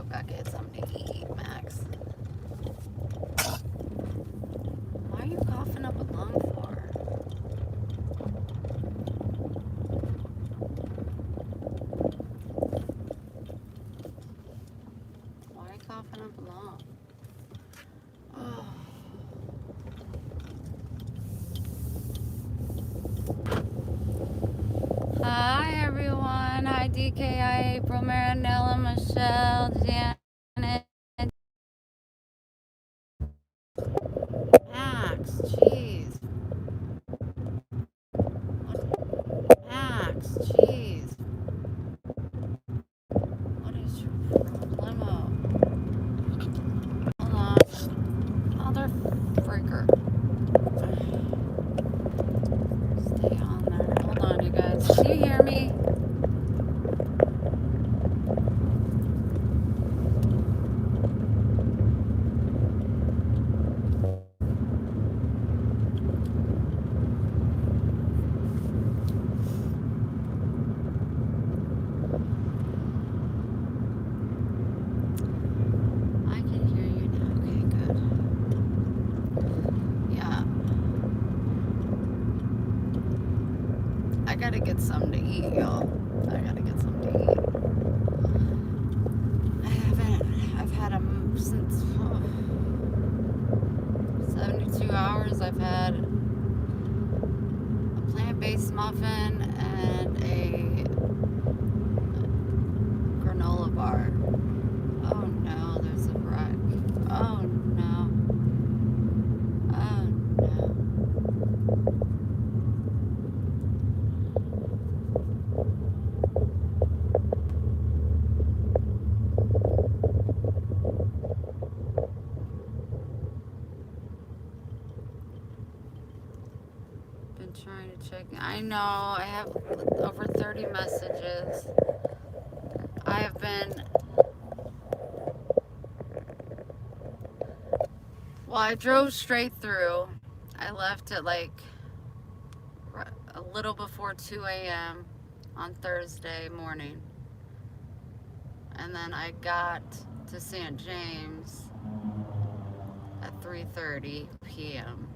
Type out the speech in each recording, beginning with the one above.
back and get something to eat, Max. Why are you coughing up a lung for? Why are you coughing up a lung? Oh. Hi everyone. Hi DKI, April, Marinella, Michelle, Janet. Max, jeez. Max, jeez. What is your problemo? Hold on. Mother freaker. Stay on there. Hold on, you guys. Can you hear me? I can hear you now. Okay, good. Yeah. I gotta get something to eat, y'all. I gotta get something to eat. I've had them since 72 hours. I've had a plant-based muffin and a granola bar. Oh no, there's a wreck. Oh no. Oh no. Been trying to check. I know, I have over 30 messages. I have been. Well, I drove straight through. I left at like a little before 2 a.m. on Thursday morning. And then I got to St. James at 3:30 p.m.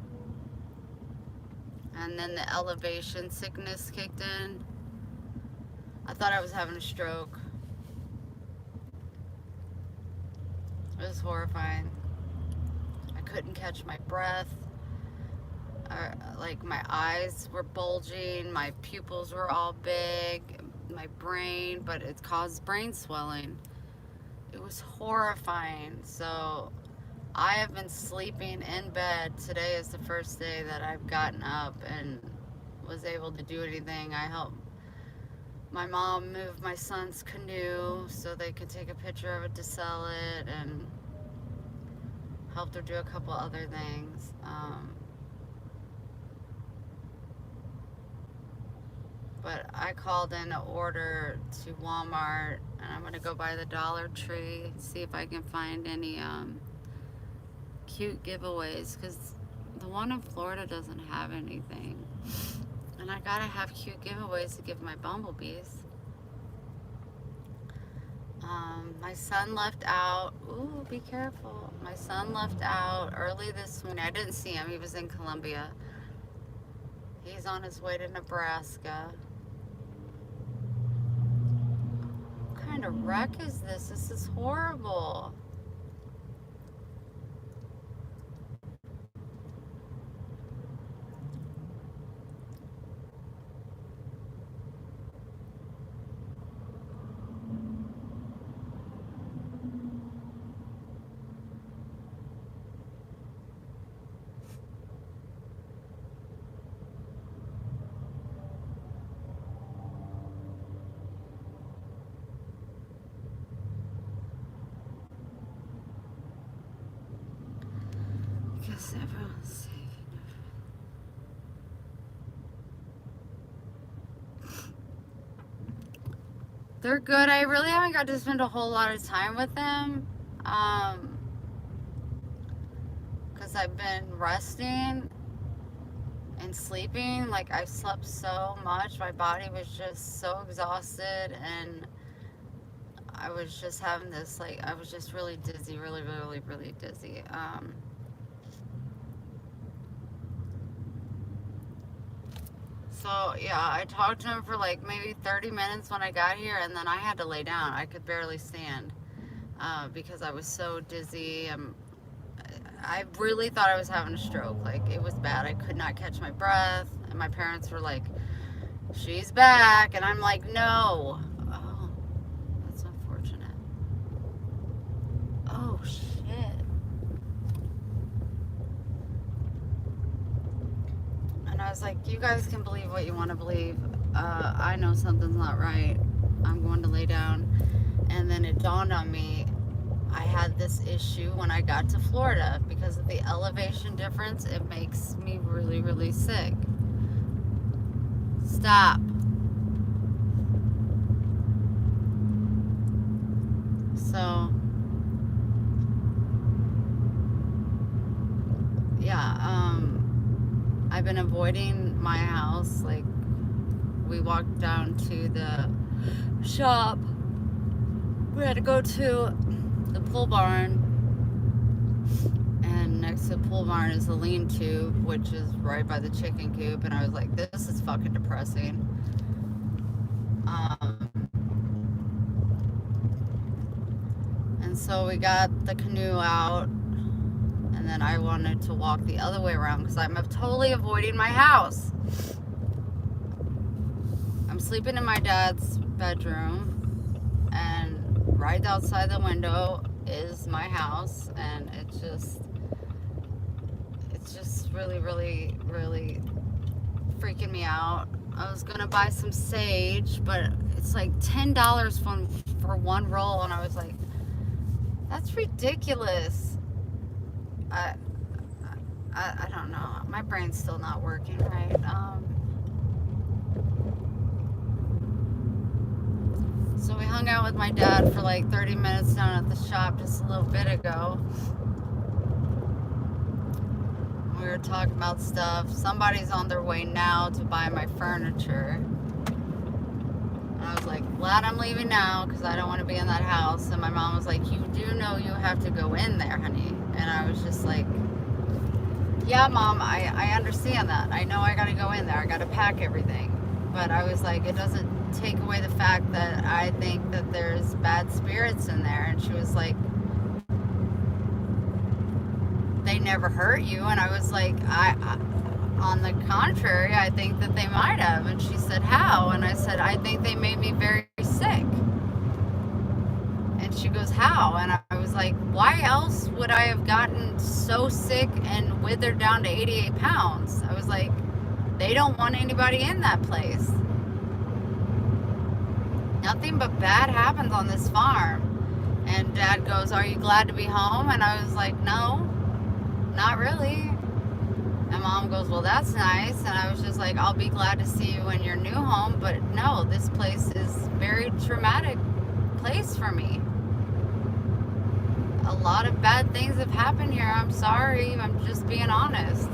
And then the elevation sickness kicked in. I thought I was having a stroke. It was horrifying. I couldn't catch my breath. Like my eyes were bulging, my pupils were all big, my brain, but it caused brain swelling. It was horrifying. So I have been sleeping in bed. Today is the first day that I've gotten up and was able to do anything. I helped my mom move my son's canoe so they could take a picture of it to sell it, and helped her do a couple other things. But I called in an order to Walmart, and I'm gonna go by the Dollar Tree, see if I can find any cute giveaways, because the one in Florida doesn't have anything. And I gotta have cute giveaways to give my bumblebees. My son left out. Ooh, be careful. My son left out early this morning. I didn't see him. He was in Columbia. He's on his way to Nebraska. What kind of wreck is this? This is horrible. Guess everyone's safe. They're good. I really haven't got to spend a whole lot of time with them. Because I've been resting and sleeping. Like, I slept so much. My body was just so exhausted, and I was just having this, like, I was just really dizzy, really, really, really dizzy. So, yeah, I talked to him for like maybe 30 minutes when I got here, and then I had to lay down. I could barely stand because I was so dizzy. I really thought I was having a stroke. Like, it was bad. I could not catch my breath. And my parents were like, she's back. And I'm like, no. Oh, that's unfortunate. Oh, shit. And I was like, you guys can believe what you want to believe. I know something's not right. I'm going to lay down. And then it dawned on me, I had this issue when I got to Florida because of the elevation difference. It makes me really, really sick. Stop. So, yeah, I've been avoiding my house. Like, we walked down to the shop. We had to go to the pole barn, and next to the pole barn is the lean-to, which is right by the chicken coop. And I was like, this is fucking depressing. And so we got the canoe out, and then I wanted to walk the other way around because I'm totally avoiding my house. I'm sleeping in my dad's bedroom, and right outside the window is my house, and it's just really, really, really freaking me out. I was gonna buy some sage, but it's like $10 for one roll, and I was like, that's ridiculous. I don't know. My brain's still not working right. So we hung out with my dad for like 30 minutes down at the shop just a little bit ago. We were talking about stuff. Somebody's on their way now to buy my furniture. And I was like, glad I'm leaving now because I don't want to be in that house. And my mom was like, you do know you have to go in there, honey. And I was just like, yeah, Mom, I understand that. I know I got to go in there. I got to pack everything. But I was like, it doesn't take away the fact that I think that there's bad spirits in there. And she was like, they never hurt you. And I was like, on the contrary, I think that they might have. And she said, how? And I said, I think they made me very sick. And she goes, how? And I was like, why else would I have gotten so sick and withered down to 88 pounds? I was like, they don't want anybody in that place. Nothing but bad happens on this farm. And Dad goes, are you glad to be home? And I was like, no, not really. And Mom goes, well, that's nice. And I was just like, I'll be glad to see you in your new home. But no, this place is a very traumatic place for me. A lot of bad things have happened here. I'm sorry. I'm just being honest.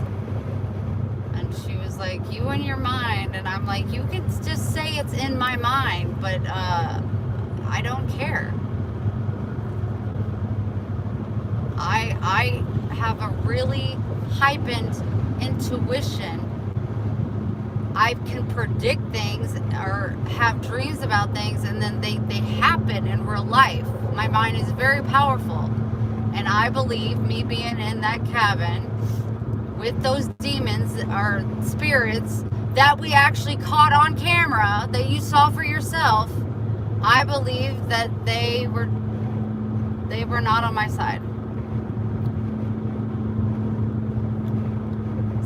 And she was like, you and your mind. And I'm like, you can just say it's in my mind, but I don't care. I have a really heightened intuition. I can predict things or have dreams about things, and then they happen in real life. My mind is very powerful. And I believe me being in that cabin with those demons or spirits that we actually caught on camera, that you saw for yourself, I believe that they were not on my side.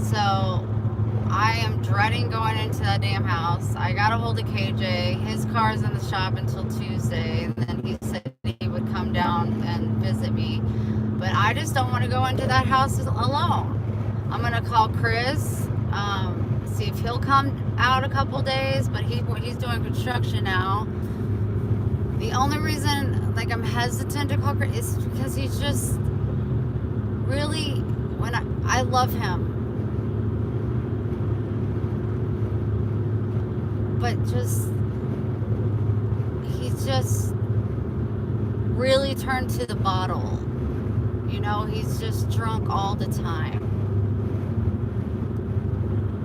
So I am dreading going into that damn house. I got a hold of KJ. His car's in the shop until Tuesday, and then he said he would come down and visit me. But I just don't want to go into that house alone. I'm going to call Chris, see if he'll come out a couple days, but he's doing construction now. The only reason, like, I'm hesitant to call Chris is because he's just really, when I love him. But he's just really turned to the bottle. You know, he's just drunk all the time.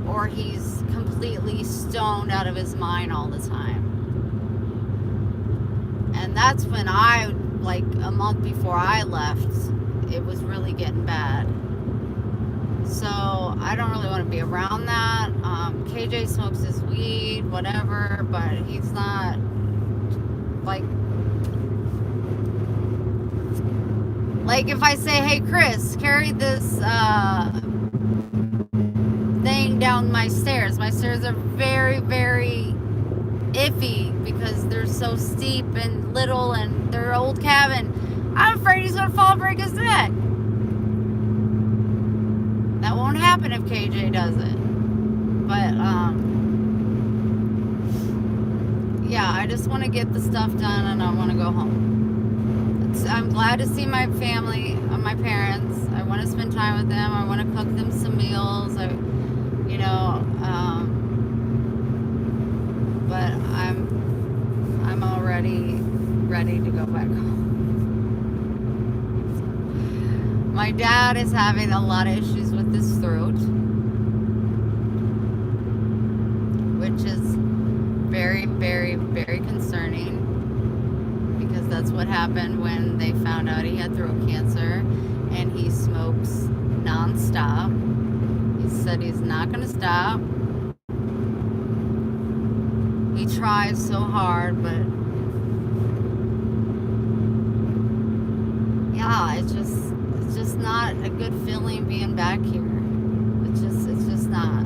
Or he's completely stoned out of his mind all the time. And that's when like a month before I left, it was really getting bad. So I don't really want to be around that. KJ smokes his weed, whatever, but he's not like if I say, hey Chris, carry this thing down my stairs. My stairs are very, very iffy because they're so steep and little and they're old cabin. I'm afraid he's gonna fall and break his neck. That won't happen if KJ does it. But yeah, I just want to get the stuff done and I want to go home. I'm glad to see my family, my parents. I want to spend time with them. I want to cook them some meals. But I'm already ready to go back home. My dad is having a lot of issues with his throat, which is very, very, very concerning because that's what happened when they found out he had throat cancer, and he smokes non-stop. He said he's not going to stop. He tries so hard, but yeah, it's just not a good feeling being back here. It's just not.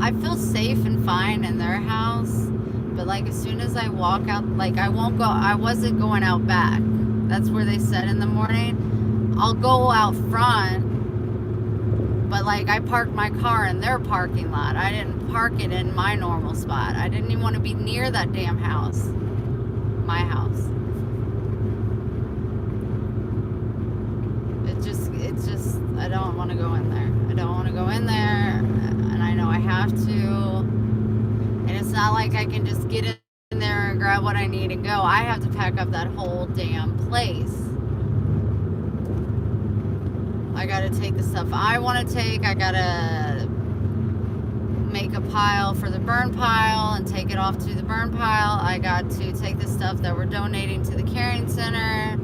I feel safe and fine in their house, but like as soon as I walk out, like I wasn't going out back. That's where they said in the morning. I'll go out front, but like I parked my car in their parking lot. I didn't park it in my normal spot. I didn't even want to be near that damn house. My house. It's just, I don't want to go in there. I don't want to go in there, and I know I have to. And it's not like I can just get in there and grab what I need and go. I have to pack up that whole damn place. I gotta take the stuff I want to take. I gotta make a pile for the burn pile and take it off to the burn pile. I got to take the stuff that we're donating to the caring center.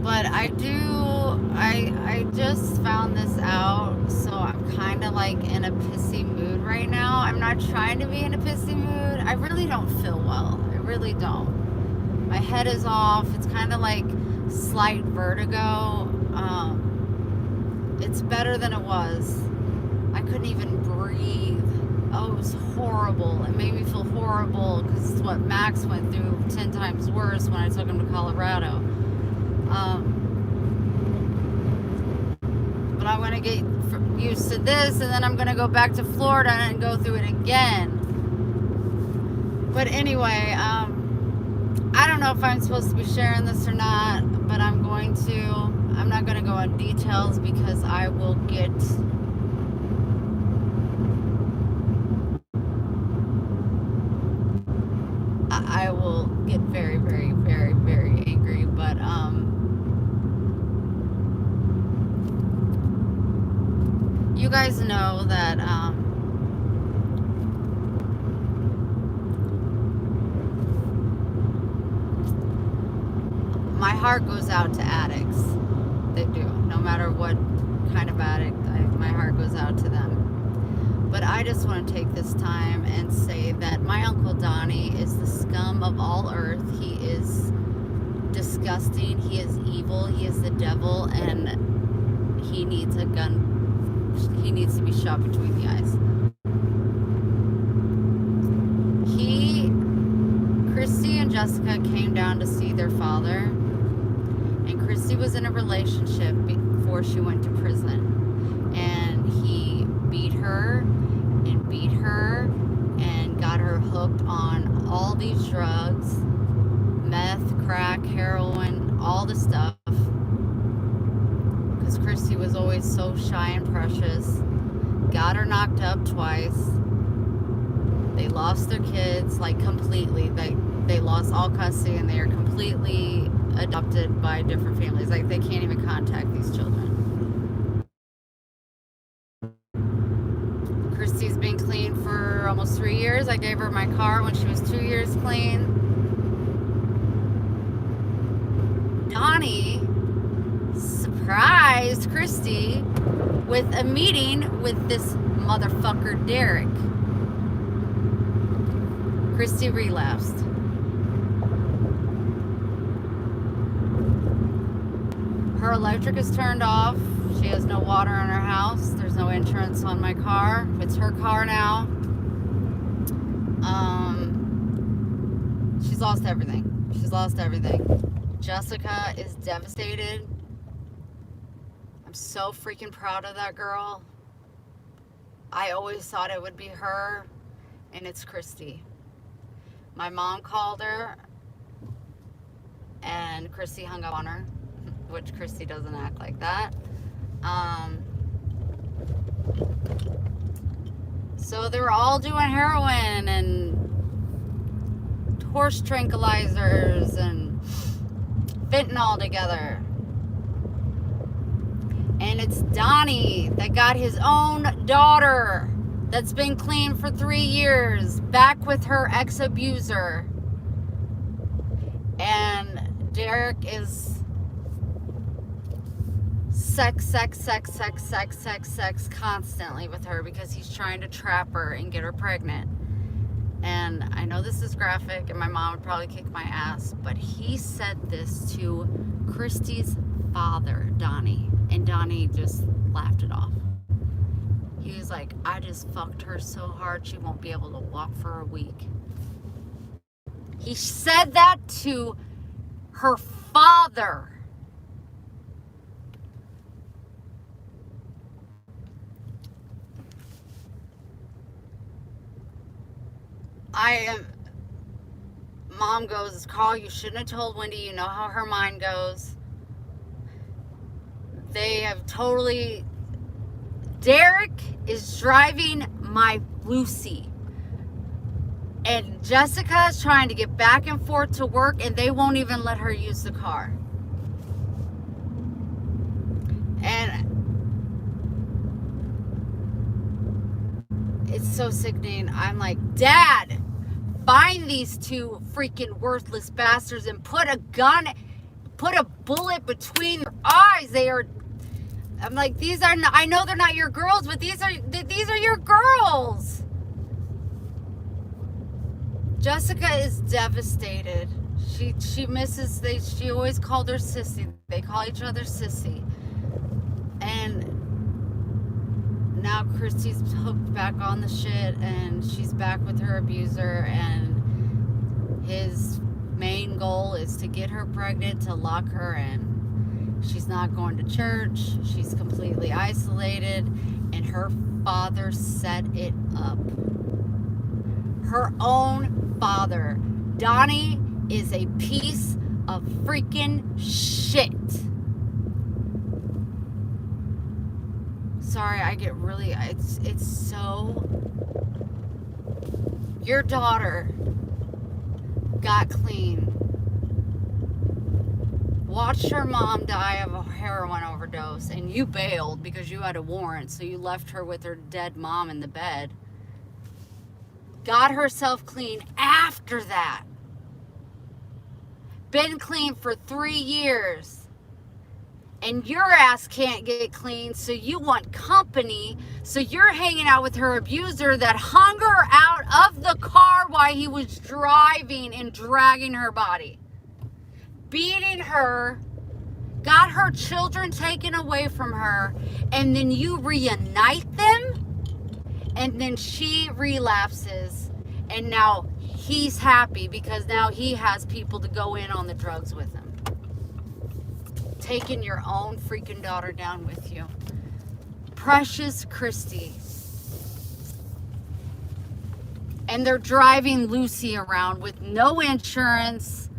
But I just found this out, so I'm kind of like in a pissy mood right now. I'm not trying to be in a pissy mood. I really don't feel well. I really don't. My head is off. It's kind of like slight vertigo. It's better than it was. I couldn't even breathe. Oh, it was horrible. It made me feel horrible because it's what Max went through 10 times worse when I took him to Colorado. But I want to get used to this, and then I'm going to go back to Florida and go through it again. But anyway, I don't know if I'm supposed to be sharing this or not, but I'm not going to go into details because I will get very, very, very, very angry. But you guys know that my heart goes out to addicts. They do. No matter what kind of addict, my heart goes out to them. But I just want to take this time and say that my Uncle Donnie is the scum of all earth. He is disgusting. He is evil. He is the devil, and he needs a gun. He needs to be shot between the eyes. Christy and Jessica came down to see their father, and Christy was in a relationship before she went to prison, and he beat her and got her hooked on all these drugs, meth, crack, heroin, all the stuff, Christy was always so shy and precious. Got her knocked up twice. They lost their kids, like, completely. They lost all custody, and they are completely adopted by different families. Like, they can't even contact these children. Christy's been clean for almost 3 years. I gave her my car when she was 2 years clean. Donnie surprised Christy with a meeting with this motherfucker Derek. Christy relapsed. Her electric is turned off. She has no water in her house. There's no insurance on my car. It's her car now. She's lost everything. She's lost everything. Jessica is devastated. I'm so freaking proud of that girl. I always thought it would be her, and it's Christy. My mom called her, and Christy hung up on her, which Christy doesn't act like that. So they were all doing heroin and horse tranquilizers and fentanyl together. And it's Donnie that got his own daughter that's been clean for 3 years back with her ex-abuser. And Derek is sex constantly with her because he's trying to trap her and get her pregnant. And I know this is graphic and my mom would probably kick my ass, but he said this to Christy's father, Donnie, and Donnie just laughed it off. He was like, I just fucked her so hard she won't be able to walk for a week. He said that to her father. Mom goes, Carl, you shouldn't have told Wendy. You know how her mind goes. They have totally... Derek is driving my Lucy. And Jessica is trying to get back and forth to work, and they won't even let her use the car. And it's so sickening. I'm like, Dad, find these two freaking worthless bastards and put a bullet between their eyes. I'm like, these are not, I know they're not your girls, but these are your girls. Jessica is devastated. She misses, she always called her Sissy. They call each other Sissy. And now Christy's hooked back on the shit, and she's back with her abuser, and his main goal is to get her pregnant, to lock her in. She's not going to church. She's completely isolated, and her father set it up. Her own father. Donnie is a piece of freaking shit. Sorry, I get really, it's so, your daughter got clean, watched her mom die of a heroin overdose, and you bailed because you had a warrant, so you left her with her dead mom in the bed, got herself clean after that, been clean for 3 years, and your ass can't get clean, so you want company, so you're hanging out with her abuser that hung her out of the car while he was driving and dragging her body, beating her, got her children taken away from her, and then you reunite them, and then she relapses, and now he's happy because now he has people to go in on the drugs with him. Taking your own freaking daughter down with you. Precious Christy. And they're driving Lucy around with no insurance,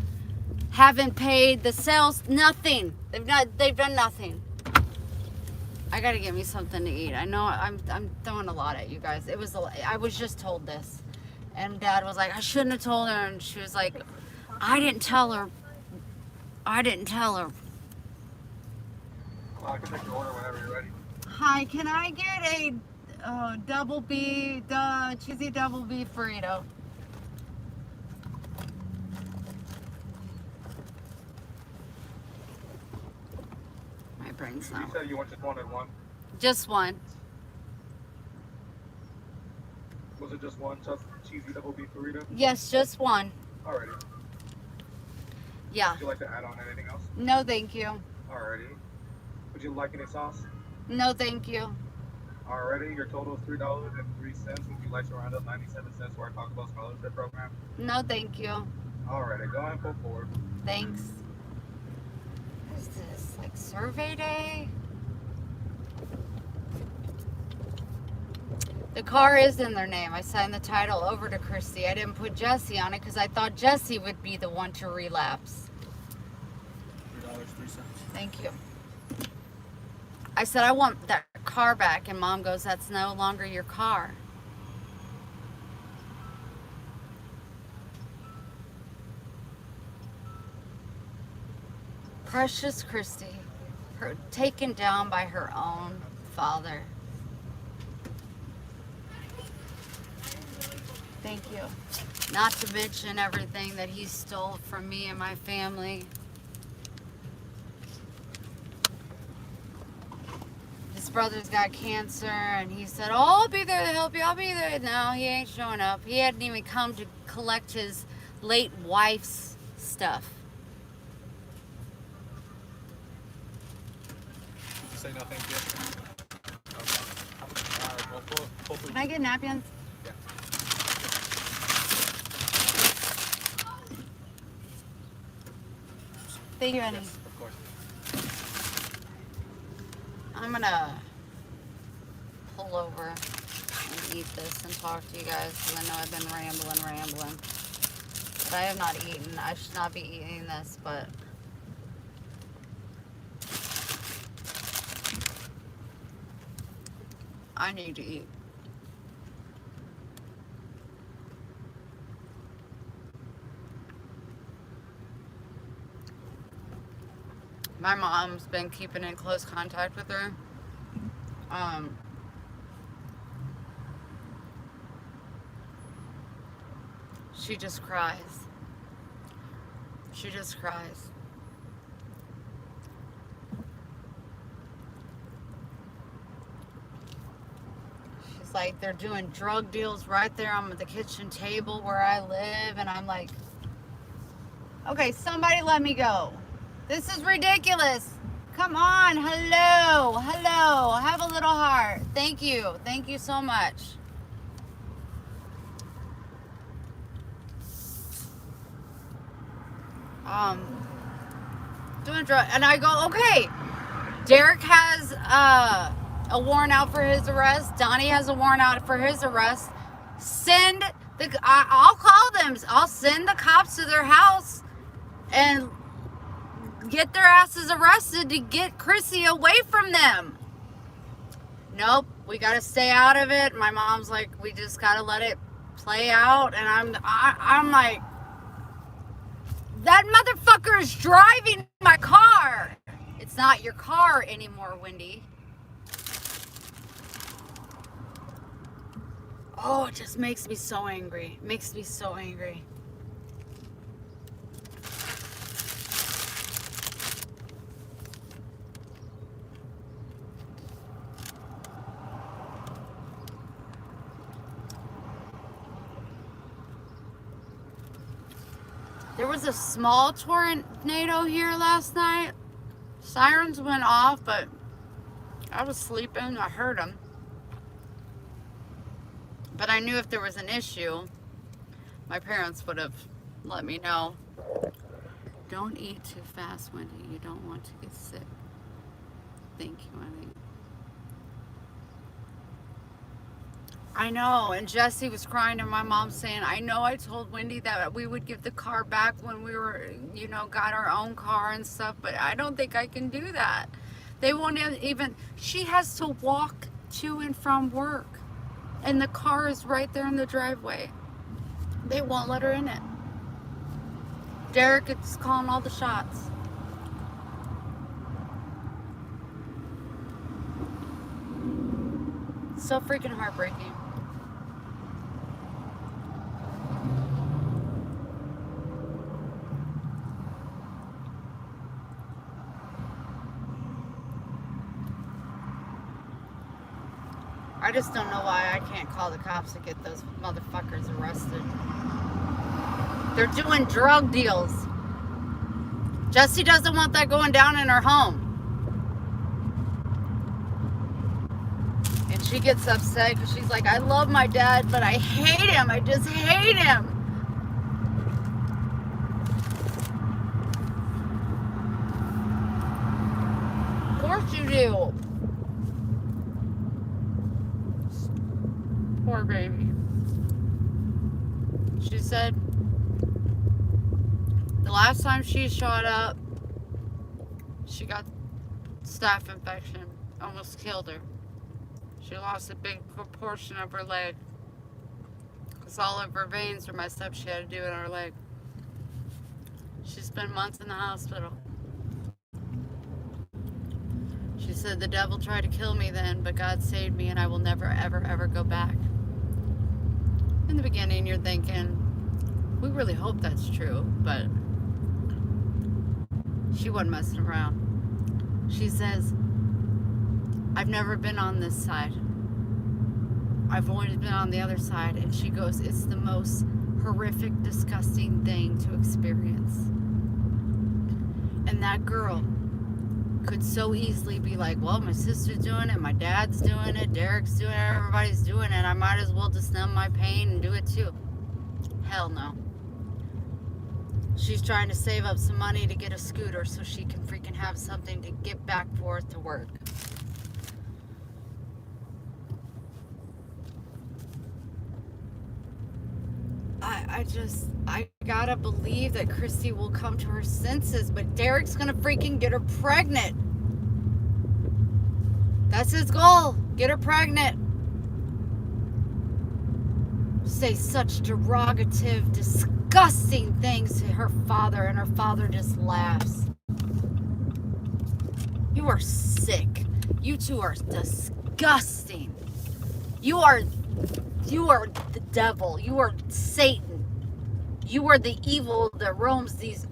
haven't paid the sales, nothing. They've done nothing. I gotta get me something to eat. I know I'm throwing a lot at you guys. I was just told this, and Dad was like, I shouldn't have told her, and she was like, I didn't tell her. I didn't tell her. Well, I can take your order whenever you're ready. Hi, can I get a double B, cheesy double beef burrito? My brain's You not. said you want just one and one. Just one. Was it just one cheesy double beef burrito? Yes, just one. Alrighty. Yeah. Would you like to add on anything else? No, thank you. Alrighty. Would you like any sauce? No, thank you. Alrighty. Your total is $3.03. Would you like to round up 97 cents for our Taco Bell scholarship program? No, thank you. Alrighty. Go ahead and pull forward. Thanks. What is this? Like survey day? The car is in their name. I signed the title over to Christy. I didn't put Jesse on it because I thought Jesse would be the one to relapse. $3.03. Thank you. I said, I want that car back. And Mom goes, that's no longer your car. Precious Christy, taken down by her own father. Thank you. Not to mention everything that he stole from me and my family. His brother's got cancer, and he said, oh, I'll be there to help you. I'll be there. No, he ain't showing up. He hadn't even come to collect his late wife's stuff. Did you say no thank you? Okay. Alright, well, pull through. Can I get napkins? Yeah. Thank you, Annie. Yes, of course. I'm gonna pull over and eat this and talk to you guys because I know I've been rambling. But I have not eaten. I should not be eating this, but I need to eat. My mom's been keeping in close contact with her. She just cries. She just cries. She's like, they're doing drug deals right there on the kitchen table where I live, and I'm like, okay, somebody let me go. This is ridiculous. Come on, hello, have a little heart. Thank you so much. Doing drug, and I go, okay, Derek has a warrant out for his arrest. Donnie has a warrant out for his arrest. I'll call them. I'll send the cops to their house and get their asses arrested to get Chrissy away from them. Nope, we gotta stay out of it. My mom's like, we just gotta let it play out, and I'm like, that motherfucker is driving my car. It's not your car anymore, Wendy. Oh, it just makes me so angry. Makes me so angry. There was a small tornado here last night. Sirens went off, but I was sleeping. I heard them. But I knew if there was an issue, my parents would have let me know. Don't eat too fast, Wendy. You don't want to get sick. Thank you, Wendy. I know, and Jesse was crying to my mom saying, I know I told Wendy that we would give the car back when we were, got our own car and stuff, but I don't think I can do that. They won't even, she has to walk to and from work. And the car is right there in the driveway. They won't let her in it. Derek is calling all the shots. So freaking heartbreaking. I just don't know why I can't call the cops to get those motherfuckers arrested. They're doing drug deals. Jesse doesn't want that going down in her home. And she gets upset because she's like, I love my dad, but I hate him. I just hate him. Of course you do. Poor baby. She said the last time she showed up, she got staph infection. Almost killed her. She lost a big proportion of her leg. Because all of her veins were messed up. She had to do it on her leg. She spent months in the hospital. She said, the devil tried to kill me then, but God saved me and I will never, ever, ever go back. In the beginning, you're thinking, we really hope that's true, but she wasn't messing around. She says, I've never been on this side. I've always been on the other side. And she goes, it's the most horrific, disgusting thing to experience. And that girl could so easily be like, well, my sister's doing it, my dad's doing it, Derek's doing it, everybody's doing it. I might as well just numb my pain and do it too. Hell no. She's trying to save up some money to get a scooter so she can freaking have something to get back forth to work. I gotta believe that Christy will come to her senses, but Derek's gonna freaking get her pregnant. That's his goal. Get her pregnant. Say such derogative, disgusting things to her father, and her father just laughs. You are sick. You two are disgusting. You are the devil. You are Satan. You are the evil that roams this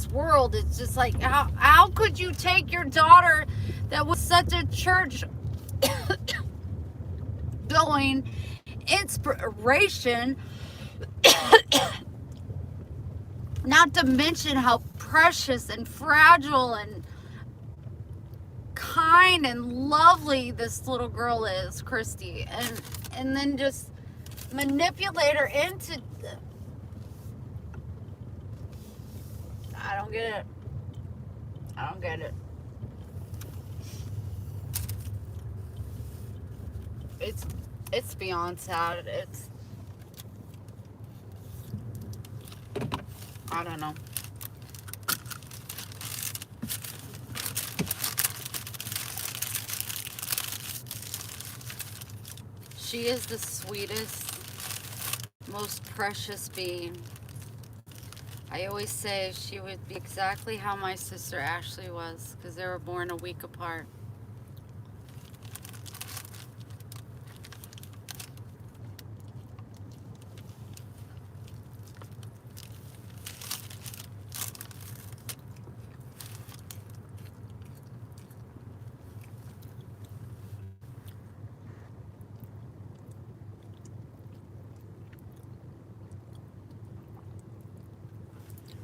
world. It's just like, how could you take your daughter that was such a church going inspiration, not to mention how precious and fragile and kind and lovely this little girl is, Christy, and then just manipulate her into I don't get it. I don't get it. It's beyond sad. I don't know. She is the sweetest, most precious being. I always say she would be exactly how my sister Ashley was, because they were born a week apart.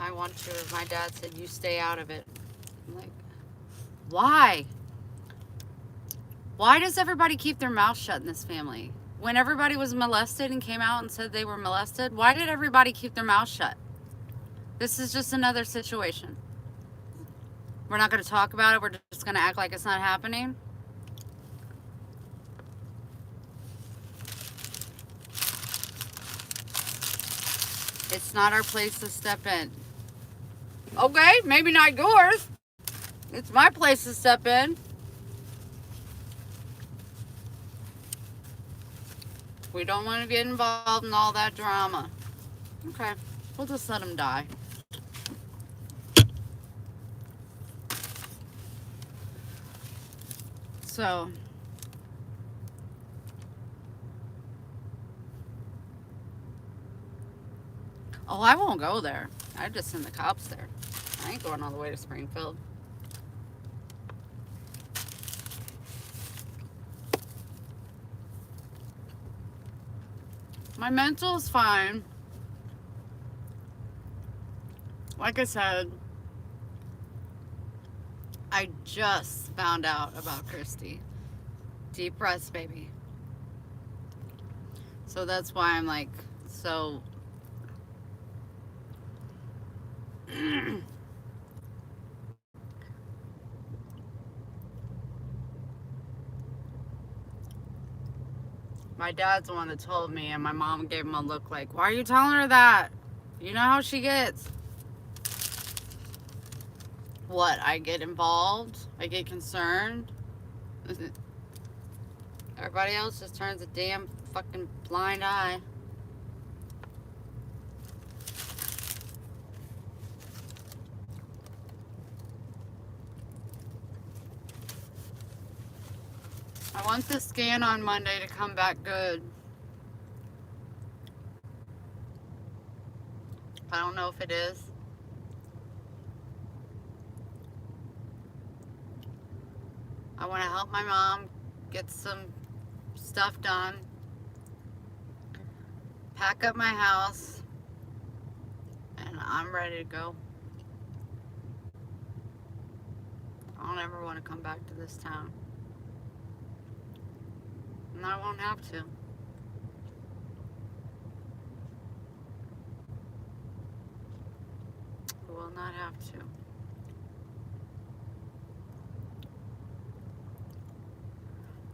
I want to, my dad said, you stay out of it. I'm like, why? Why does everybody keep their mouth shut in this family? When everybody was molested and came out and said they were molested, why did everybody keep their mouth shut? This is just another situation. We're not going to talk about it. We're just going to act like it's not happening. It's not our place to step in. Okay, maybe not yours. It's my place to step in. We don't want to get involved in all that drama. Okay, we'll just let him die. So, oh, I won't go there. I just send the cops there. I ain't going all the way to Springfield. My mental is fine. Like I said, I just found out about Christy. Deep breaths, baby. So that's why I'm like, so. My dad's the one that told me, and my mom gave him a look like, why are you telling her that? You know how she gets. What? I get involved? I get concerned? Everybody else just turns a damn fucking blind eye. I want the scan on Monday to come back good. I don't know if it is. I want to help my mom get some stuff done. Pack up my house. And I'm ready to go. I don't ever want to come back to this town. And I won't have to. I will not have to.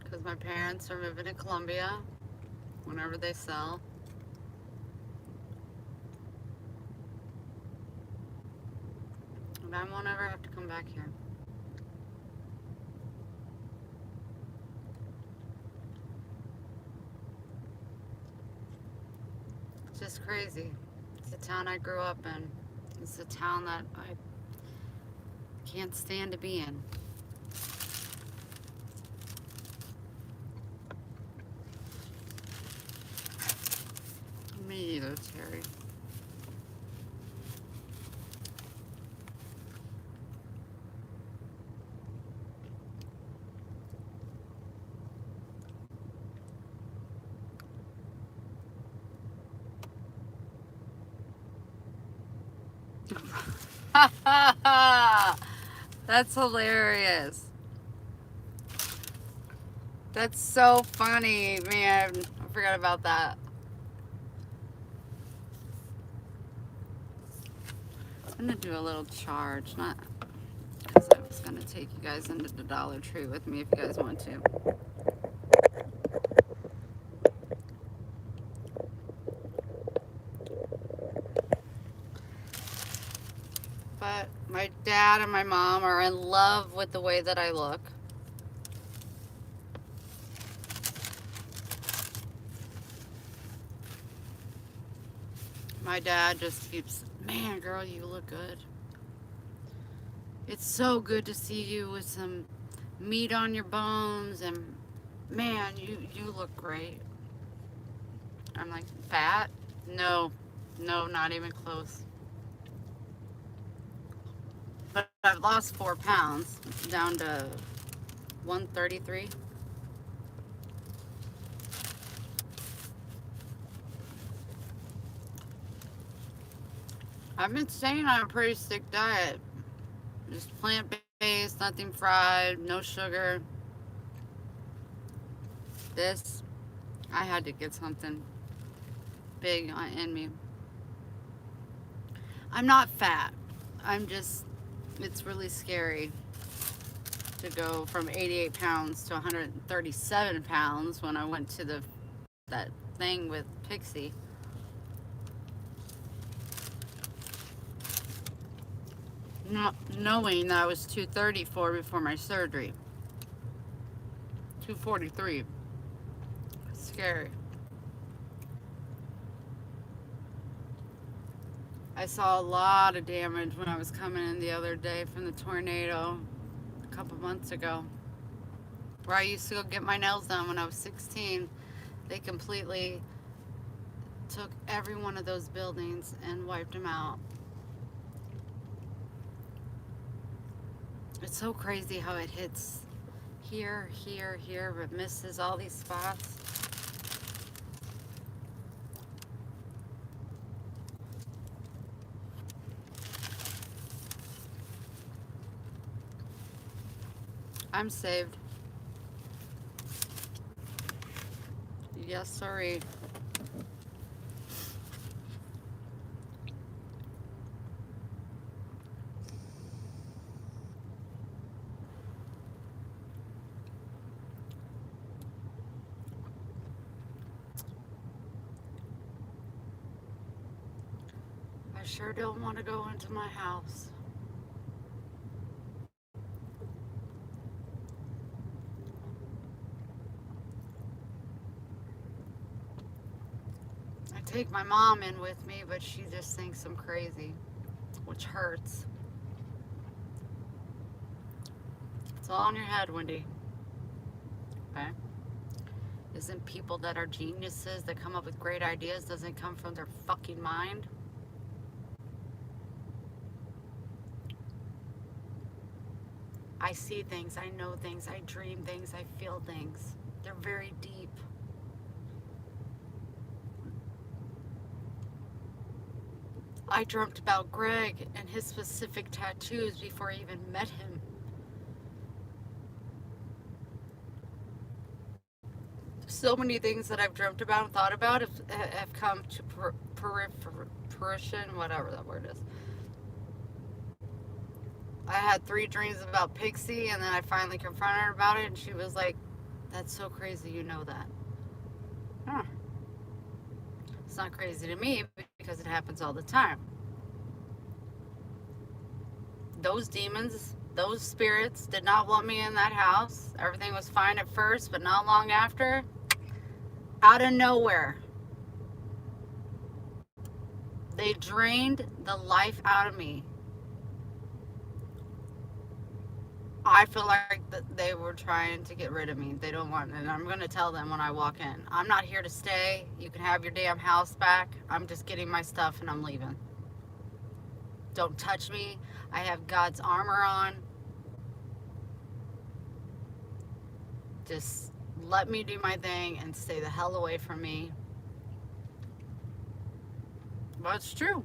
Because my parents are moving to Columbia whenever they sell. And I won't ever have to come back here. It's just crazy. It's the town I grew up in. It's the town that I can't stand to be in. Me either, Terry. That's hilarious. That's so funny, man. I forgot about that. I'm gonna do a little charge, not because I was gonna take you guys into the Dollar Tree with me if you guys want to. But my dad and my mom are in love with the way that I look. My dad just keeps, man, girl, you look good. It's so good to see you with some meat on your bones, and man, you look great. I'm like, fat? No, not even close. But I've lost 4 pounds, down to 133. I've been staying on a pretty strict diet. Just plant-based, nothing fried, no sugar. This, I had to get something big in me. I'm not fat. I'm just, it's really scary to go from 88 pounds to 137 pounds when I went to that thing with Pixie. not knowing that I was 234 before my surgery. 243. Scary. I saw a lot of damage when I was coming in the other day from the tornado a couple months ago. Where I used to go get my nails done when I was 16. They completely took every one of those buildings and wiped them out. It's so crazy how it hits here, here, here, but misses all these spots. I'm saved. Yes, sorry. I sure don't want to go into my house. I take my mom in with me, but she just thinks I'm crazy, which hurts. It's all in your head, Wendy. Okay? Isn't people that are geniuses that come up with great ideas doesn't come from their fucking mind? I see things, I know things, I dream things, I feel things. They're very deep. I dreamt about Greg and his specific tattoos before I even met him. So many things that I've dreamt about and thought about have come to fruition, whatever that word is. I had 3 dreams about Pixie, and then I finally confronted her about it, and she was like, "That's so crazy, you know that." Huh. It's not crazy to me because it happens all the time. Those demons, those spirits did not want me in that house. Everything was fine at first, but not long after, out of nowhere, they drained the life out of me. I feel like that they were trying to get rid of me. They don't want, and I'm going to tell them when I walk in, I'm not here to stay. You can have your damn house back. I'm just getting my stuff and I'm leaving. Don't touch me. I have God's armor on. Just let me do my thing and stay the hell away from me. But it's true.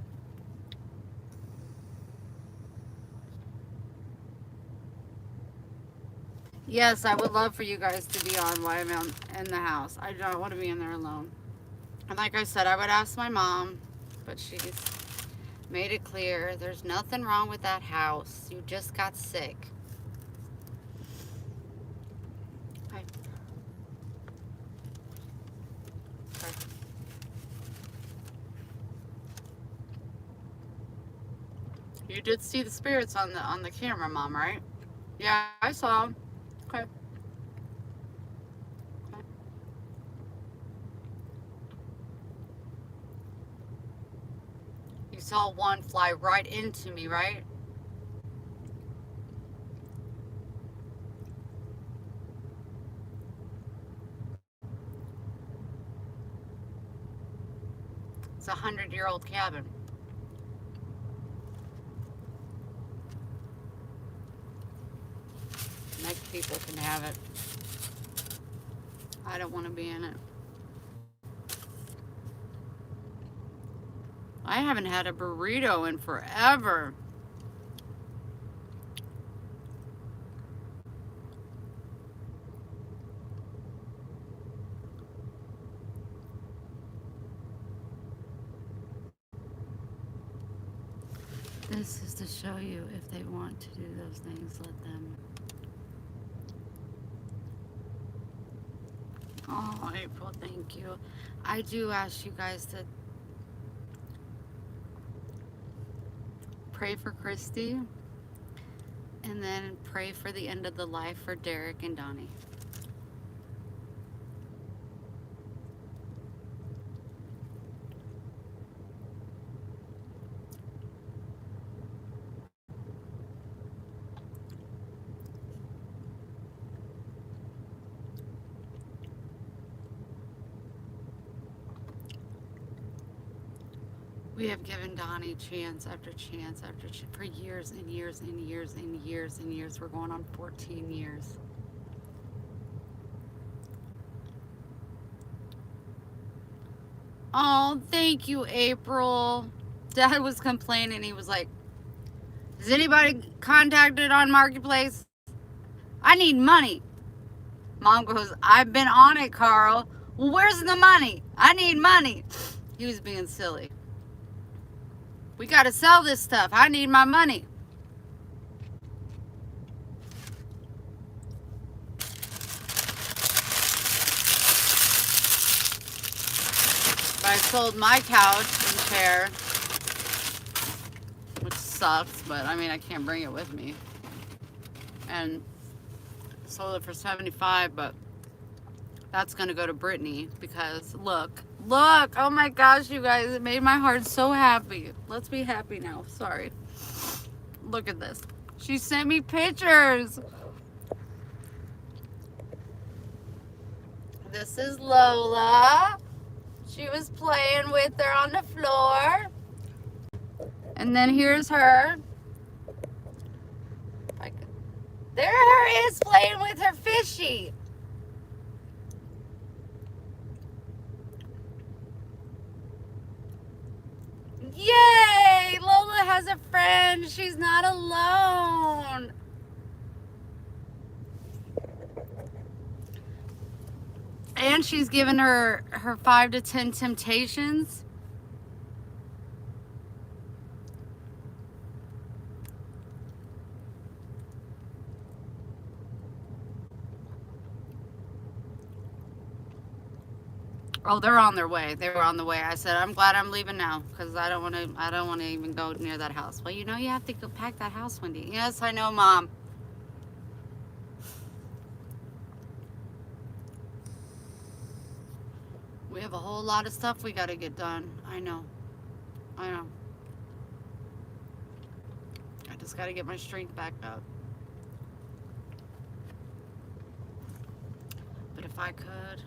Yes, I would love for you guys to be on while I'm in the house. I don't want to be in there alone. And like I said, I would ask my mom, but she's made it clear there's nothing wrong with that house. You just got sick. Okay. Okay. You did see the spirits on the camera, Mom, right? Yeah, I saw them. Okay. Okay. You saw one fly right into me, right? It's a 100-year-old cabin. Next people can have it. I don't want to be in it. I haven't had a burrito in forever. This is to show you if they want to do those things, let them. Oh, April, thank you. I do ask you guys to pray for Christy. And then pray for the end of the life for Derek and Donnie. We have given Donnie chance after chance after chance for years and years and years and years and years. We're going on 14 years. Oh, thank you, April. Dad was complaining. He was like, "Is anybody contacted on Marketplace? I need money." Mom goes, "I've been on it, Carl." "Well, where's the money? I need money." He was being silly. "We got to sell this stuff. I need my money." I sold my couch and chair, which sucks, but I mean, I can't bring it with me. And sold it for $75, but that's gonna go to Brittany because look, oh my gosh, you guys, it made my heart so happy. Let's be happy now. Sorry. Look at this. She sent me pictures. This is Lola. She was playing with her on the floor. And then here's her. There her is playing with her fishy. Yay! Lola has a friend. She's not alone. And she's given her 5 to 10 temptations. Oh, they're on their way. They were on the way. I said, "I'm glad I'm leaving now because I don't want to even go near that house." "Well, you know you have to go pack that house, Wendy." "Yes, I know, Mom." We have a whole lot of stuff we got to get done. I know. I just got to get my strength back up. But if I could,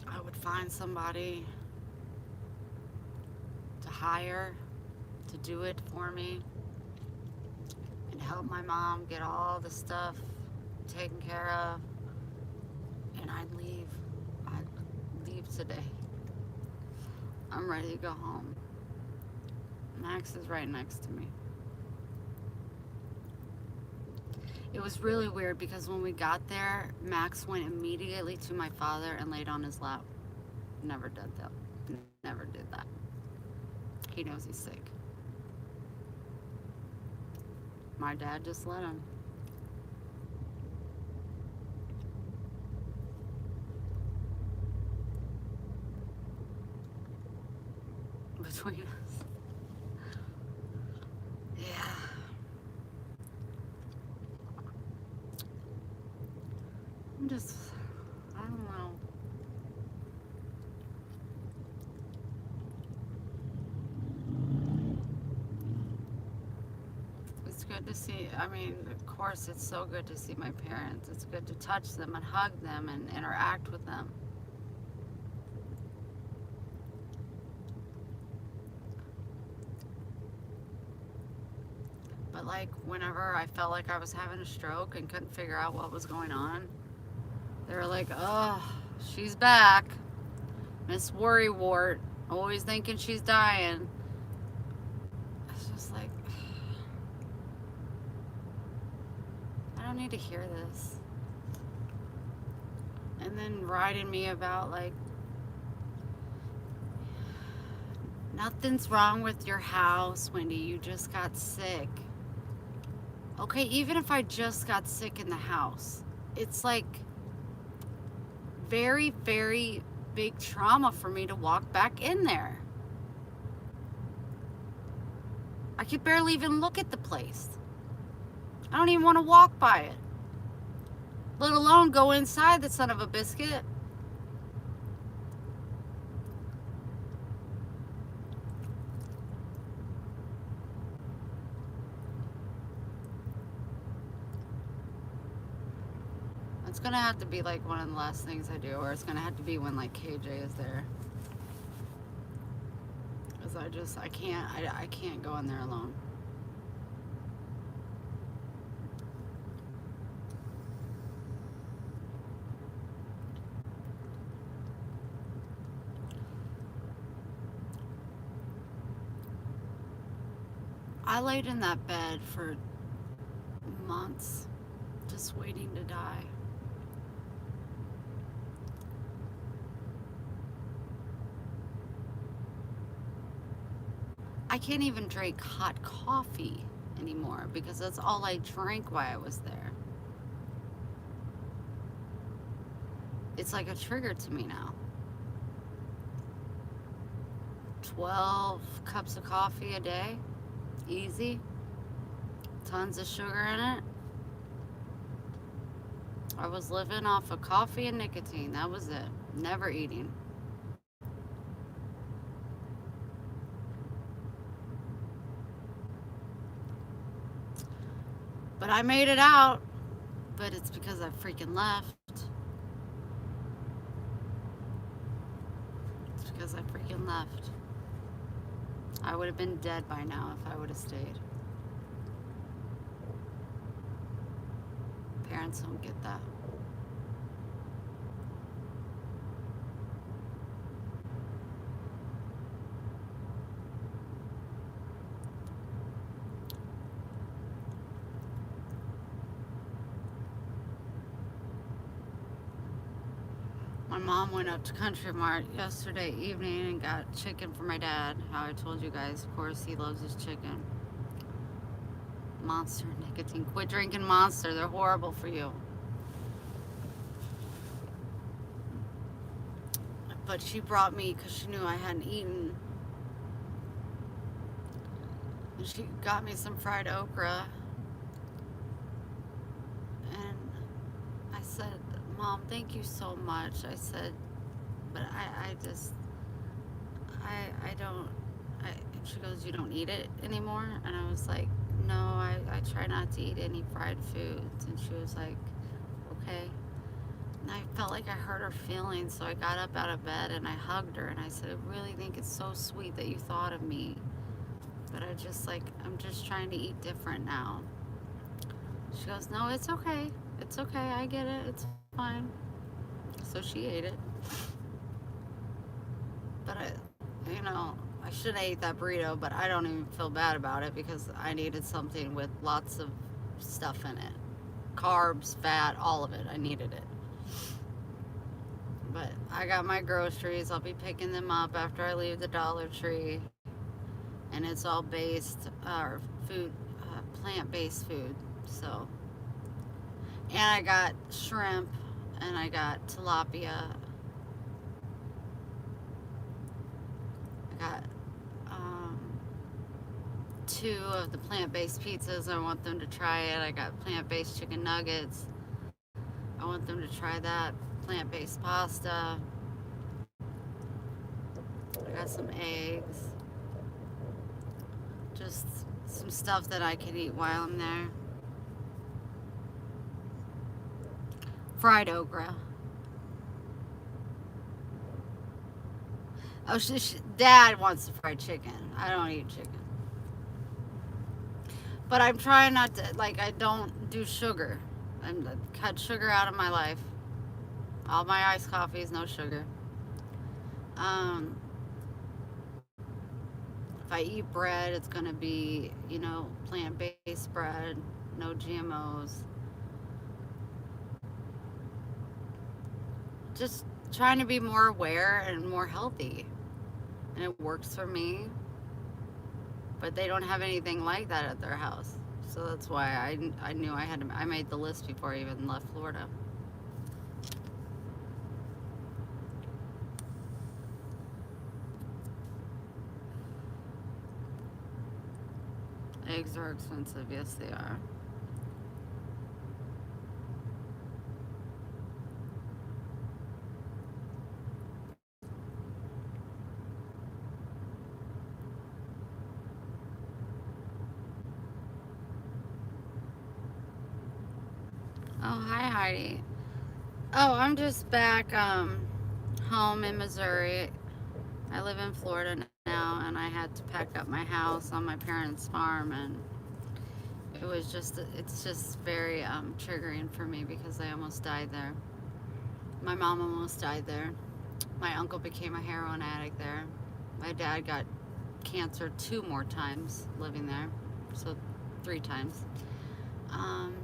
I would find somebody to hire to do it for me and help my mom get all the stuff taken care of, and I'd leave today. I'm ready to go home. Max is right next to me. It was really weird because when we got there, Max went immediately to my father and laid on his lap. Never did that. Never did that. He knows he's sick. My dad just let him. Between us. Yeah. I don't know. It's good to see, I mean, of course, it's so good to see my parents. It's good to touch them and hug them and interact with them. But like, whenever I felt like I was having a stroke and couldn't figure out what was going on, they were like, "Oh, she's back. Miss Worrywart, always thinking she's dying." It's just like, I don't need to hear this. And then writing me about like, "Nothing's wrong with your house, Wendy. You just got sick." Okay, even if I just got sick in the house, it's like very, very big trauma for me to walk back in there. I could barely even look at the place. I don't even want to walk by it, let alone go inside the son of a biscuit. It's gonna have to be like one of the last things I do, or it's gonna have to be when like KJ is there. Cause I can't go in there alone. I laid in that bed for months, just waiting to die. I can't even drink hot coffee anymore because that's all I drank while I was there. It's like a trigger to me now. 12 cups of coffee a day, easy. Tons of sugar in it. I was living off of coffee and nicotine. That was it. Never eating. But I made it out. But it's because I freaking left. It's because I freaking left. I would have been dead by now if I would have stayed. Parents don't get that. My mom went up to Country Mart yesterday evening and got chicken for my dad. How I told you guys, of course, he loves his chicken. Monster nicotine. Quit drinking Monster. They're horrible for you. But she brought me because she knew I hadn't eaten. And she got me some fried okra. And I said, Mom, thank you so much. I said, but I don't, and she goes, you don't eat it anymore? And I was like, no, I try not to eat any fried foods. And she was like, okay. And I felt like I hurt her feelings, so I got up out of bed and I hugged her and I said, I really think it's so sweet that you thought of me. But I'm just trying to eat different now. She goes, no, it's okay. It's okay, I get it, it's fine. So she ate it. But I should have ate that burrito, but I don't even feel bad about it because I needed something with lots of stuff in it. Carbs, fat, all of it. I needed it. But I got my groceries. I'll be picking them up after I leave the Dollar Tree. And it's all plant-based food. So, and I got shrimp and I got tilapia. I got 2 of the plant-based pizzas. I want them to try it. I got plant-based chicken nuggets. I want them to try that. Plant-based pasta. I got some eggs. Just some stuff that I can eat while I'm there. Fried okra. Oh, Dad wants the fried chicken. I don't eat chicken. But I'm trying not to, I don't do sugar. I'm cut sugar out of my life. All my iced coffees, no sugar. If I eat bread, it's gonna be, plant-based bread, no GMOs. Just trying to be more aware and more healthy. And it works for me. But they don't have anything like that at their house. So that's why I knew I made the list before I even left Florida. Eggs are expensive. Yes, they are. Oh, hi, Heidi. Oh, I'm just back home in Missouri. I live in Florida now, and I had to pack up my house on my parents' farm, and it's just very triggering for me because I almost died there. My mom almost died there. My uncle became a heroin addict there. My dad got cancer 2 more times living there, so 3 times. Um,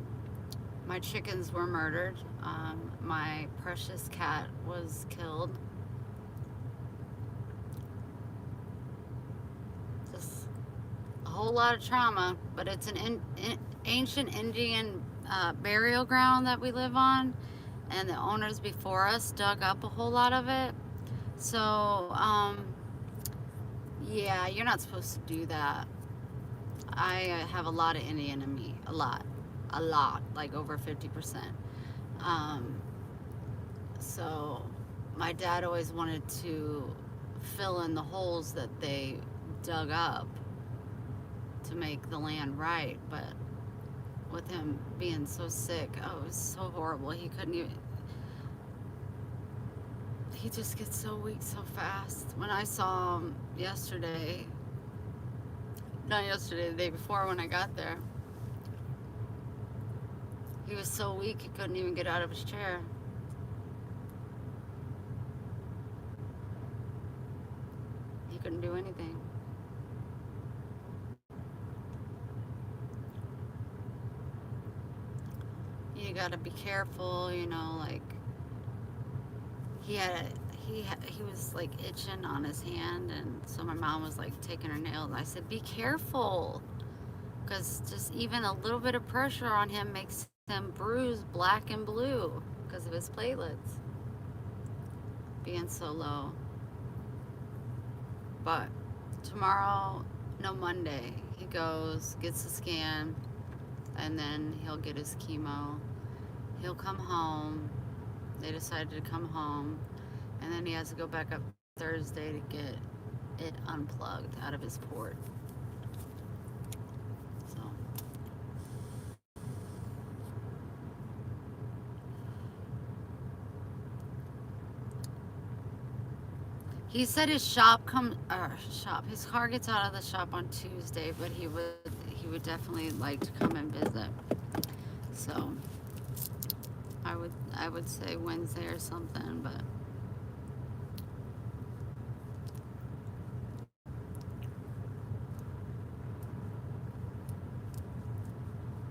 my chickens were murdered. My precious cat was killed. Just a whole lot of trauma, but it's an ancient Indian burial ground that we live on, and the owners before us dug up a whole lot of it. So, yeah, you're not supposed to do that. I have a lot of Indian in me, a lot, like over 50%. So my dad always wanted to fill in the holes that they dug up to make the land right, but with him being so sick, oh, it was so horrible. He couldn't even, he just gets so weak so fast. When I saw him yesterday, not yesterday, the day before when I got there, he was so weak he couldn't even get out of his chair. He couldn't do anything. You gotta be careful, you know, like he was like itching on his hand, and so my mom was like taking her nails. I said, be careful, because just even a little bit of pressure on him makes him bruised black and blue because of his platelets being so low. But tomorrow, no, Monday, he goes, gets a scan, and then he'll get his chemo. He'll come home. They decided to come home, and then he has to go back up Thursday to get it unplugged out of his port. So he said his his car gets out of the shop on Tuesday, but he would definitely like to come and visit. So I would say Wednesday or something, but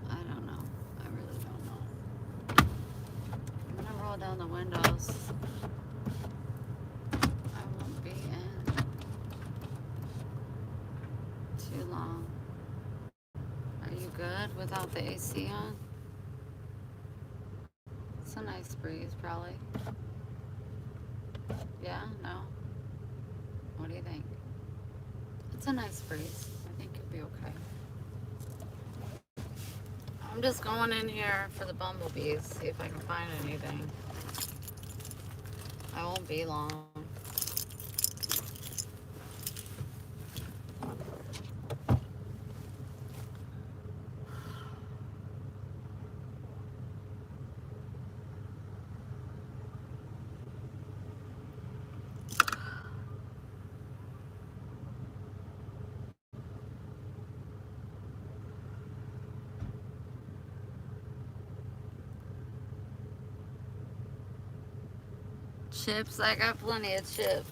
I don't know. I really don't know. I'm gonna roll down the windows. I won't be in too long. Are you good without the AC on? It's a nice breeze, probably. Yeah? No? What do you think? It's a nice breeze. I think you'll be okay. I'm just going in here for the bumblebees, see if I can find anything. I won't be long. Chips, I got plenty of chips.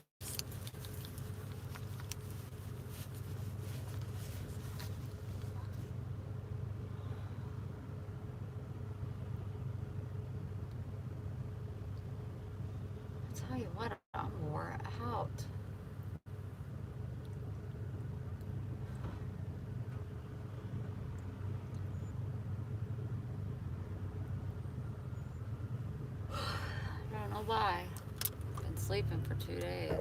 I tell you what, I'm wore out. I don't know why. Been sleeping for 2 days.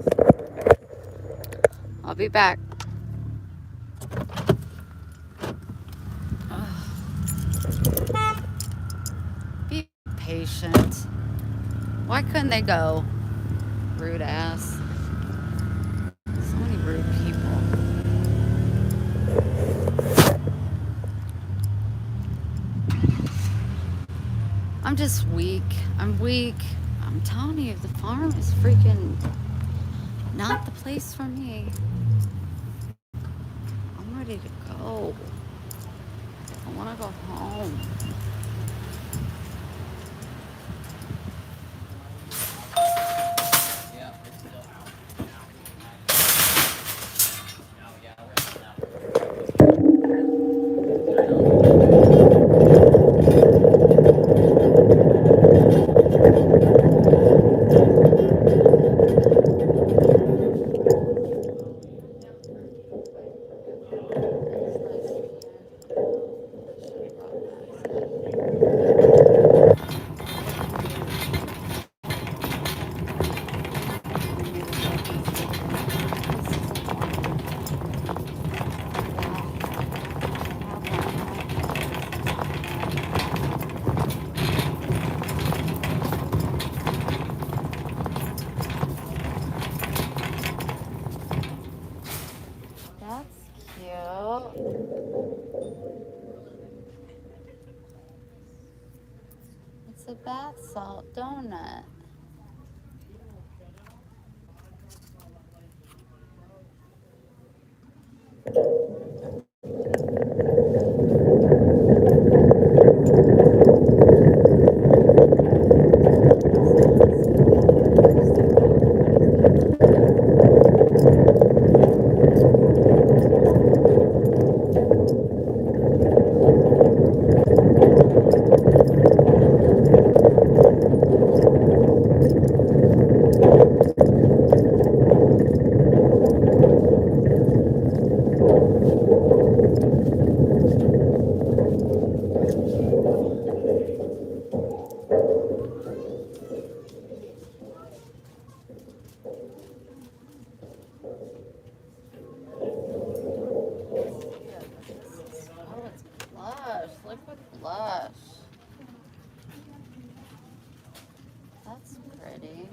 I'll be back. then they go. Rude ass. So many rude people. I'm just weak. I'm weak. I'm telling you, the farm is freaking not the place for me. I'm ready to go. I want to go home. That's cute. It's a bath salt donut. Oh, it's blush. Liquid blush. That's pretty.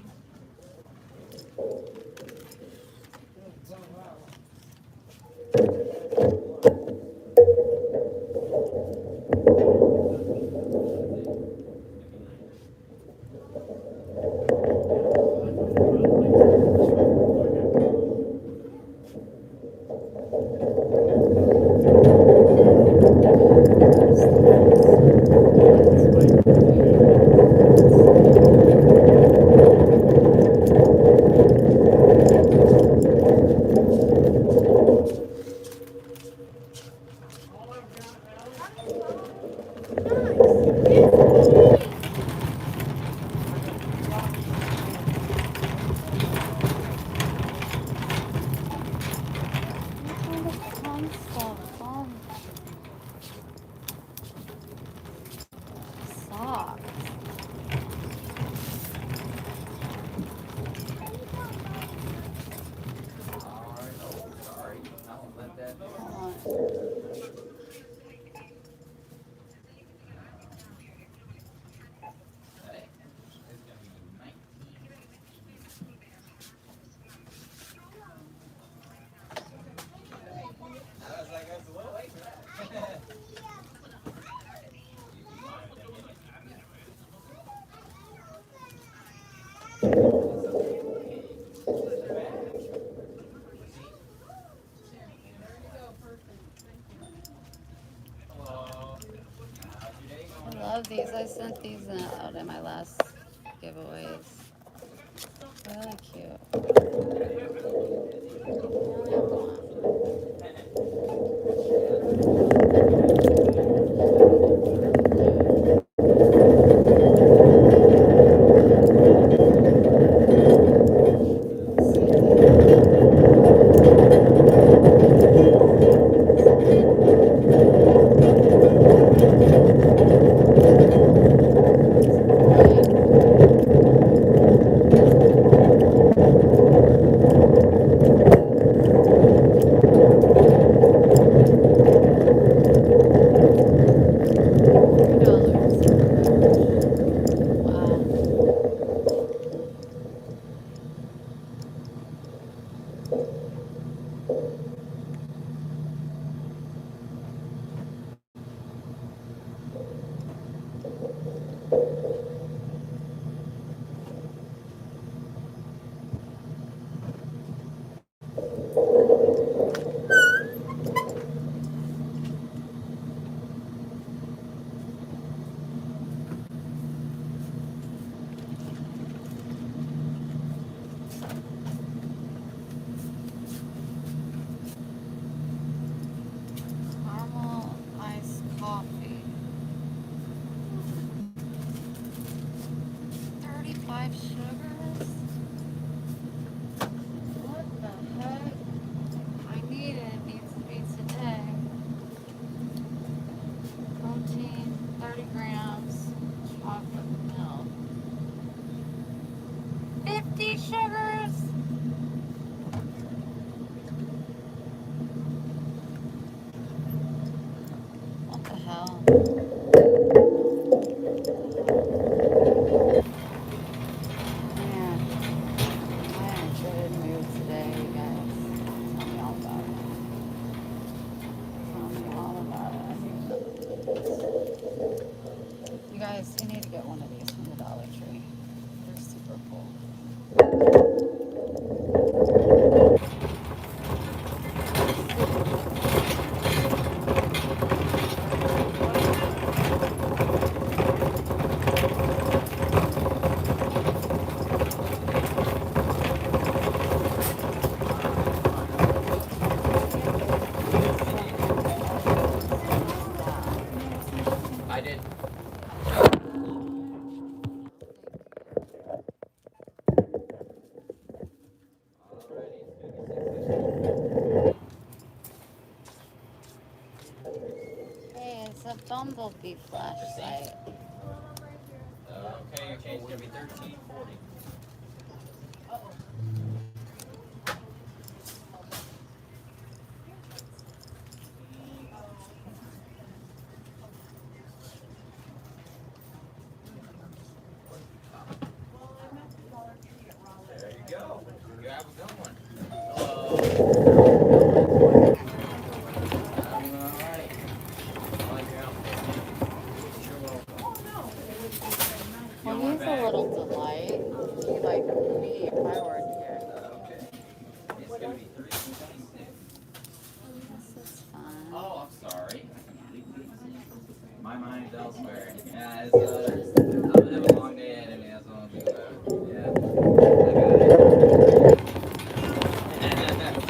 Fun stuff. Socks. I love these. I sent these out in my last giveaways. Really cute. Caramel iced coffee. 35 sugars? What the heck? I need it. It needs to be today. Protein, 30 grams. Chocolate milk. 50 sugars? What the hell? Man, I'm in a good mood today, you guys. Tell me all about it. Tell me all about it. You guys, you need to get one of these from the Dollar Tree. They're super cool. I did. Hey, it's a bumblebee flashlight. Okay, your change is gonna be $13.40. There you go. You have a good one. Alright. I like your outfit. Sure will. Well, he's a little delight. He like me if I were here. Okay. It's gonna be $3.26. This is fun. Oh, I'm sorry. My mind's elsewhere. Yeah, it's, I'm gonna have a long day ahead of me. That's what I'm thinking about. Yeah. I got it.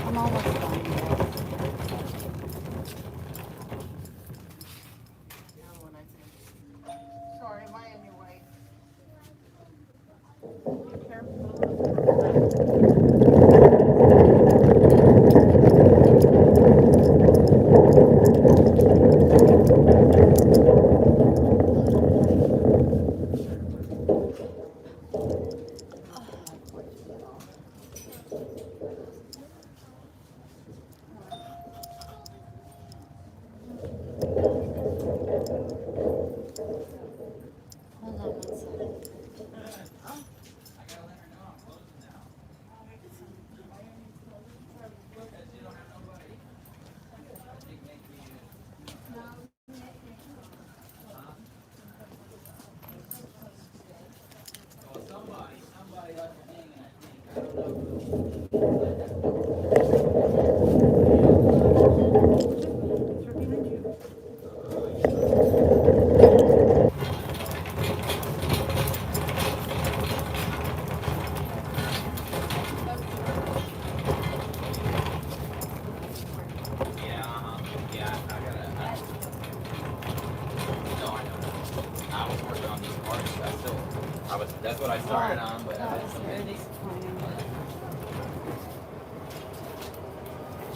I'm almost done, guys. Sorry, am I in your way? Hold on one second. Somebody left a thing, I think. I don't know. It's right behind you. That's what I started on, but That was very disappointing.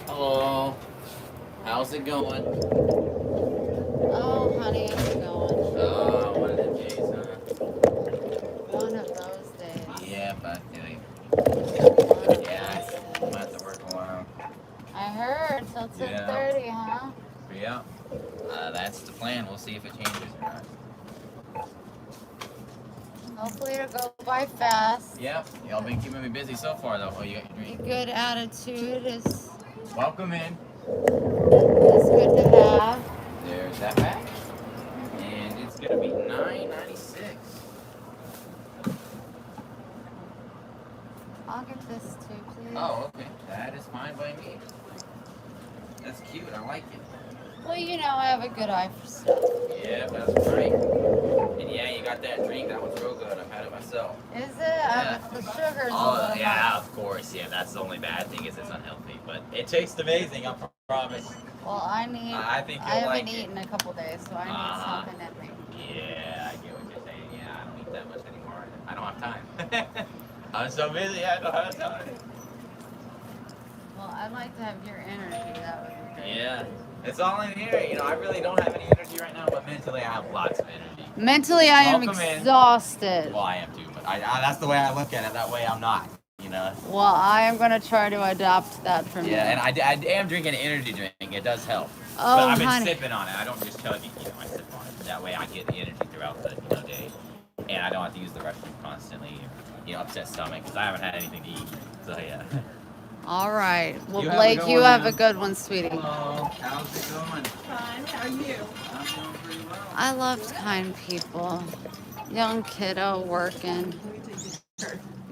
hello. How's it going? Oh, honey, how's it going? Oh, one of them days, huh? One of those days. Yeah, but doing. One of Yeah, those I'm gonna have days. to work a while. I heard till 10:30, huh? Yeah. That's the plan. We'll see if it changes or not. Hopefully it'll go by fast. Yep. Y'all been keeping me busy so far, though. Oh, you got your A drink. good attitude is Welcome in. good to have. There's that back. And it's gonna be $9.96. I'll get this too, please. Oh, okay. That is fine by me. That's cute. I like it. Well, you know, I have a good eye for stuff. Yeah, that's right. And yeah, you got that drink. That one's real good. I've had it myself. Is it? Yeah. The sugar's a Oh, little yeah, high. of course. Yeah, that's the only bad thing is it's unhealthy. But it tastes amazing, I promise. Well, I need. I think I you'll haven't like it. eaten in a couple days, so I need Uh-huh. something in me. Yeah, I get what you're saying. Yeah, I don't eat that much anymore. I don't have time. I'm so busy, I don't have time. Well, I'd like to have your energy. That would be great. Yeah, it's all in here. You know, I really don't have any energy right now, but mentally I have lots of energy. Mentally, I am Welcome in. exhausted. Well, I am too, but that's the way I look at it. That way I'm not, you know. Well, I am going to try to adopt that from you. Yeah, and I am drinking an energy drink. It does help. Oh, But I've been honey. sipping on it. I don't just chug it, you know, I sip on it. That way I get the energy throughout the day. And I don't have to use the restroom constantly or, upset stomach because I haven't had anything to eat. So, yeah. All right. Well, You have a Blake, good you one, have man. a good one, sweetie. Hello, how's it going? Fine, how are you? I'm doing pretty well. I love kind people. Young kiddo working.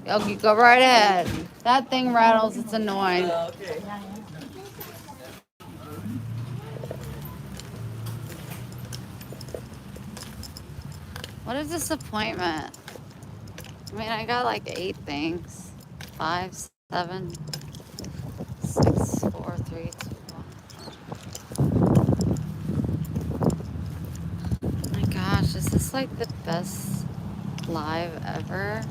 Oh, you go right ahead. That thing rattles. It's annoying. Okay. What a disappointment. I mean, I got like 8 things. 5, 7, 6, 4, 3, 2, 1. Oh my gosh, is this like the best live ever?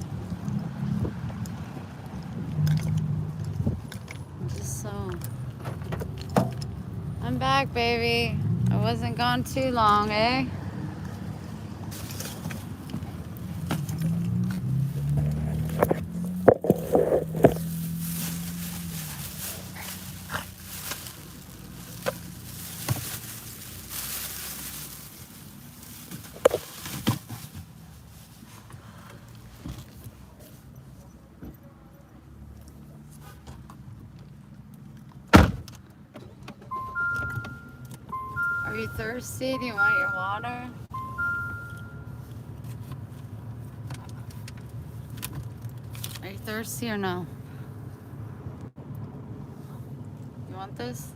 I'm just so... I'm back, baby. I wasn't gone too long, eh? Are you thirsty? Do you want your water? Are you thirsty or no? You want this?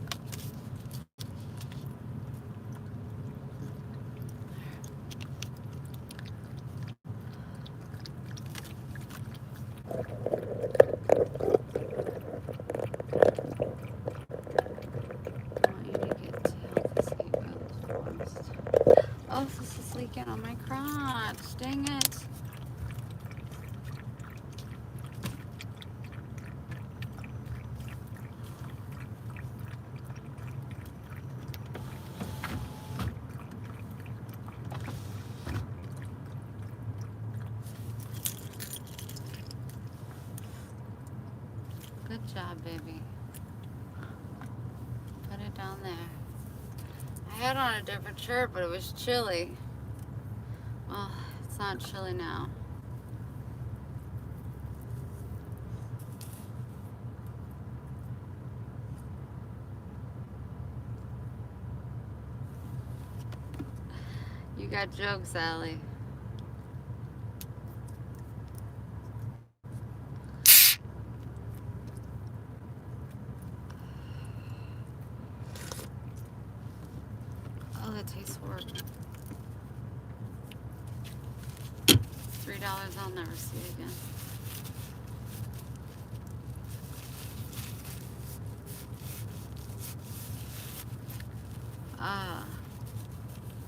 I want you to get to help this get good first. Oh, this is leaking on my crotch. Dang it. Good job, baby. Put it down there. I had on a different shirt, but it was chilly. Well, it's not chilly now. You got jokes, Allie. Oh, that tastes horrible. $3, I'll never see it again.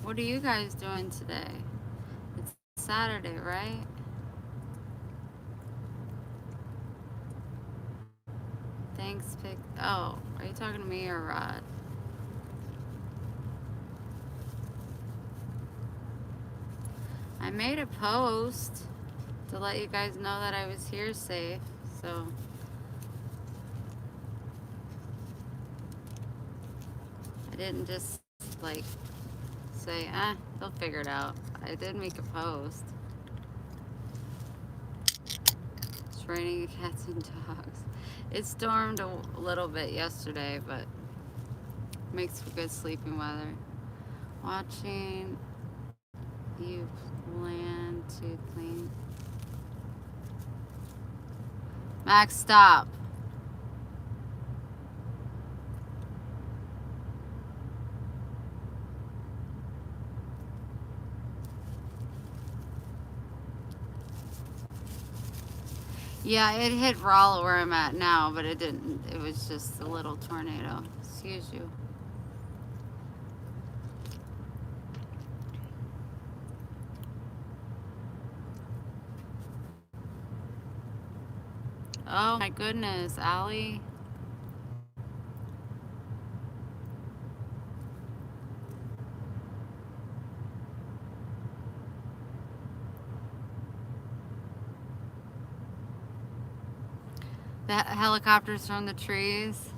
What are you guys doing today? It's Saturday, right? Thanks, Pick. Oh, are you talking to me or Rod? I made a post to let you guys know that I was here safe, so I didn't just like say, they'll figure it out. I did make a post. It's raining cats and dogs. It stormed a little bit yesterday, but makes for good sleeping weather. Watching you plan to clean. Max, stop. Yeah, it hit Rolla where I'm at now, but it didn't. It was just a little tornado. Excuse you. Oh my goodness, Allie. The helicopters from the trees.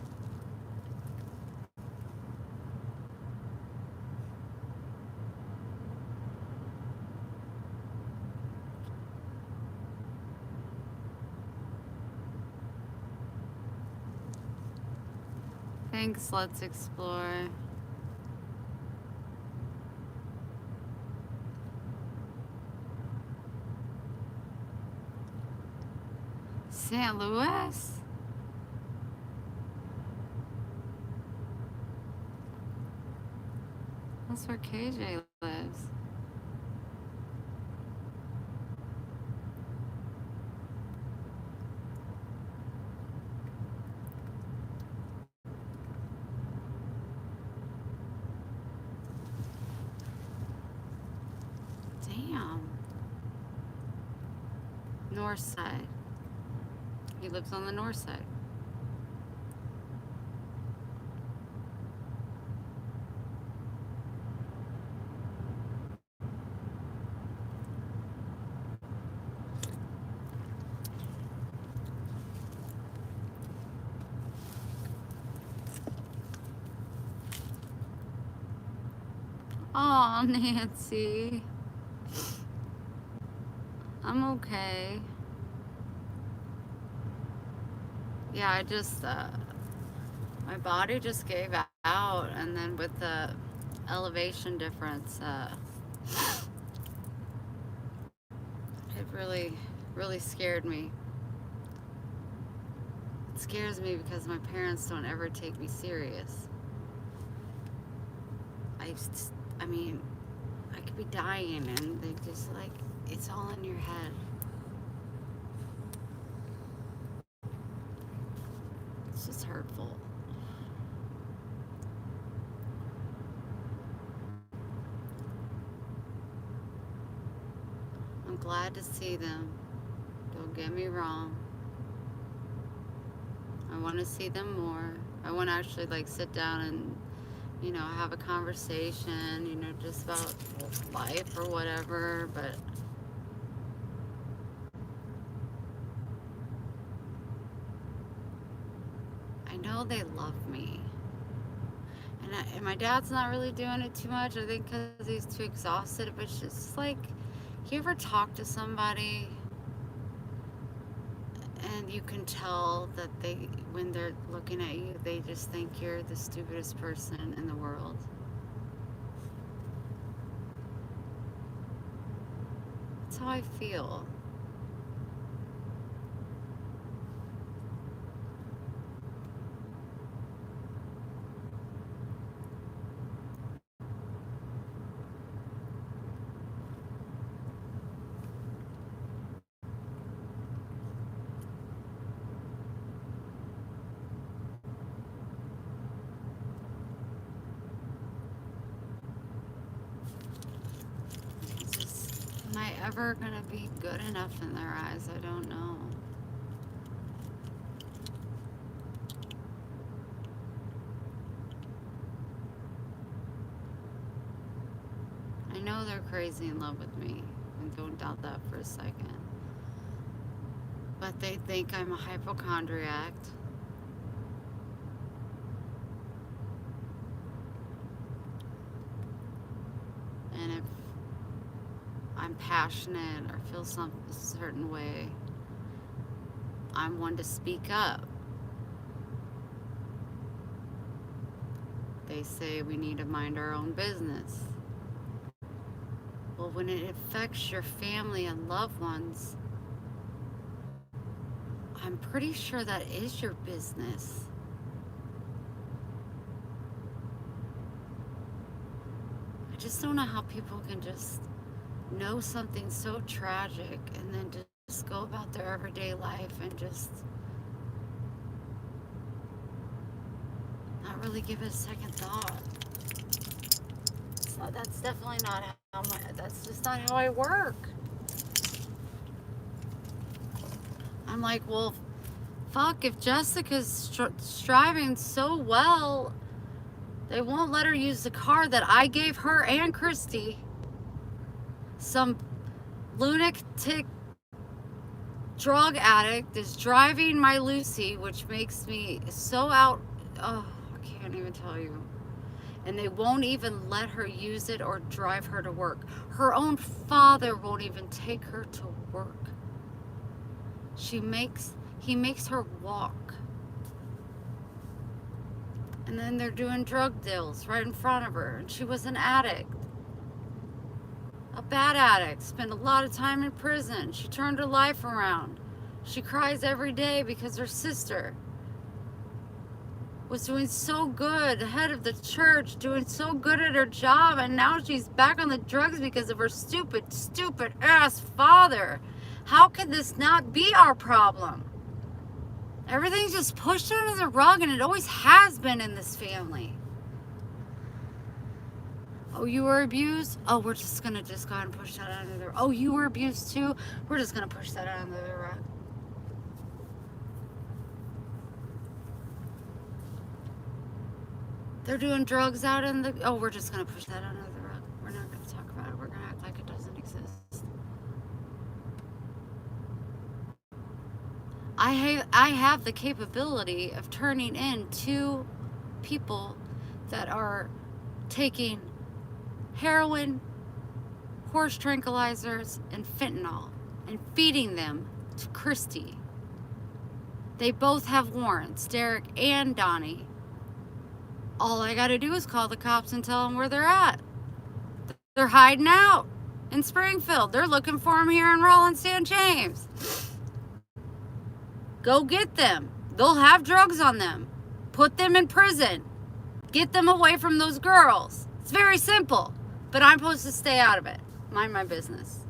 Thanks, let's explore. St. Louis? That's where KJ lives. Damn. North side. He lives on the north side. Oh, Nancy. I'm okay. Yeah, I just, my body just gave out, and then with the elevation difference, it really scared me. It scares me because my parents don't ever take me serious. I mean, I could be dying and they just like, it's all in your head. It's just hurtful. I'm glad to see them. Don't get me wrong. I want to see them more. I want to actually like sit down and, you know, have a conversation, you know, just about life or whatever, but I know they love me. And my dad's not really doing it too much, I think because he's too exhausted, but it's just like, you ever talk to somebody and you can tell that they, when they're looking at you, they just think you're the stupidest person in the world. That's how I feel. It's just, am I ever gonna be good enough in their eyes? I don't know. know they're crazy in love with me, and don't doubt that for a second. But they think I'm a hypochondriac. And if I'm passionate or feel a certain way, I'm one to speak up. They say we need to mind our own business. Well, when it affects your family and loved ones, I'm pretty sure that is your business. I just don't know how people can just know something so tragic and then just go about their everyday life and just not really give it a second thought. That's definitely not that's just not how I work. I'm like, well, fuck, if Jessica's striving so well, they won't let her use the car that I gave her and Christy. Some lunatic drug addict is driving my Lucy, which makes me so out. Oh, I can't even tell you. And they won't even let her use it or drive her to work. Her own father won't even take her to work. He makes her walk. And then they're doing drug deals right in front of her. And she was an addict. A bad addict. Spent a lot of time in prison. She turned her life around. She cries every day because her sister was doing so good, head of the church, doing so good at her job, and now she's back on the drugs because of her stupid ass father. How could this not be our problem? Everything's just pushed under the rug, and it always has been in this family. Oh, you were abused? Oh, we're just gonna go ahead and push that under the rug. Oh, you were abused too? We're just gonna push that under the rug. They're doing drugs out in the... Oh, we're just going to push that under the rug. We're not going to talk about it. We're going to act like it doesn't exist. I have the capability of turning in 2 people that are taking heroin, horse tranquilizers, and fentanyl and feeding them to Christy. They both have warrants, Derek and Donnie. All I gotta do is call the cops and tell them where they're at. They're hiding out in Springfield. They're looking for them here in Rollins, St. James. Go get them. They'll have drugs on them. Put them in prison. Get them away from those girls. It's very simple, but I'm supposed to stay out of it. Mind my business.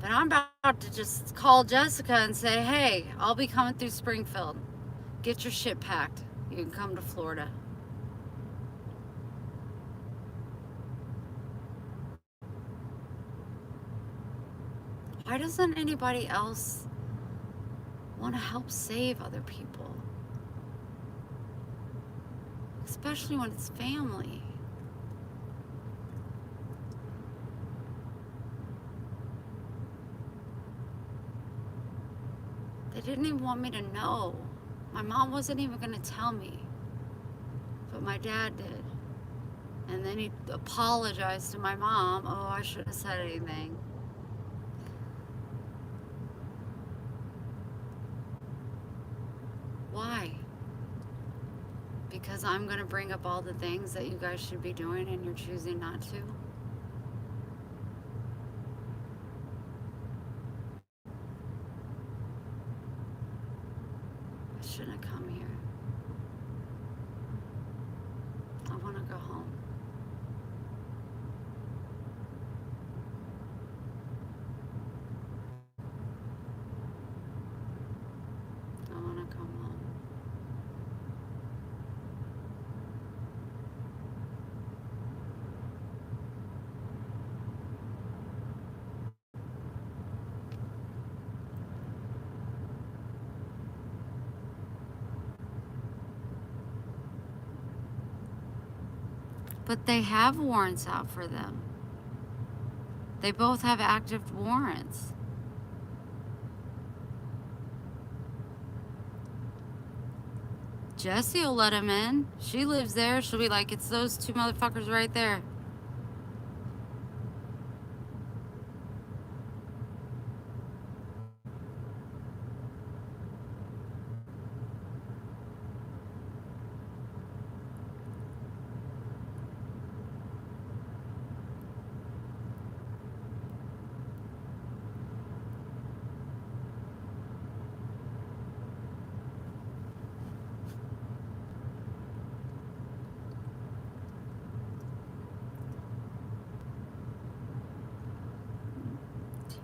But I'm about to just call Jessica and say, hey, I'll be coming through Springfield. Get your shit packed. You can come to Florida. Why doesn't anybody else want to help save other people? Especially when it's family. They didn't even want me to know. My mom wasn't even going to tell me. But my dad did. And then he apologized to my mom. Oh, I shouldn't have said anything. Why? Because I'm going to bring up all the things that you guys should be doing and you're choosing not to? I shouldn't have come here. I want to go home. I want to come home. But they have warrants out for them. They both have active warrants. Jessie will let him in. She lives there. She'll be like, it's those two motherfuckers right there.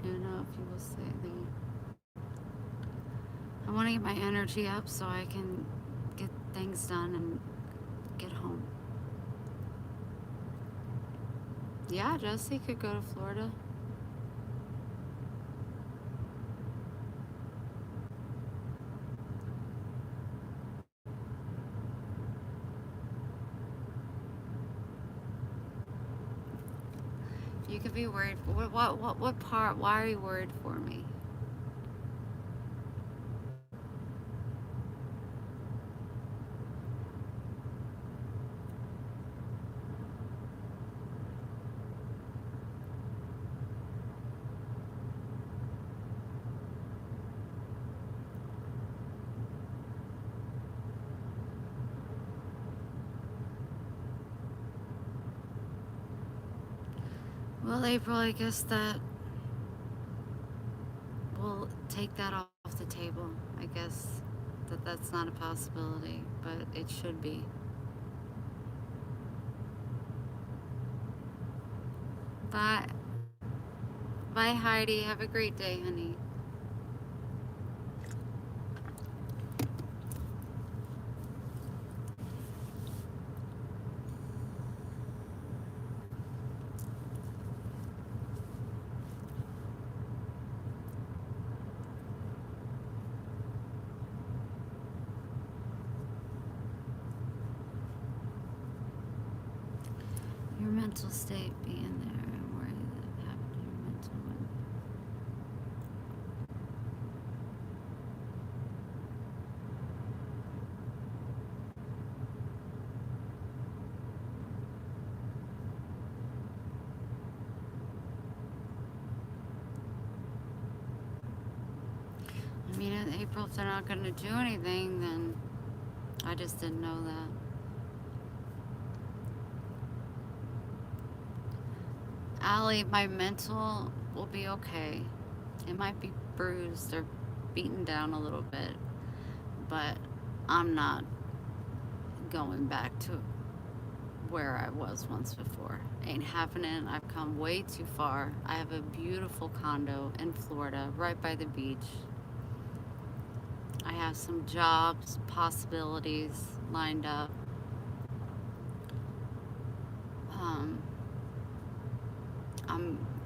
Do you know if you will say the... I want to get my energy up so I can get things done and get home. Yeah, Jessie could go to Florida. You could be worried. What part? Why are you worried for me? Well, April, I guess that we'll take that off the table. I guess that that's not a possibility, but it should be. Bye. Bye, Heidi. Have a great day, honey. Your mental state being there and worry that happened to your mental one. I mean, in April, if they're not going to do anything, then I just didn't know that. Allie, my mental will be okay. It might be bruised or beaten down a little bit, but I'm not going back to where I was once before. Ain't happening. I've come way too far. I have a beautiful condo in Florida, right by the beach. I have some jobs, possibilities lined up.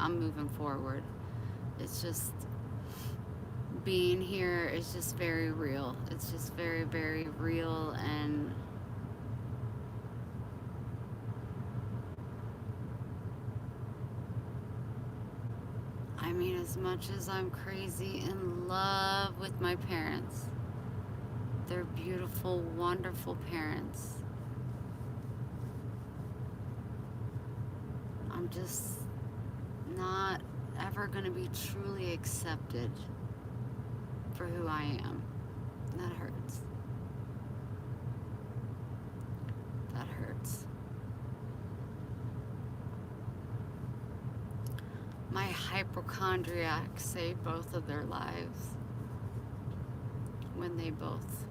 I'm moving forward. It's just being here is just very real. It's just very, very real, and I mean, as much as I'm crazy in love with my parents, they're beautiful, wonderful parents. I'm just not ever going to be truly accepted for who I am. And that hurts. That hurts. My hypochondriac saved both of their lives when they both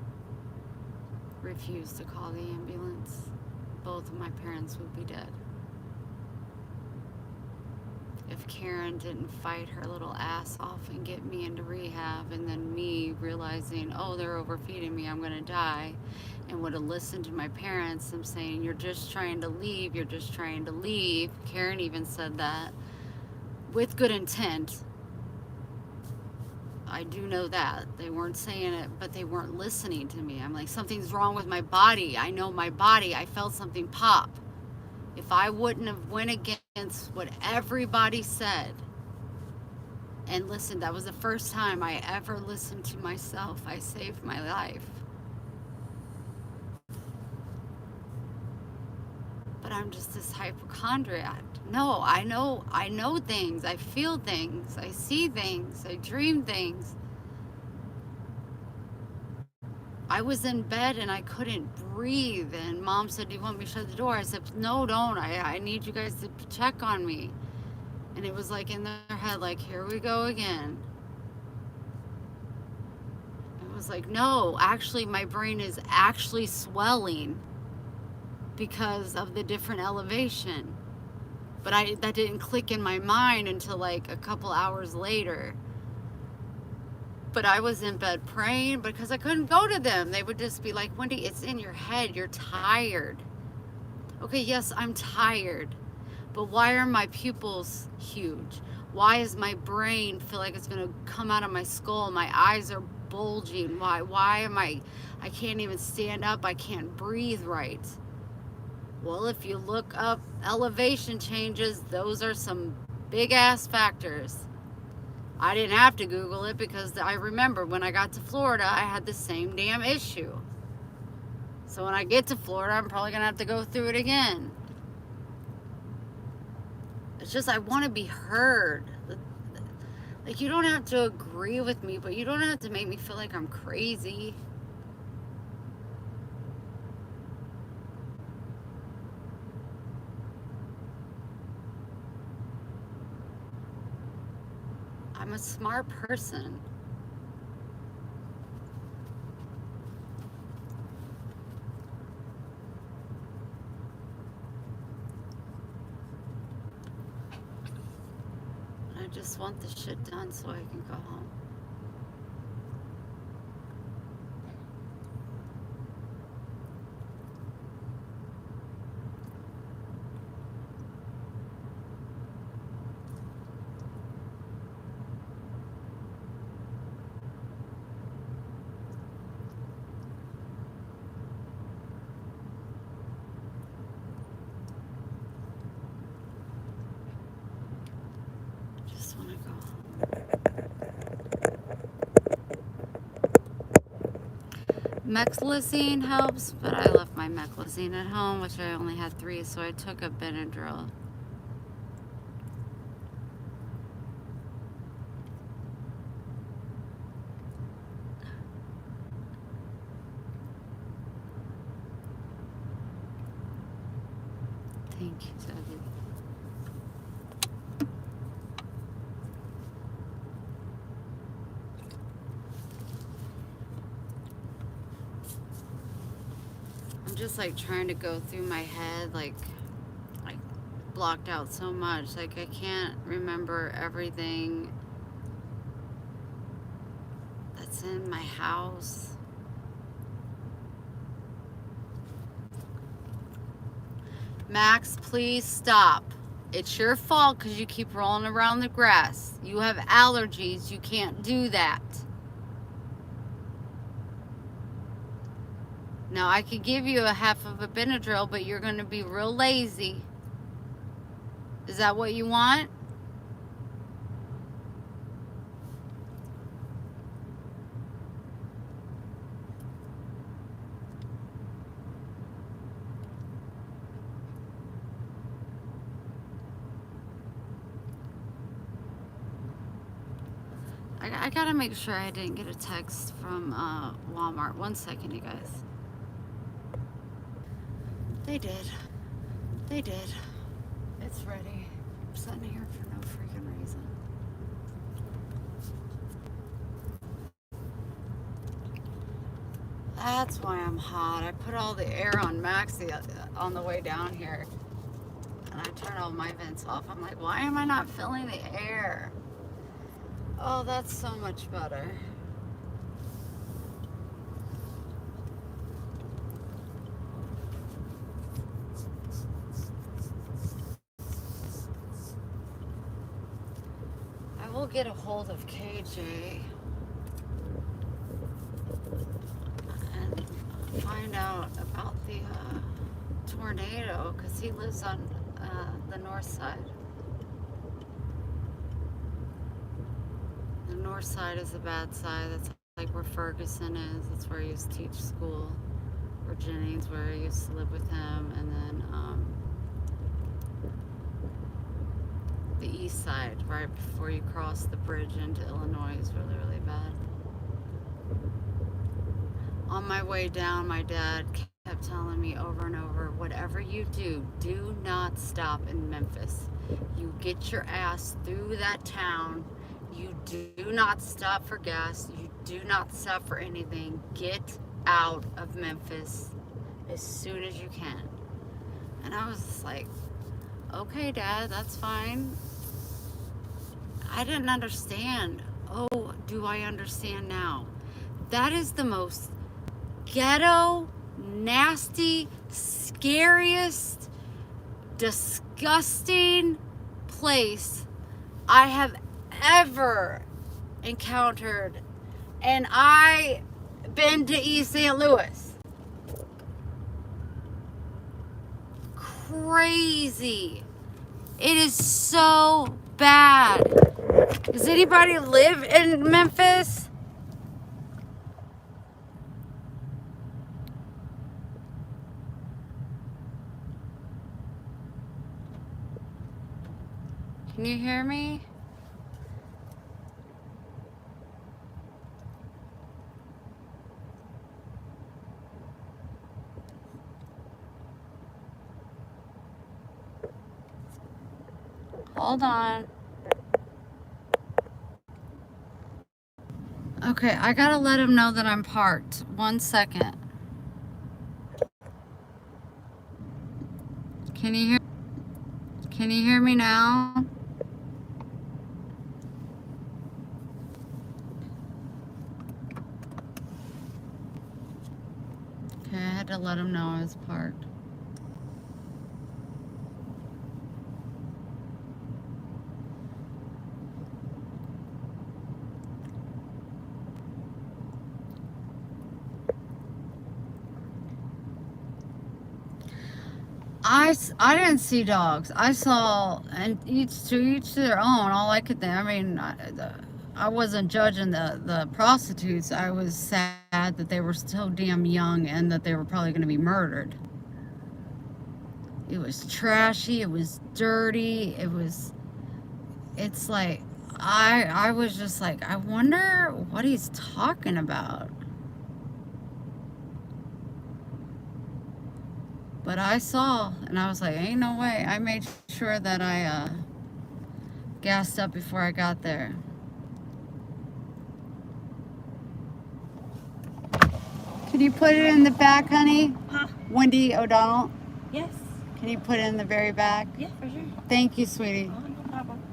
refused to call the ambulance. Both of my parents would be dead. If Karen didn't fight her little ass off and get me into rehab, and then me realizing, oh, they're overfeeding me, I'm gonna die, and would have listened to my parents, I'm saying, you're just trying to leave, you're just trying to leave. Karen even said that with good intent. I do know that. They weren't saying it, but they weren't listening to me. I'm like, something's wrong with my body. I know my body. I felt something pop. If I wouldn't have went against what everybody said and listened, that was the first time I ever listened to myself. I saved my life. But I'm just this hypochondriac. No, I know things. I feel things. I see things. I dream things. I was in bed and I couldn't breathe, and Mom said, do you want me to shut the door? I said, no, don't. I need you guys to check on me. And it was like in their head, like, here we go again. It was like, no, actually my brain is actually swelling because of the different elevation. But that didn't click in my mind until like a couple hours later. But I was in bed praying because I couldn't go to them. They would just be like, Wendy, it's in your head. You're tired. Okay, yes, I'm tired. But why are my pupils huge? Why is my brain feel like it's going to come out of my skull? My eyes are bulging. Why am I can't even stand up. I can't breathe right. Well, if you look up elevation changes, those are some big ass factors. I didn't have to Google it because I remember when I got to Florida, I had the same damn issue. So when I get to Florida, I'm probably going to have to go through it again. It's just I want to be heard. Like, you don't have to agree with me, but you don't have to make me feel like I'm crazy. I'm a smart person. I just want the shit done so I can go home. Meclizine helps, but I left my Meclizine at home, which I only had 3, so I took a Benadryl. Thank you, Debbie. Just like trying to go through my head, like blocked out so much, like I can't remember everything that's in my house. Max, please stop. It's your fault because you keep rolling around the grass. You have allergies. You can't do that. Now, I could give you a half of a Benadryl, but you're going to be real lazy. Is that what you want? I gotta make sure I didn't get a text from Walmart. 1 second, you guys. They did. They did. It's ready. I'm sitting here for no freaking reason. That's why I'm hot. I put all the air on Max on the way down here. And I turned all my vents off. I'm like, why am I not filling the air? Oh, that's so much better. I will get a hold of KJ and find out about the tornado because he lives on the north side. The north side is the bad side. That's like where Ferguson is. That's where I used to teach school. Or Jennings, where I used to live with him. And then the east side, right before you cross the bridge into Illinois, is really, really bad. On my way down, my dad kept telling me over and over, whatever you do, do not stop in Memphis. You get your ass through that town. You do not stop for gas. You do not stop for anything. Get out of Memphis as soon as you can. And I was just like, okay, Dad, that's fine. I didn't understand. Oh, do I understand now? That is the most ghetto, nasty, scariest, disgusting place I have ever encountered. And I've been to East St. Louis. Crazy. It is so bad. Does anybody live in Memphis? Can you hear me? Hold on. Okay, I gotta let him know that I'm parked. 1 second. Can you hear me now? Okay, I had to let him know I was parked. I didn't see dogs. I saw, and each to their own. All I could think, I mean, I wasn't judging the prostitutes. I was sad that they were so damn young and that they were probably going to be murdered. It was trashy. It was dirty. It's like, I was just like, I wonder what he's talking about. But I saw, and I was like, ain't no way. I made sure that I gassed up before I got there. Can you put it in the back, honey? Huh? Wendy O'Donnell? Yes. Can you put it in the very back? Yeah, for sure. Thank you, sweetie. Oh, no problem.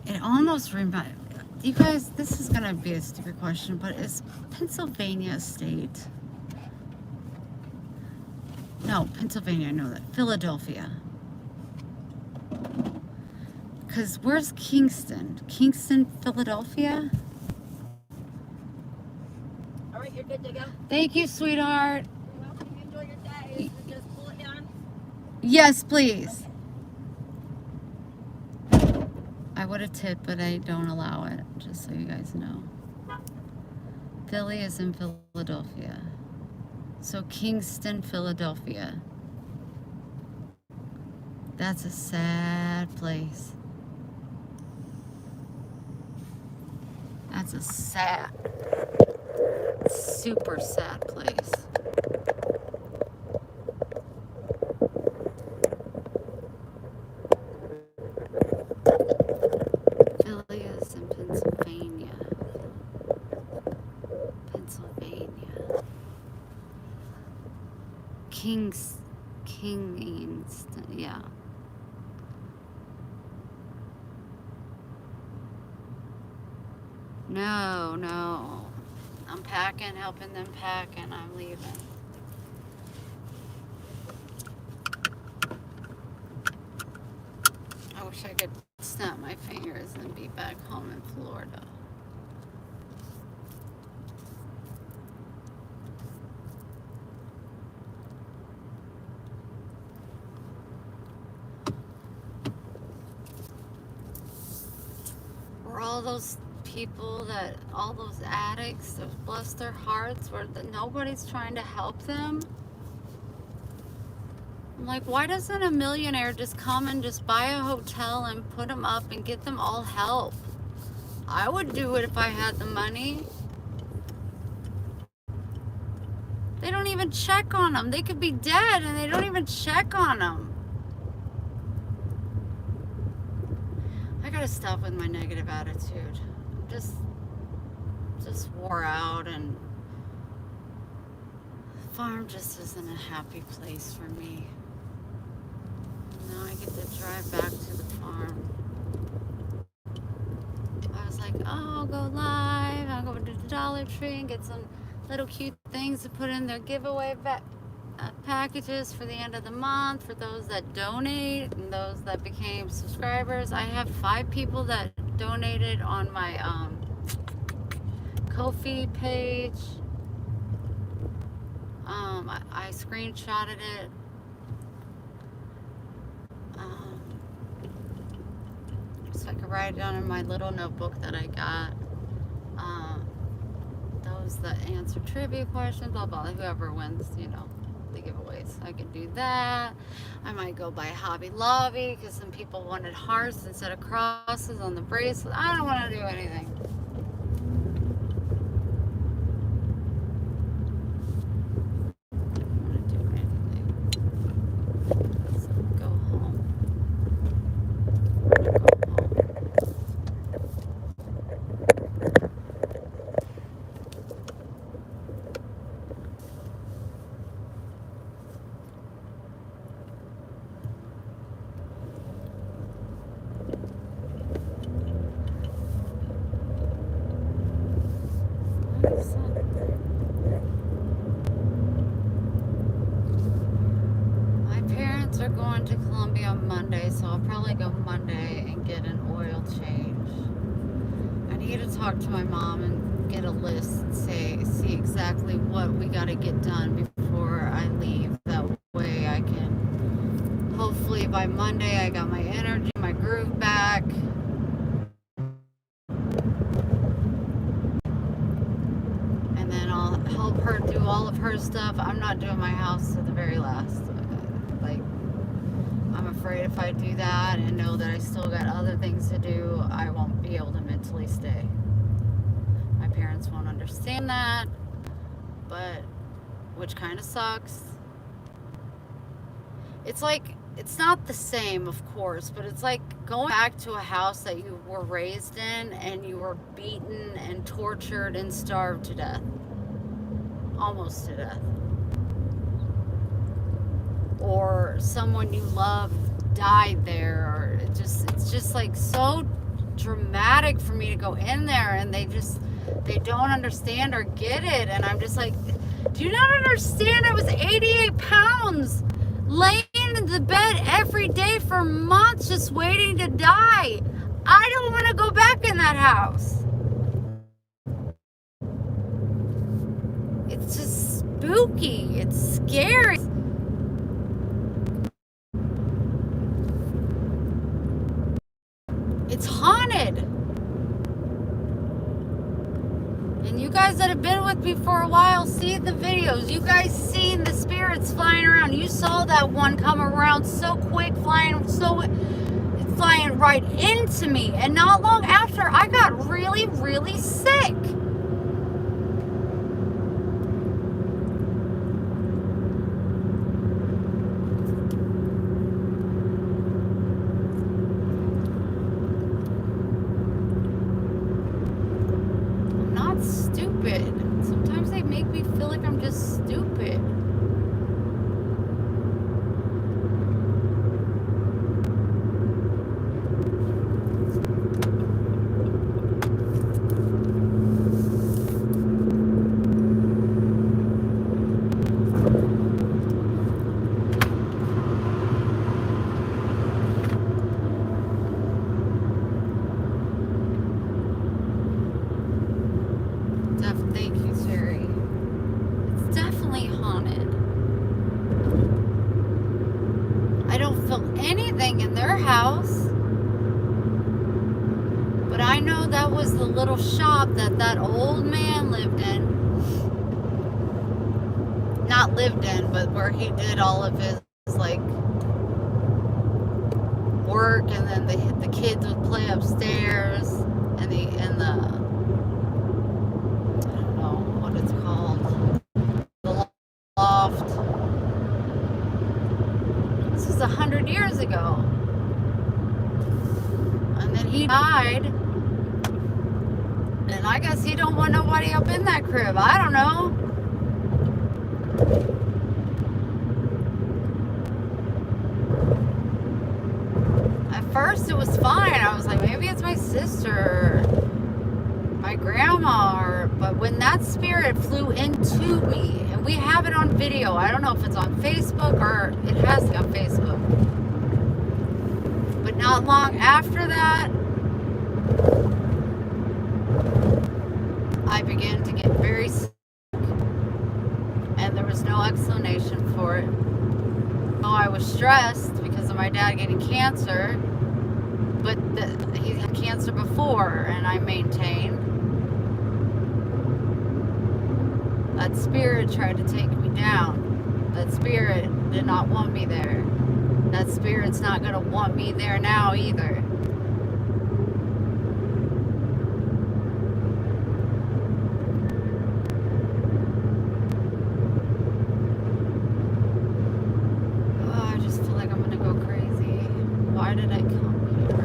It almost reminds you guys, this is gonna be a stupid question, but is Pennsylvania a state? No, Pennsylvania, I know that. Philadelphia. Because where's Kingston? Kingston, Philadelphia? All right, you're good to go. Thank you, sweetheart. You're welcome. You enjoy your day. Just pull it down. Yes, please. I would have tipped, but I don't allow it, just so you guys know. Philly is in Philadelphia. So Kingston, Philadelphia. That's a sad place. That's a sad, super sad place. Philly is in Pennsylvania. Pennsylvania. Kingston, yeah. No. I'm packing, helping them pack, and I'm leaving. wish I could snap my fingers and be back home in Florida. Where all those people all those addicts, bless their hearts, where nobody's trying to help them. I'm like, why doesn't a millionaire just come and just buy a hotel and put them up and get them all help? I would do it if I had the money. They don't even check on them. They could be dead and they don't even check on them. I gotta stop with my negative attitude. I'm just wore out, and the farm just isn't a happy place for me. Now I get to drive back to the farm. I was like, oh, I'll go live. I'll go to the Dollar Tree and get some little cute things to put in their giveaway packages for the end of the month for those that donate and those that became subscribers. I have 5 people that donated on my Ko-fi page. I screenshotted it. So I could write it down in my little notebook that I got. Those that answer trivia questions, blah blah, whoever wins, the giveaways. I could do that. I might go buy Hobby Lobby because some people wanted hearts instead of crosses on the bracelet. I don't want to do anything. My parents are going to Colombia on Monday, so I'll probably go Monday and get an oil change. I need to talk to my mom and get a list and see exactly what we got to get done before I leave. That way I can, hopefully by Monday I got my energy, my groove back. And then I'll help her do all of her stuff. I'm not doing my house to the very last. Like, I'm afraid if I do that and know that I still got other things to do, I won't be able to mentally stay. My parents won't understand that, but which kind of sucks. It's like, it's not the same, of course, but it's like going back to a house that you were raised in and you were beaten and tortured and starved to death. Almost to death. Or someone you love died there, or it's just like so dramatic for me to go in there and they don't understand or get it, and I'm just like, do you not understand? I was 88 pounds laying in the bed every day for months just waiting to die. I don't want to go back in that house. It's just spooky. It's scary. It's haunted. And you guys that have been with me for a while see the videos. You guys seen the spirits flying around. You saw that one come around so quick, flying right into me. And not long after, I got really, really sick. Stupid. Sometimes they make me feel like I'm just stupid. was the little shop that old man lived in. Not lived in, but where he did all of his, like, work, and then the kids would play upstairs, and the I don't know what it's called, the loft. This was 100 years ago, and then he died, and I guess he don't want nobody up in that crib. I don't know. At first it was fine. I was like, maybe it's my sister, my grandma, but when that spirit flew into me, and we have it on video, I don't know if it's on Facebook or it has to be on Facebook, but not long after that, I began to get very sick, and there was no explanation for it. Oh, I was stressed because of my dad getting cancer, but he had cancer before, and I maintained. That spirit tried to take me down. That spirit did not want me there. That spirit's not going to want me there now either. Why did I come here?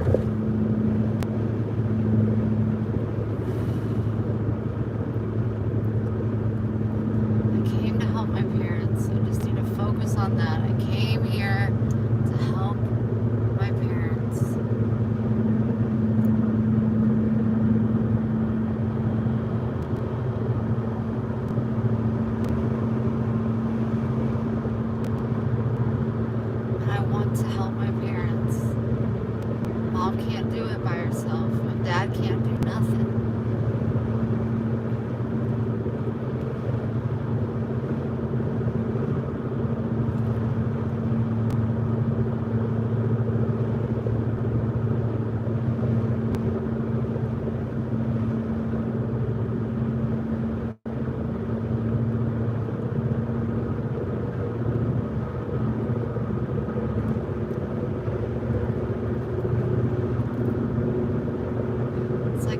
I came to help my parents. I just need to focus on that. I came here to help my parents. And I want to help my parents. Mom can't do it by herself, and Dad can't do nothing.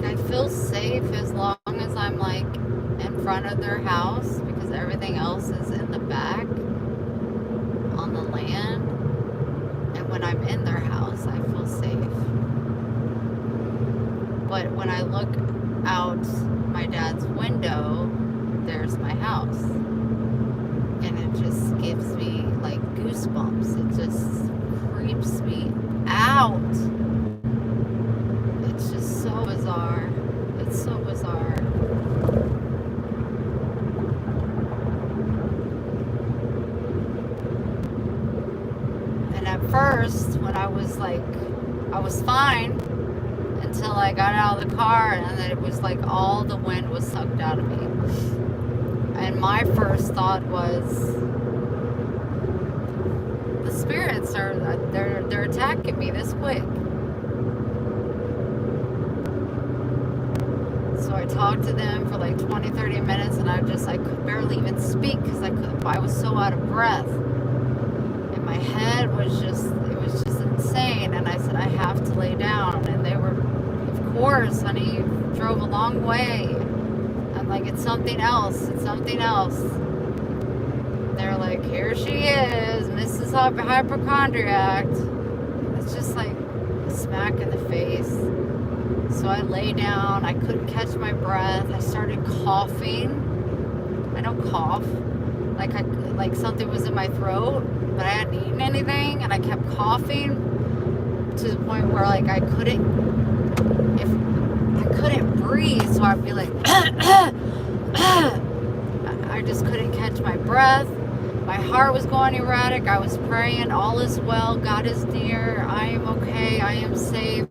I feel safe as long as I'm like in front of their house, because everything else is in the back on the land, and when I'm in their house I feel safe. But when I look out my dad's window, there's my house, and it just gives me like goosebumps. It just creeps me out. It's just so bizarre. It's so bizarre. And at first, when I was fine until I got out of the car, and then it was like all the wind was sucked out of me. And my first thought was, the spirits they're attacking me this quick. So I talked to them for like 20-30 minutes, and I could barely even speak because I was so out of breath. And my head was just insane. And I said, I have to lay down. And they were, of course, honey, you drove a long way. I'm like, it's something else. It's something else. They're like, here she is, Mrs. Hypochondriac. It's just like a smack in the face. So I lay down. I couldn't catch my breath. I started coughing. I don't cough. Like something was in my throat, but I hadn't eaten anything, and I kept coughing to the point where like I couldn't breathe. So I'd be like, I just couldn't catch my breath. My heart was going erratic. I was praying, all is well. God is near. I am okay. I am safe.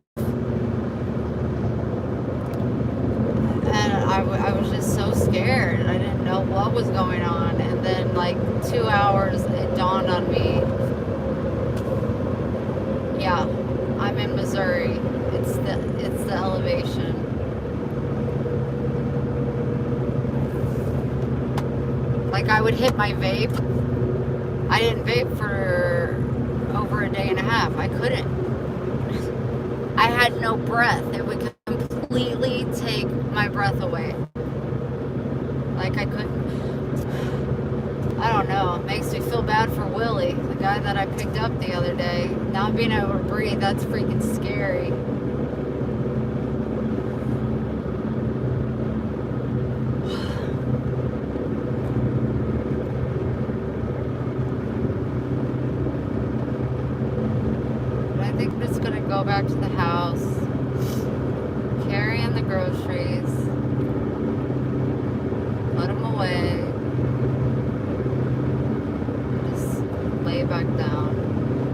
And I was just so scared. I didn't know what was going on. And then like 2 hours, it dawned on me. Yeah, I'm in Missouri. It's the elevation. Like I would hit my vape. I didn't vape for over a day and a half. I couldn't. I had no breath. It would completely take my breath away. Like I couldn't. I don't know. It makes me feel bad for Willie, the guy that I picked up the other day. Not being able to breathe, that's freaking scary. But I think I'm just gonna go back to the house, carry in the groceries, put them away. Lay back down.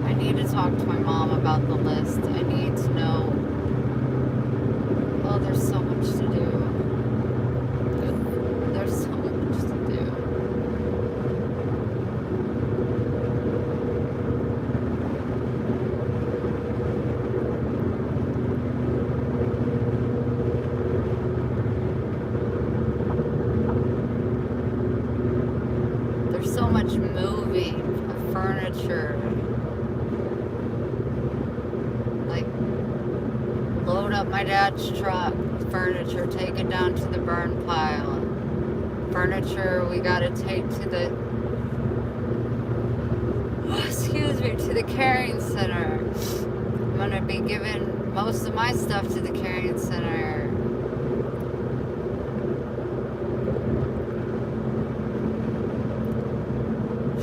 I need to talk to my mom about the list. I need to know. Oh, there's so much to do. There's so much to do. There's so much moving. Furniture, like load up my dad's truck, furniture, take it down to the burn pile, furniture we gotta take to the, excuse me, to the carrying center. I'm gonna be giving most of my stuff to the carrying center.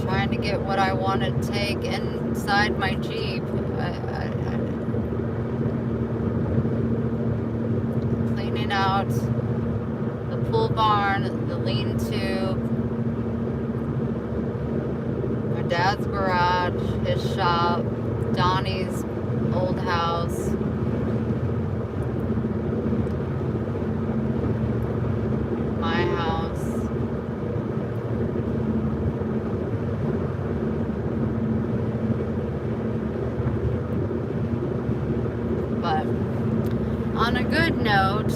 Trying to get what I want to take inside my Jeep. Cleaning out the pool barn, the lean-to, my dad's garage, his shop, Donnie's old house. My house. But on a good note,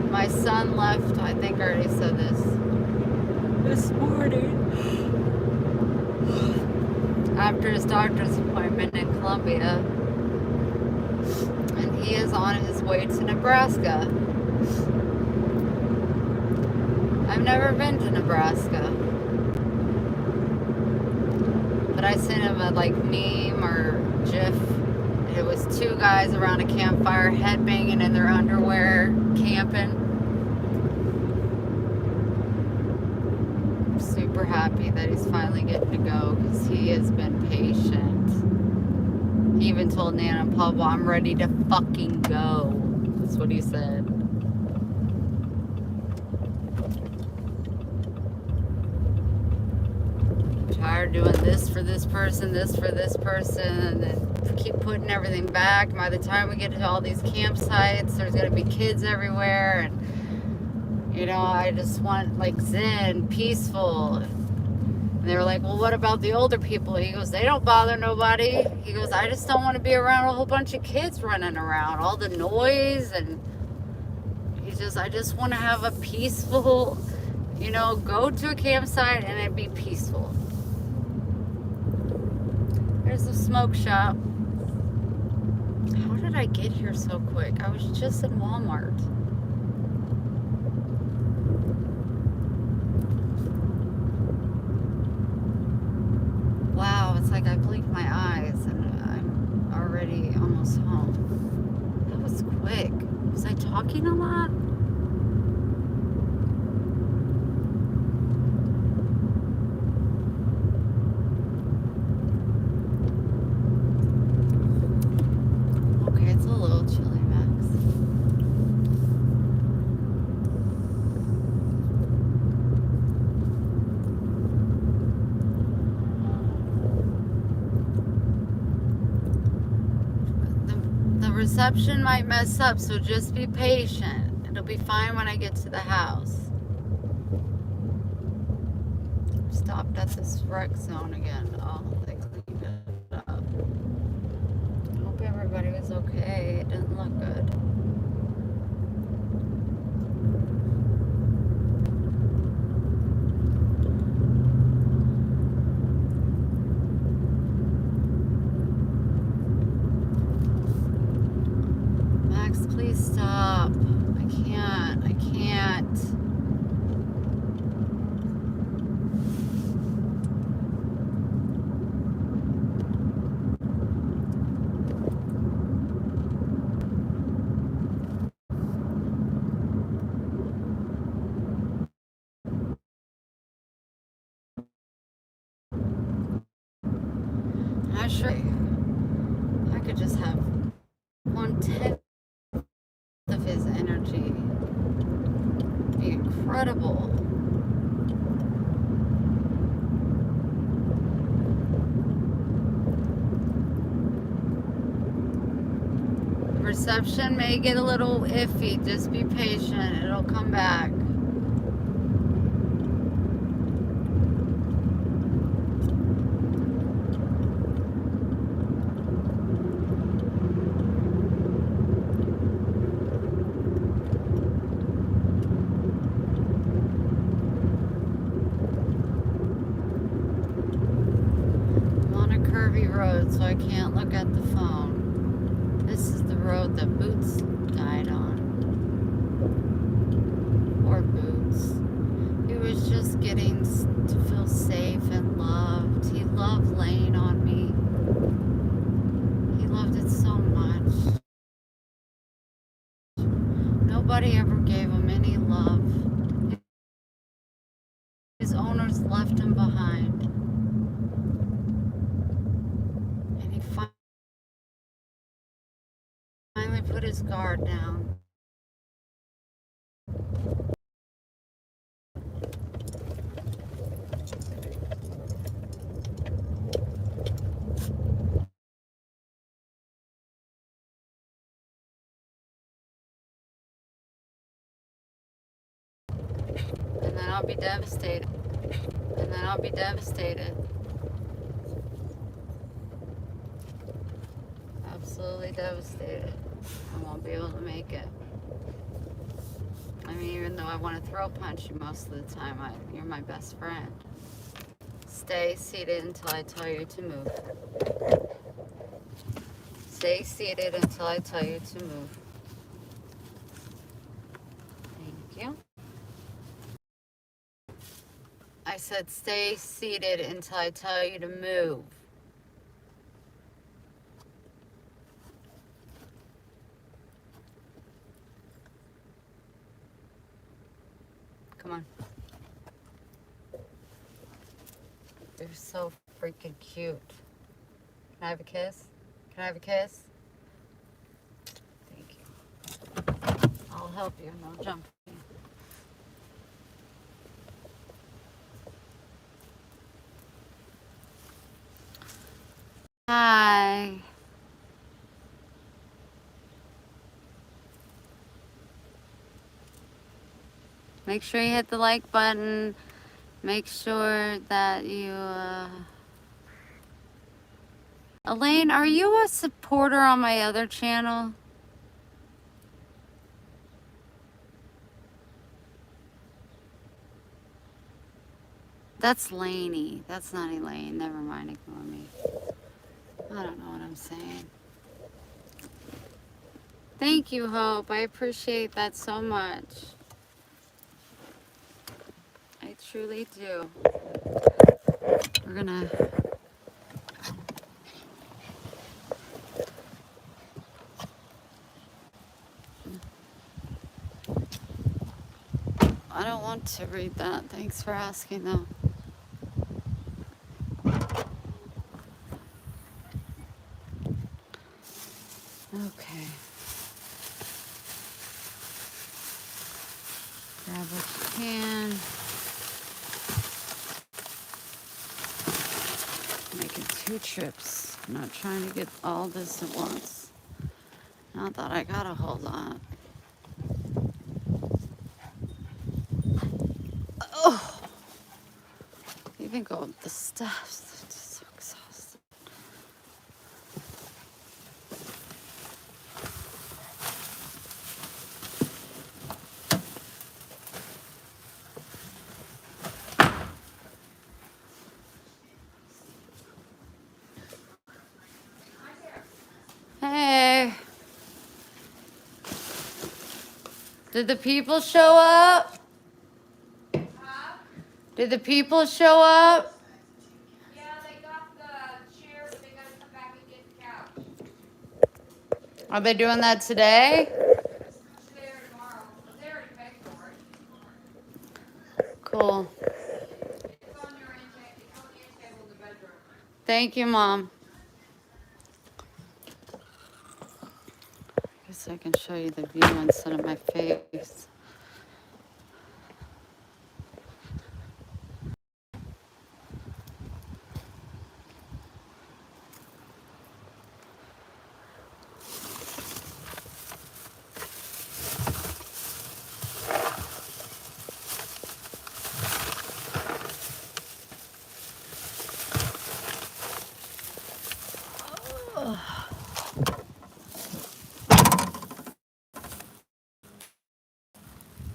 my son left, I think I already said this morning, after his doctor's appointment in Columbia, and he is on his way to Nebraska. I've never been to Nebraska, but I sent him a like meme or GIF. It was two guys around a campfire headbanging in their underwear, camping. I'm super happy that he's finally getting to go because he has been patient. He even told Nana and Pablo, I'm ready to fucking go. That's what he said. Tired doing this for this person, and then keep putting everything back. By the time we get to all these campsites, there's gonna be kids everywhere, and you know, I just want like zen, peaceful. And they were like, well, what about the older people? He goes, they don't bother nobody. He goes, I just don't want to be around a whole bunch of kids running around, all the noise, and I just want to have a peaceful, you know, go to a campsite and it be peaceful. There's the smoke shop. How did I get here so quick? I was just in Walmart. Wow, it's like I blinked my eyes and I'm already almost home. That was quick. Was I talking a lot? Reception might mess up, so just be patient. It'll be fine when I get to the house. Stopped at this wreck zone again. Oh, they cleaned it up. I hope everybody was okay. It didn't look good. I'm sure I could just have 1/10 of his energy. It'd be incredible. Reception may get a little iffy. Just be patient. It'll come back. I'm on a curvy road, so I can't look at the phone. This is the road that Boots died on. Poor Boots. He was just getting to feel safe and loved. He loved laying on me. He loved it so much. Nobody ever gave him any love. His owners left him behind. And he finally put his guard down. And then I'll be devastated. And then I'll be devastated. Absolutely devastated. I won't be able to make it. I mean, even though I want to throw punch you most of the time, you're my best friend. Stay seated until I tell you to move. Stay seated until I tell you to move. Thank you. I said stay seated until I tell you to move. Come on. You're so freaking cute. Can I have a kiss? Can I have a kiss? Thank you. I'll help you. No jumping. Hi. Make sure you hit the like button. Make sure that you, Elaine, are you a supporter on my other channel? That's Laney. That's not Elaine. Never mind. Ignore me. I don't know what I'm saying. Thank you, Hope. I appreciate that so much. I truly do. We're gonna... I don't want to read that. Thanks for asking, though. Okay. Grab what you can. Making 2 trips. I'm not trying to get all this at once. Not that I got a whole lot. Oh! Even go up the steps. It's just so exhausting. Hey. Did the people show up? Huh? Did the people show up? Yeah, they got the chair, but they gotta come back and get the couch. Are they doing that today? Today or tomorrow. But they already paid for it. Cool. It's on your intake. It's on the end table in the bedroom. Thank you, Mom. can show you the view instead of my face.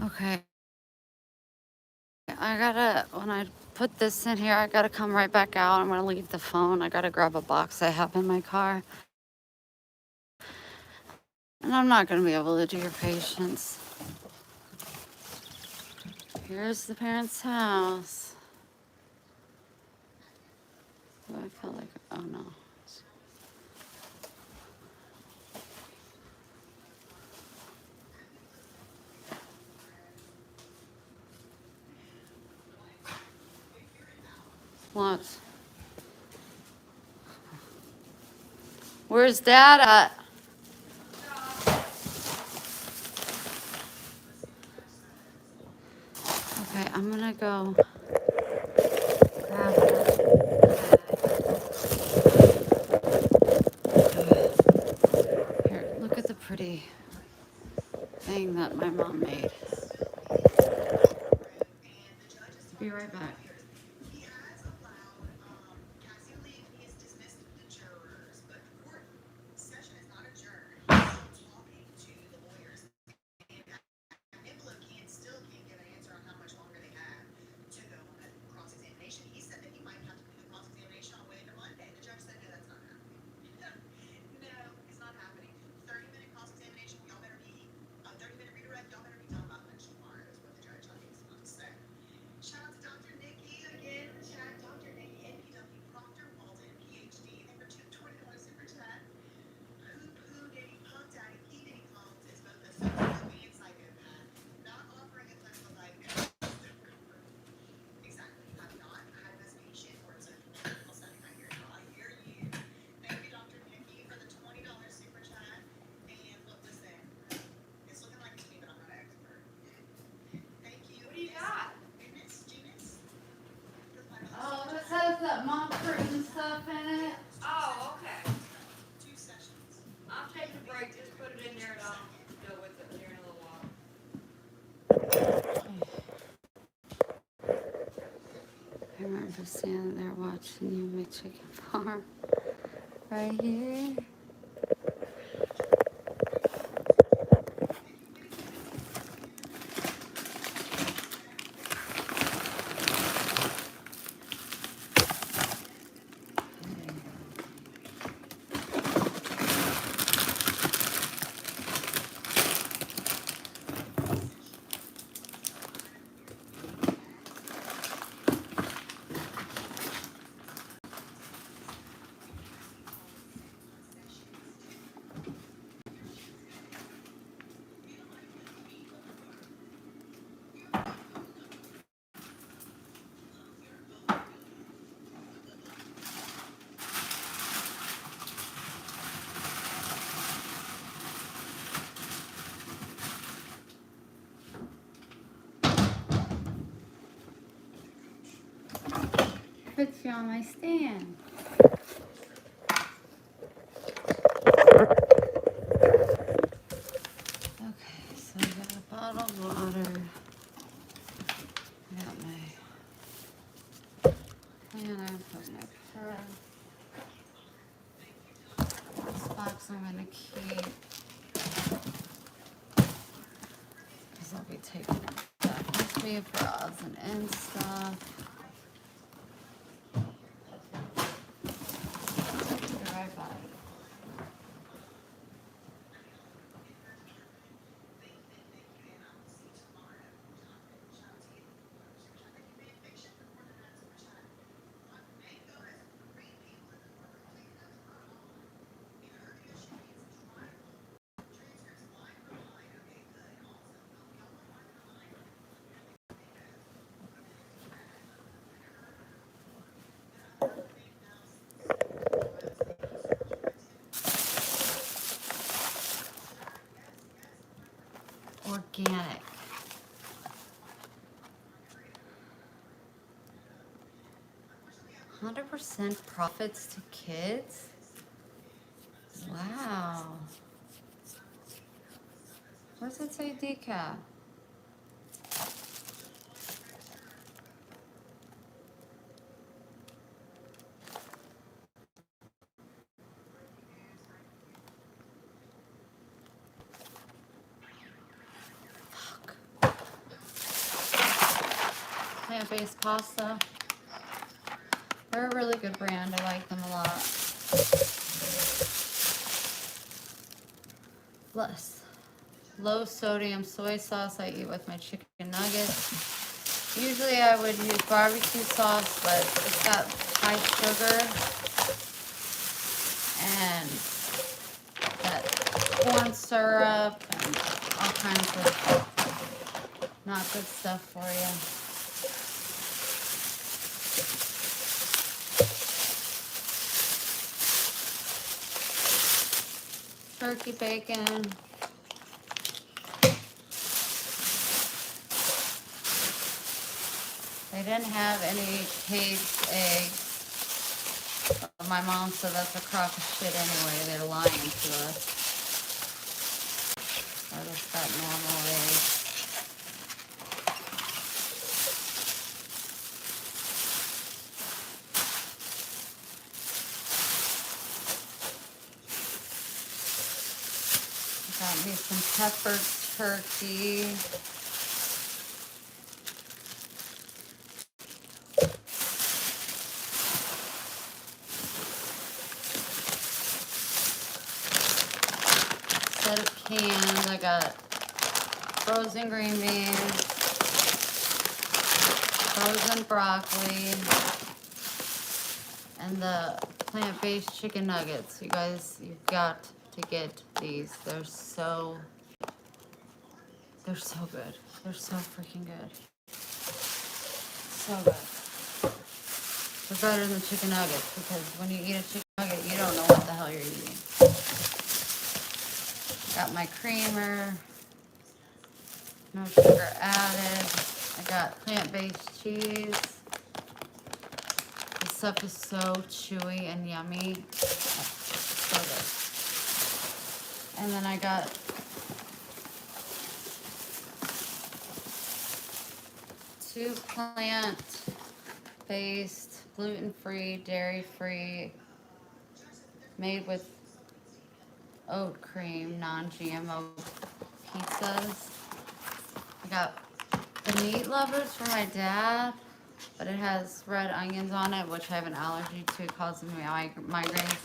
Okay. When I put this in here, I gotta come right back out. I'm gonna leave the phone. I gotta grab a box I have in my car. And I'm not gonna be able to do your patients. Here's the parents' house. Oh, I felt like, oh no. What? Where's Dad at? Okay, I'm gonna go grab that. Here, look at the pretty thing that my mom made. Be right back. What do you got? Oh, it says that mom fruit and stuff in it. Oh, okay. I'll take a break. Just put it in there and I'll deal with it here in a little while. I remember standing there watching you make chicken farm. Right here. Put you on my stand. Okay, so I got a bottle of water. I got my planner, put my purse. This box I'm gonna keep because I'll be taking that with me for odds and ends stuff. Be right back. organic. %100 profits to kids? Wow. Where does it say decaf? Fuck. Plant-based pasta. They're a really good brand. I like them a lot. Less. Low sodium soy sauce I eat with my chicken nuggets. Usually I would use barbecue sauce, but it's got high sugar and that corn syrup and all kinds of not good stuff for you. Turkey bacon. They didn't have any caged eggs. But my mom said that's a crock of shit anyway. They're lying to us. I just got normal eggs. Got me some peppered turkey. Instead of canned, I got frozen green beans, frozen broccoli, and the plant-based chicken nuggets. You guys, you've got to get these. They're so good. They're so freaking good. So good. They're better than chicken nuggets because when you eat a chicken nugget, you don't know what the hell you're eating. Got my creamer. No sugar added. I got plant-based cheese. This stuff is so chewy and yummy. So good. And then I got two plant-based, gluten-free, dairy-free, made with oat cream, non-GMO pizzas. I got the meat lovers for my dad, but it has red onions on it, which I have an allergy to, causing me migraines.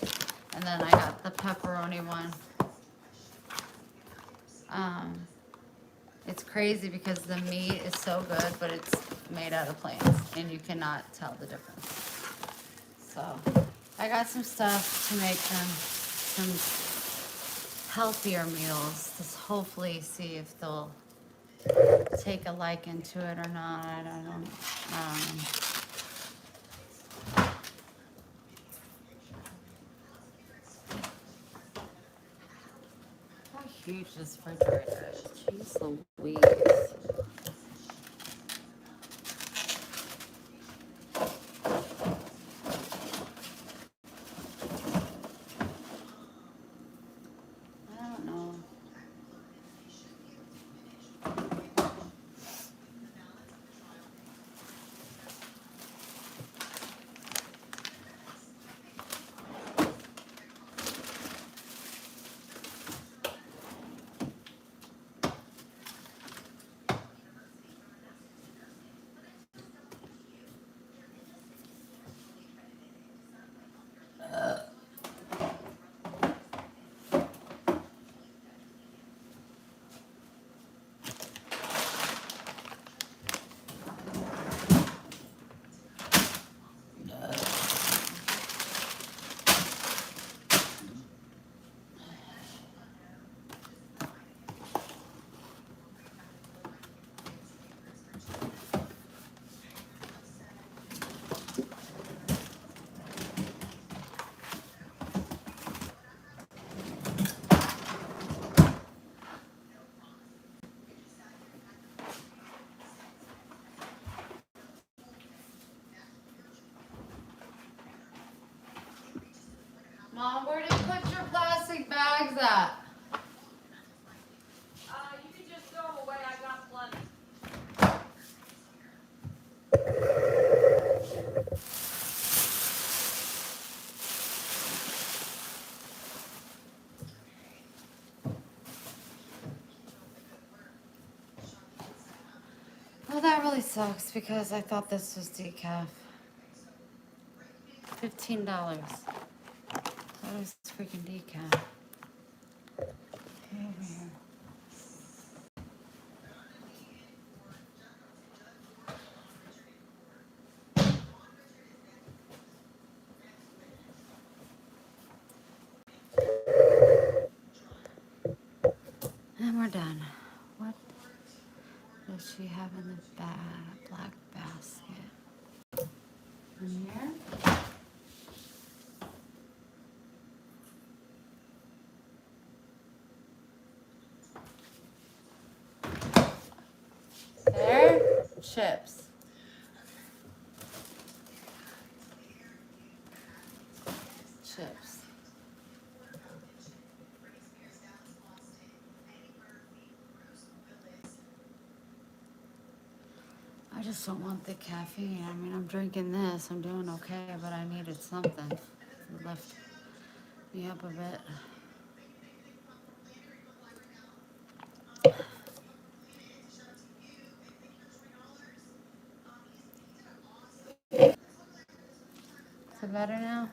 And then I got the pepperoni one. It's crazy because the meat is so good, but it's made out of plants, and you cannot tell the difference. So I got some stuff to make them some healthier meals. Just hopefully see if they'll take a liking to it or not. I don't know. How huge this refrigerator is. Jeez Louise. I don't know. Mom, where did you put your plastic bags at? You can just throw them away. I got plenty. Well, that really sucks because I thought this was decaf. $15. That was freaking decaf. Okay, over here. And we're done. What does she have in the black basket? In here? There? Chips. Chips. I just don't want the caffeine. I mean, I'm drinking this. I'm doing okay, but I needed something. It left me up a bit. Is it better now?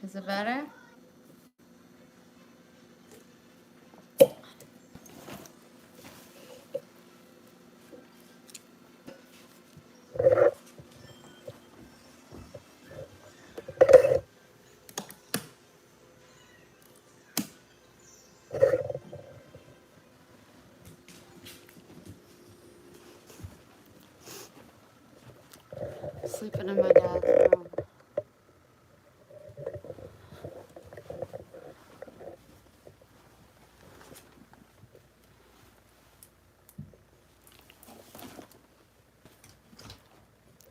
Is it better? Sleeping in my dad's room.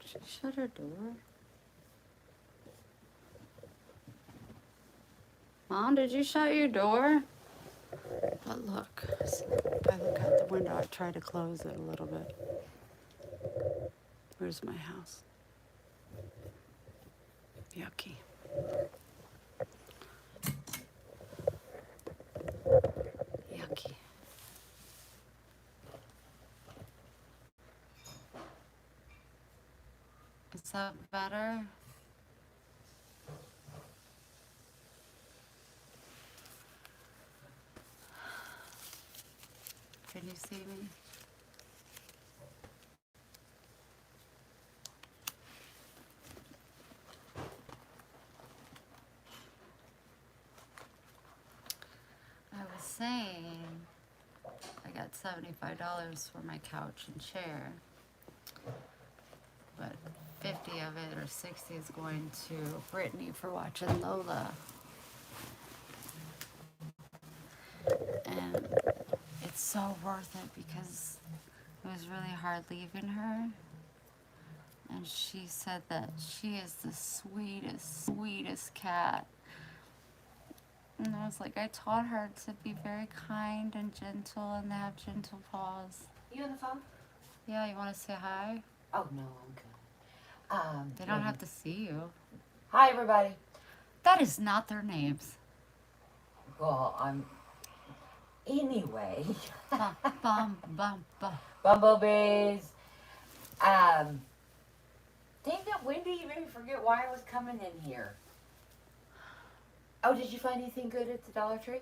She shut her door. Mom, did you shut your door? But look, if I look out the window, I try to close it a little bit. Where's my house? Yucky. Yucky. Is that better? Can you see me? I was saying I got $75 for my couch and chair, but 50 of it or 60 is going to Brittany for watching Lola. And it's so worth it because it was really hard leaving her. And she said that she is the sweetest cat. And I was like, I taught her to be very kind and gentle and to have gentle paws. You on the phone? Yeah, you want to say hi? Oh no, I'm good. They don't have to see you. Hi everybody. That is not their names. Well, anyway. Bum, bum, bum, bum. Bumblebees. Dang it, Wendy, you made me forget why I was coming in here. Oh, did you find anything good at the Dollar Tree?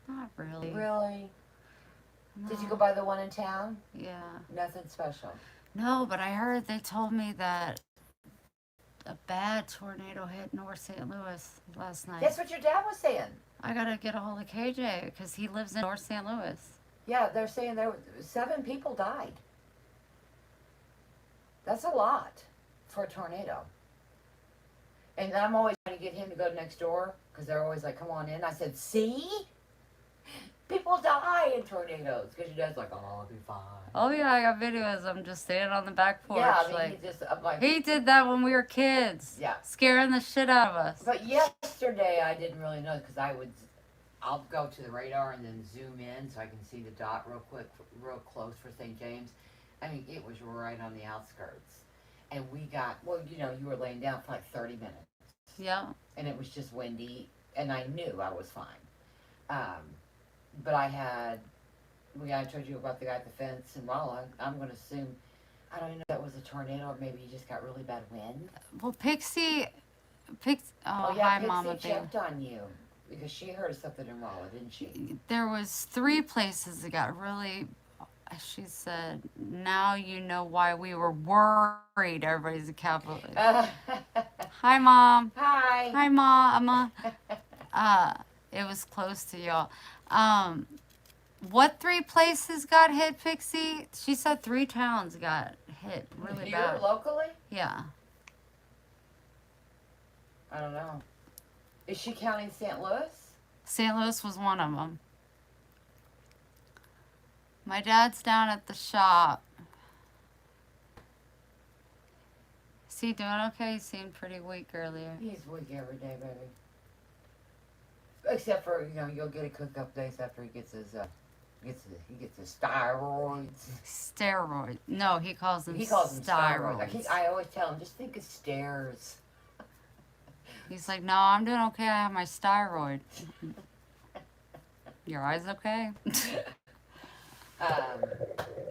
Not really. Really? No. Did you go by the one in town? Yeah. Nothing special. No, but I heard they told me that a bad tornado hit North St. Louis last night. That's what your dad was saying. I gotta get a hold of KJ because he lives in North St. Louis. Yeah, they're saying there were 7 people died. That's a lot for a tornado. And I'm always trying to get him to go next door because they're always like, come on in. I said, see? People die in tornadoes because your dad's like, oh, I'll be fine. Oh yeah, I got videos of him just standing on the back porch. Yeah, I mean, like, he just, I'm like, he did that when we were kids. Yeah. Scaring the shit out of us. but yesterday I didn't really know because I'll go to the radar and then zoom in so I can see the dot real quick, real close for St. James. I mean, it was right on the outskirts. And we got, well, you know, you were laying down for like 30 minutes. Yeah. And it was just windy, and I knew I was fine. But I told you about the guy at the fence in Rolla. I'm going to assume, I don't even know if that was a tornado or maybe he just got really bad wind. Well, Pixie. Oh, yeah, hi, Pixie Mama Bear. checked on you because she heard something in Rolla, didn't she? There was 3 places that got really. She said, "Now you know why we were worried." Everybody's a capital. Hi, Mom. Hi. Hi, Mama. It was close to y'all. What 3 places got hit, Pixie? She said 3 towns got hit really Here, bad. locally? Yeah. I don't know. Is she counting St. Louis? St. Louis was one of them. My dad's down at the shop. Is he doing okay? He seemed pretty weak earlier. He's weak every day, baby. Except for, you know, you'll get a cook-up days after he gets his steroids. Steroid. No, he calls them He calls them steroids. steroids. I always tell him, just think of stairs. He's like, no, I'm doing okay. I have my steroid. Your eyes okay?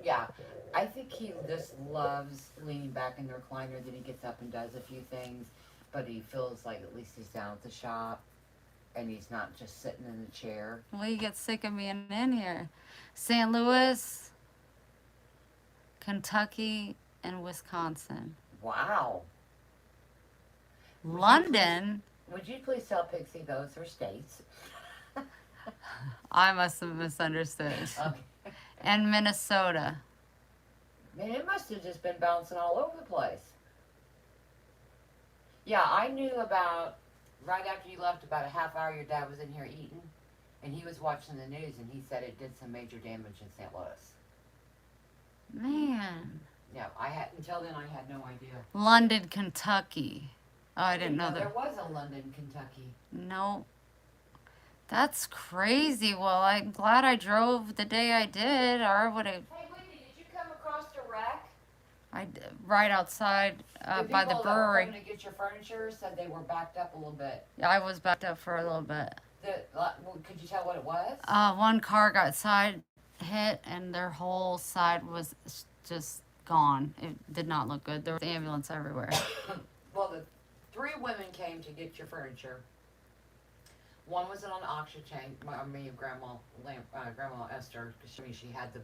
Yeah, I think he just loves leaning back in the recliner. Then he gets up and does a few things, but he feels like at least he's down at the shop, and he's not just sitting in the chair. Well, you get sick of being in here. St. Louis, Kentucky, and Wisconsin. Wow. London. Would you please tell Pixie those are states? I must have misunderstood. Okay. And Minnesota. Man, it must have just been bouncing all over the place. Yeah, I knew about, right after you left, about a half hour your dad was in here eating, and he was watching the news, and he said it did some major damage in St. Louis. Man. Yeah, until then I had no idea. London, Kentucky. Oh, I didn't know There that. was a London, Kentucky. No. That's crazy. Well, I'm glad I drove the day I did, or I would have. Hey, Wendy, did you come across the wreck? Right outside by the people that were brewery. coming to get your furniture said they were backed up a little bit. Yeah, I was backed up for a little bit. Could you tell what it was? One car got side hit, and their whole side was just gone. It did not look good. There was ambulance everywhere. Well, the 3 women came to get your furniture. One was on Oxychain. Grandma Esther, because she had the,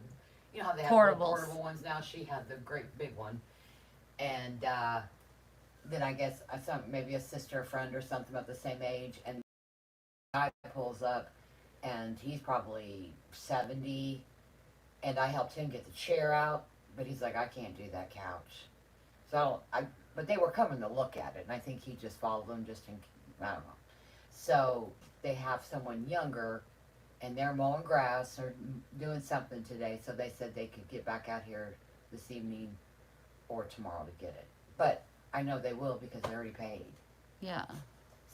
you know how they have the portable ones now. She had the great big one, and then I guess maybe a sister, friend, or something about the same age, and the guy pulls up, and he's probably 70, and I helped him get the chair out, but he's like, I can't do that couch, so but they were coming to look at it, and I think he just followed them I don't know. So they have someone younger, and they're mowing grass or doing something today, so they said they could get back out here this evening or tomorrow to get it. But I know they will because they already paid. Yeah.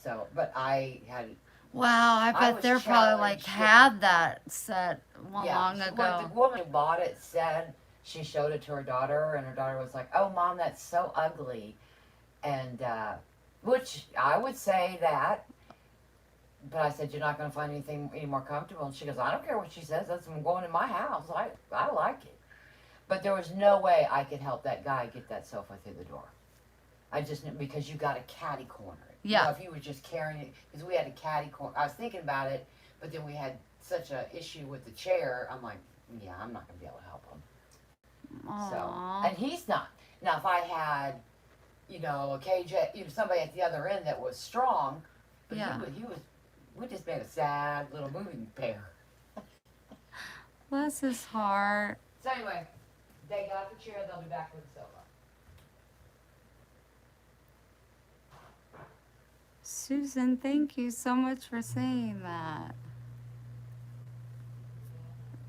So, but I had... Wow, I bet was they're probably like had that set long ago. Well, the woman who bought it said she showed it to her daughter, and her daughter was like, oh, Mom, that's so ugly. And, which I would say that. But I said, you're not going to find anything any more comfortable. And she goes, I don't care what she says. That's I'm going in my house. I like it. But there was no way I could help that guy get that sofa through the door. I just knew, because you got to catty corner it. Yeah. You know, if you were just carrying it, because we had a catty corner. I was thinking about it, but then we had such a issue with the chair. I'm like, yeah, I'm not going to be able to help him. Aww. So, and he's not. Now, if I had, you know, a KJ, you know, somebody at the other end that was strong, but Yeah. he was. We just made a sad little moving pair. Bless his heart. So anyway, they got the chair. They'll be back with the sofa. Susan, thank you so much for saying that.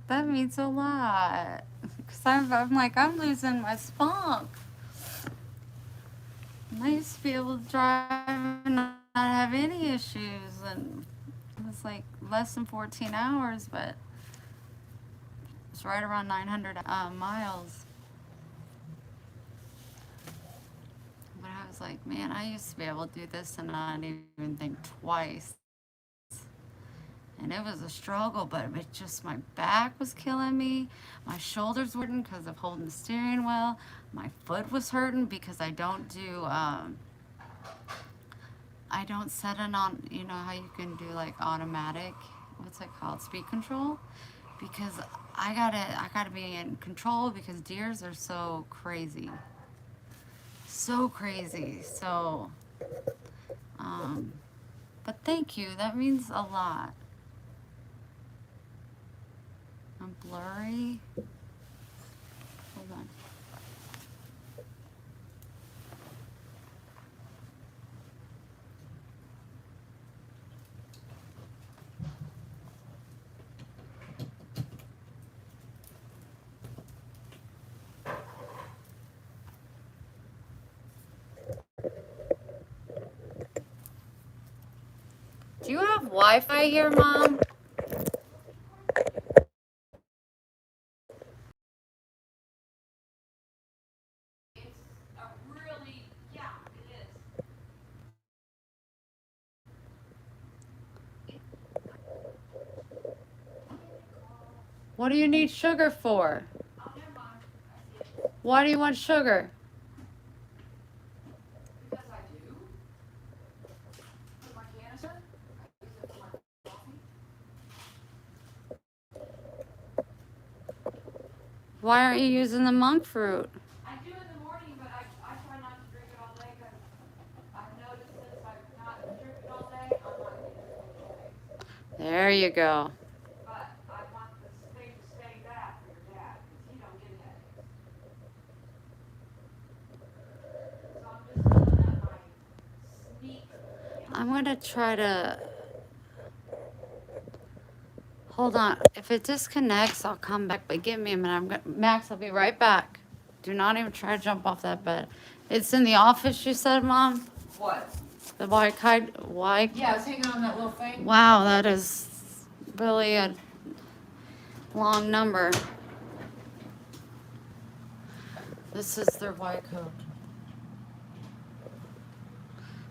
That means a lot. Cause I'm like, I'm losing my spunk. And I used to be able to drive and not have any issues, and it was like less than 14 hours, but it's right around 900 miles. But I was like, man, I used to be able to do this and not even think twice. And it was a struggle, but it just, my back was killing me. My shoulders were hurting because of holding the steering wheel. My foot was hurting because I don't do, I don't set it on, you know how you can do like automatic, what's it called, speed control? Because I gotta be in control because deers are so crazy. So crazy. So, but thank you. That means a lot. I'm blurry. Hold on. Do you have Wi-Fi here, Mom? Really, yeah, it is. What do you need sugar for? Oh, never mind. Why do you want sugar? Because I do. For my canister. I use it for my coffee. Why aren't you using the monk fruit? I do in the morning, but I try not to drink it all day because I've noticed since I've not drinking all day, I'm not getting any headaches. There you go. But I want the thing to stay that for your dad because he don't get headaches. So I'm just filling out my sneak. I'm gonna try to. Hold on. If it disconnects, I'll come back. But give me a minute. Max, I'll be right back. Do not even try to jump off that bed. It's in the office, you said, Mom? What? The white kite. Why? Yeah, I was hanging on that little thing. Wow, that is really a long number. This is their white coat.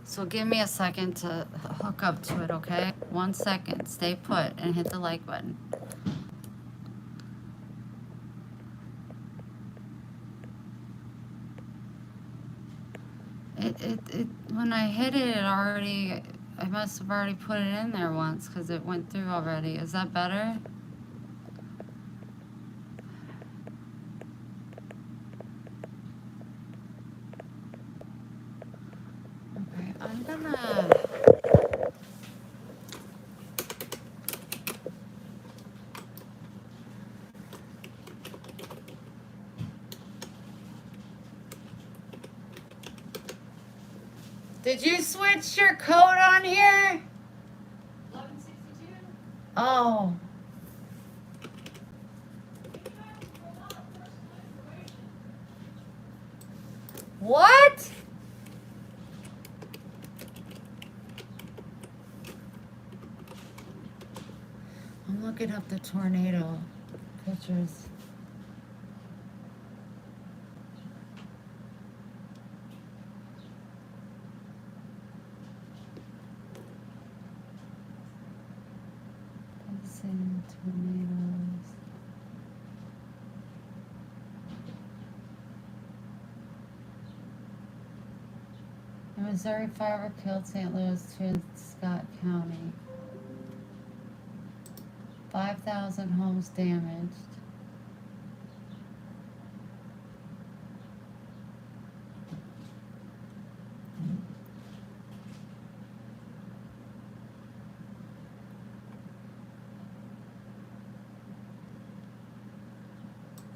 So give me a second to hook up to it, okay? 1 second. Stay put and hit the like button. When I hit it, I must have already put it in there once because it went through already. Is that better? Okay, I'm gonna. Did you switch your code on here? 1162. Oh. What? I'm looking up the tornado pictures. Pulsing tornadoes. The Missouri fire killed St. Louis to Scott County. 5,000 homes damaged.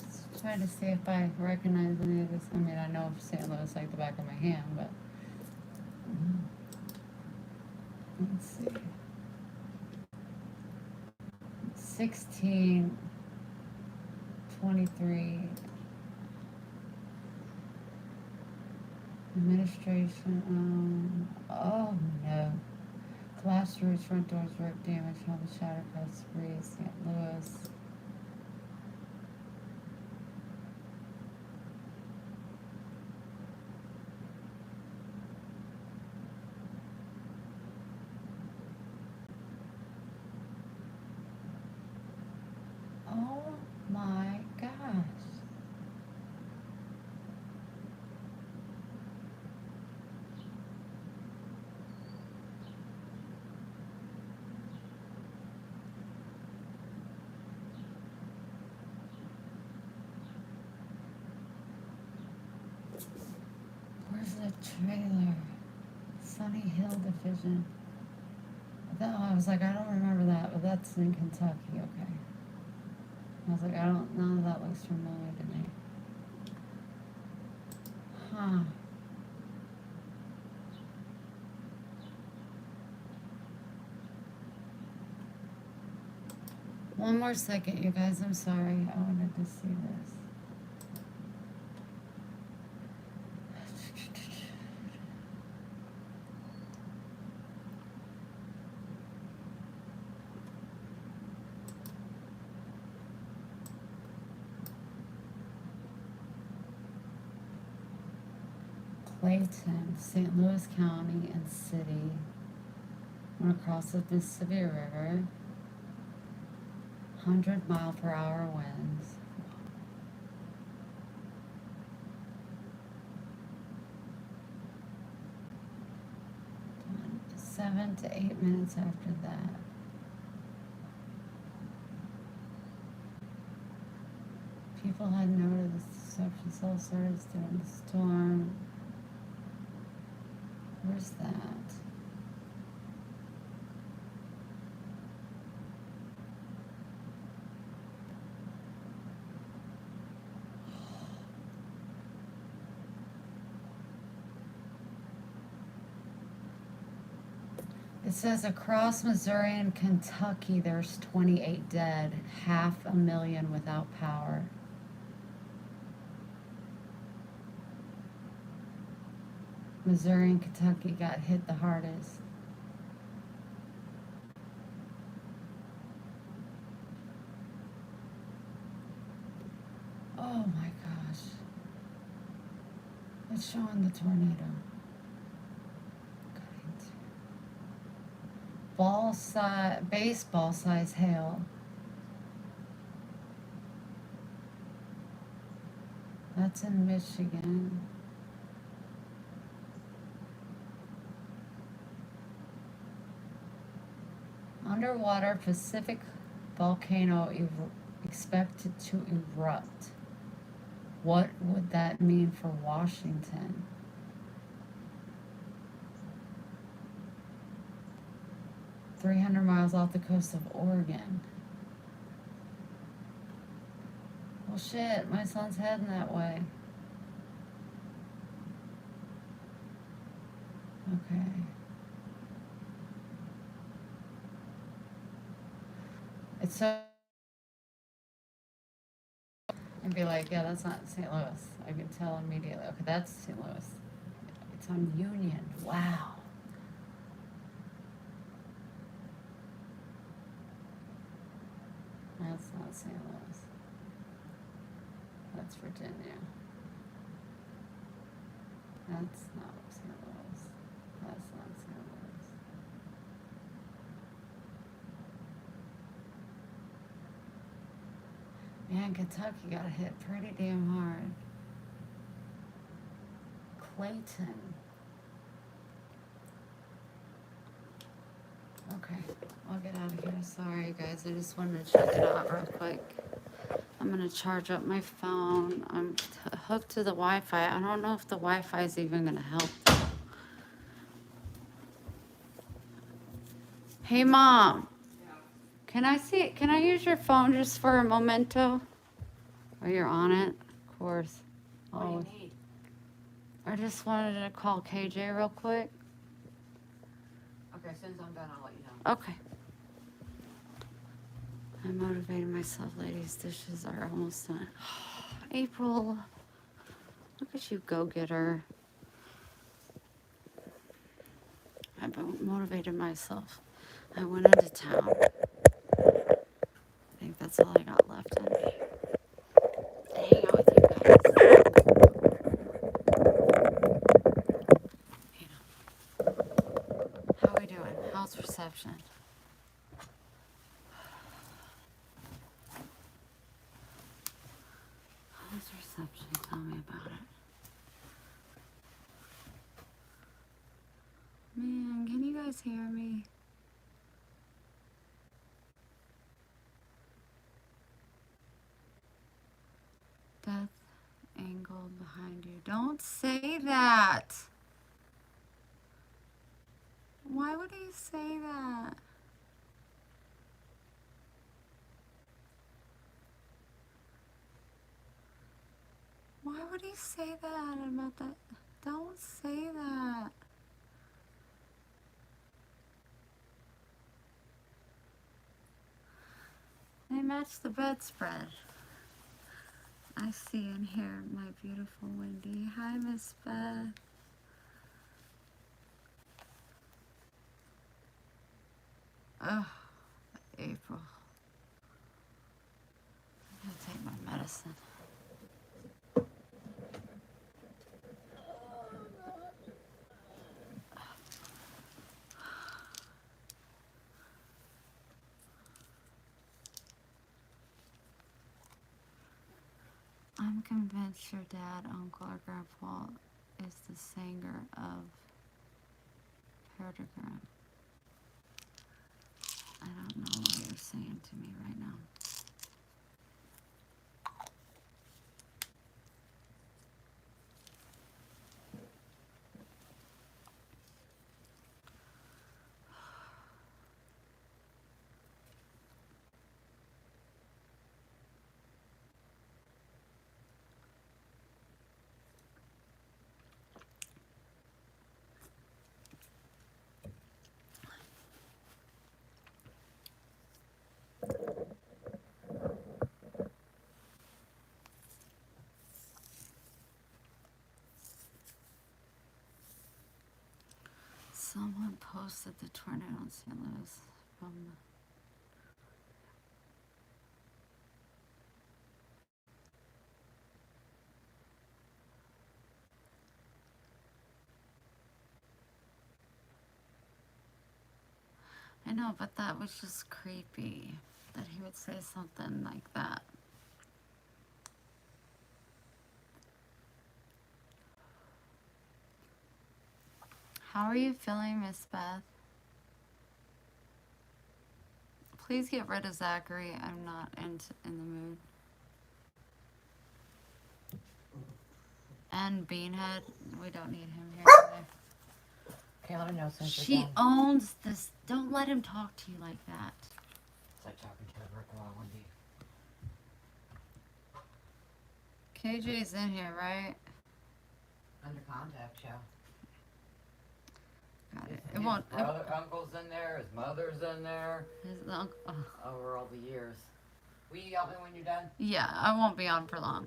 Let's try to see if I recognize any of this. I mean, I know St. Louis like the back of my hand, but let's see. 16. 23. Administration, oh no. Collapsed roofs, front doors, roof damage, home shattered across the breeze, St. Louis. Oh my gosh. Where's the trailer? Sunny Hill Division. I was like, I don't remember that, but that's in Kentucky, okay. I was like, none of that looks familiar to me. Huh. One more second, you guys, I'm sorry. I wanted to see this. Clayton, St. Louis County and City. Went across the Mississippi River. 100-mile-per-hour winds. 7 to 8 minutes after that. People had noted the destruction cell started during the storm. Where's that? It says across Missouri and Kentucky, there's 28 dead, 500,000 without power. Missouri and Kentucky got hit the hardest. Oh my gosh. It's showing the tornado. Baseball size hail. That's in Michigan. Underwater Pacific volcano expected to erupt. What would that mean for Washington? "300 miles off the coast of Oregon." Well, shit, my son's heading that way. Okay. It's so... And be like, yeah, that's not St. Louis. I can tell immediately. Okay, that's St. Louis. It's on Union. Wow. That's not St. Louis. That's Virginia. That's not St. Louis. That's not St. Louis. Man, Kentucky got hit pretty damn hard. Clayton. Okay, I'll get out of here. Sorry, guys. I just wanted to check it out real quick. I'm gonna charge up my phone. I'm hooked to the Wi-Fi. I don't know if the Wi-Fi is even gonna help. Hey, Mom. Can I use your phone just for a momento? Oh, you're on it? Of course. What do Always. you need? I just wanted to call KJ real quick. Okay, as soon as I'm done, I'll let you know. Okay. I motivated myself, ladies. Dishes are almost done. April, look at you, go-getter. I motivated myself. I went into town. I think that's all I got left in me. To hang out with you guys. You know. How we doing? How's reception? How's reception? Tell me about it. Man, can you guys hear me? Death angle behind you. Don't say that. Why would he say that? Why would he say that about that? Don't say that. They match the bedspread. I see and hear my beautiful Wendy. Hi, Miss Beth. Oh, April. I'm gonna take my medicine. I'm convinced your dad, uncle, or grandpa is the singer of Perdigram. I don't know what you're saying to me right now. Someone posted the tornado in St. Louis from I know, but that was just creepy that he would say something like that. How are you feeling, Miss Beth? Please get rid of Zachary. I'm not in the mood. And Beanhead, we don't need him here today. Okay, let me know since She you're done. owns this. Don't let him talk to you like that. It's like talking to a brick wall, Wendy. KJ's in here, right? Under contact, yeah. Got it. His It won't. brother, uncle's in there, his mother's in there, His uncle. Oh. over all the years. Will you help me when you're done? Yeah, I won't be on for long.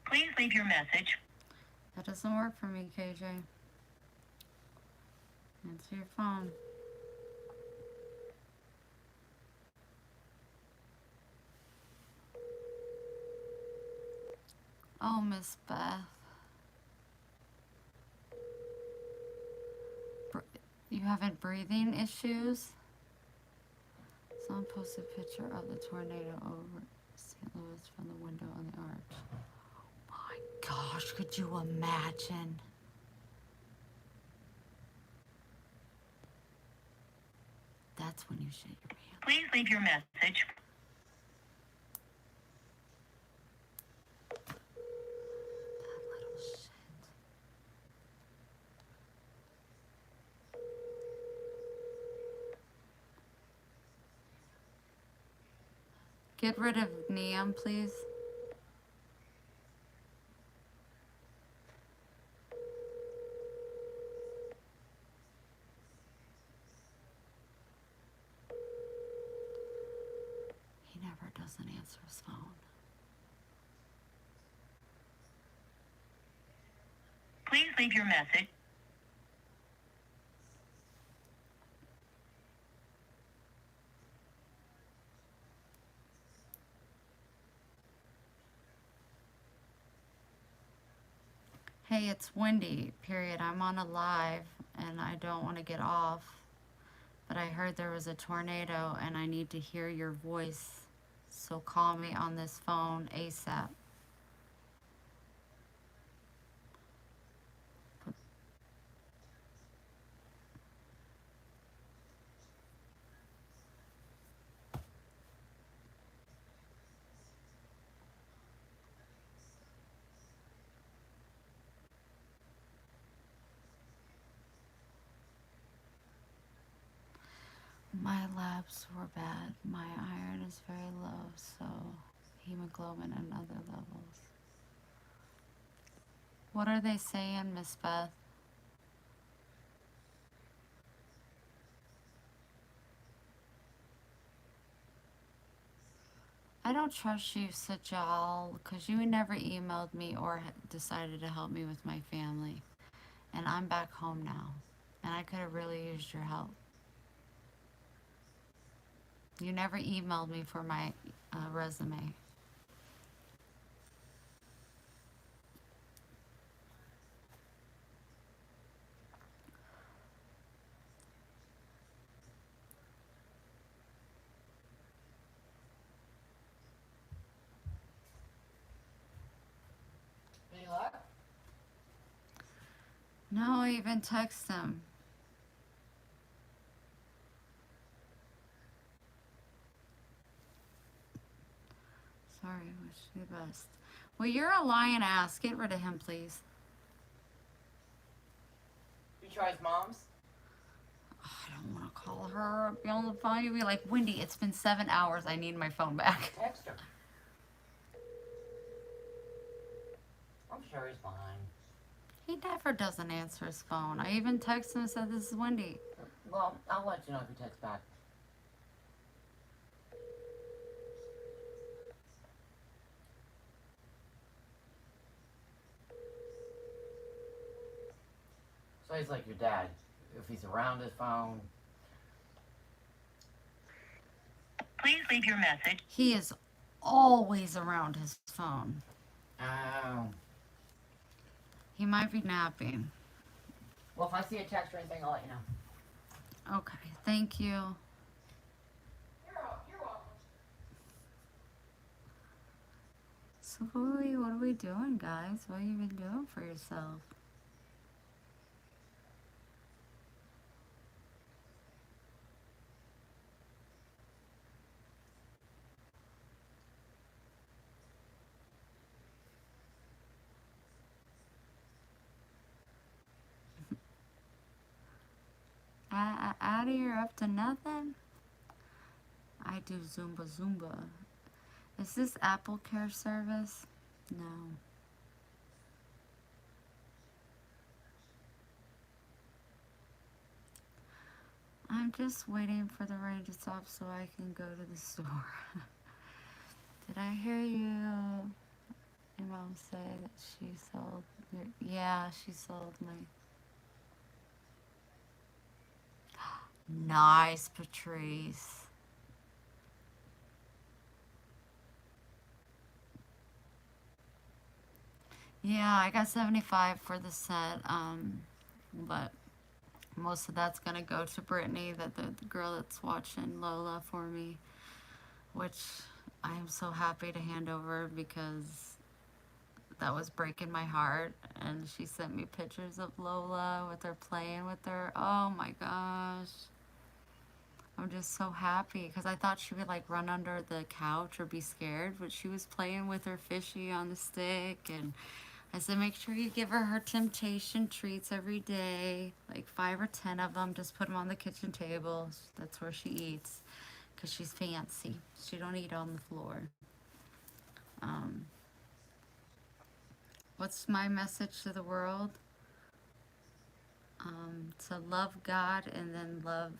Please leave your message. That doesn't work for me, KJ. Answer your phone. Oh, Miss Beth. You having breathing issues? Someone posted a picture of the tornado over St. Louis from the window on the arch. Oh my gosh, could you imagine? That's when you shake your hand. Please leave your message. Get rid of Neum, please. He never doesn't answer his phone. Please leave your message. Hey, it's Wendy, period. I'm on a live and I don't want to get off, but I heard there was a tornado and I need to hear your voice. So call me on this phone ASAP. My labs were bad. My iron is very low, so hemoglobin and other levels. What are they saying, Miss Beth? I don't trust you, Sajal, because you never emailed me or decided to help me with my family. And I'm back home now. And I could have really used your help. You never emailed me for my resume. Any luck? No, I even text him. Sorry, wish you the best. Well, you're a lying ass. Get rid of him, please. You try his mom's? I don't want to call her. Be on the phone. You'll be like, Wendy, it's been 7 hours. I need my phone back. Text her. I'm sure he's fine. He never doesn't answer his phone. I even texted him and said, this is Wendy. Well, I'll let you know if he texts back. So he's like your dad. If he's around his phone. Please leave your message. He is always around his phone. Oh. He might be napping. Well, if I see a text or anything, I'll let you know. Okay, thank you. You're welcome. So what are we doing, guys? What have you been doing for yourself? Out of here up to nothing? I do Zumba. Is this Apple Care service? No. I'm just waiting for the rain to stop so I can go to the store. Did I hear you? Your mom say that she sold your, yeah, she sold my. Nice, Patrice. Yeah, I got 75 for the set, but most of that's gonna go to Brittany, the girl that's watching Lola for me, which I am so happy to hand over because that was breaking my heart. And she sent me pictures of Lola with her playing with her. Oh my gosh. I'm just so happy because I thought she would like run under the couch or be scared, but she was playing with her fishy on the stick. And I said, make sure you give her temptation treats every day, like 5 or 10 of them. Just put them on the kitchen table. That's where she eats. because she's fancy. She don't eat on the floor. What's my message to the world? To love God and then love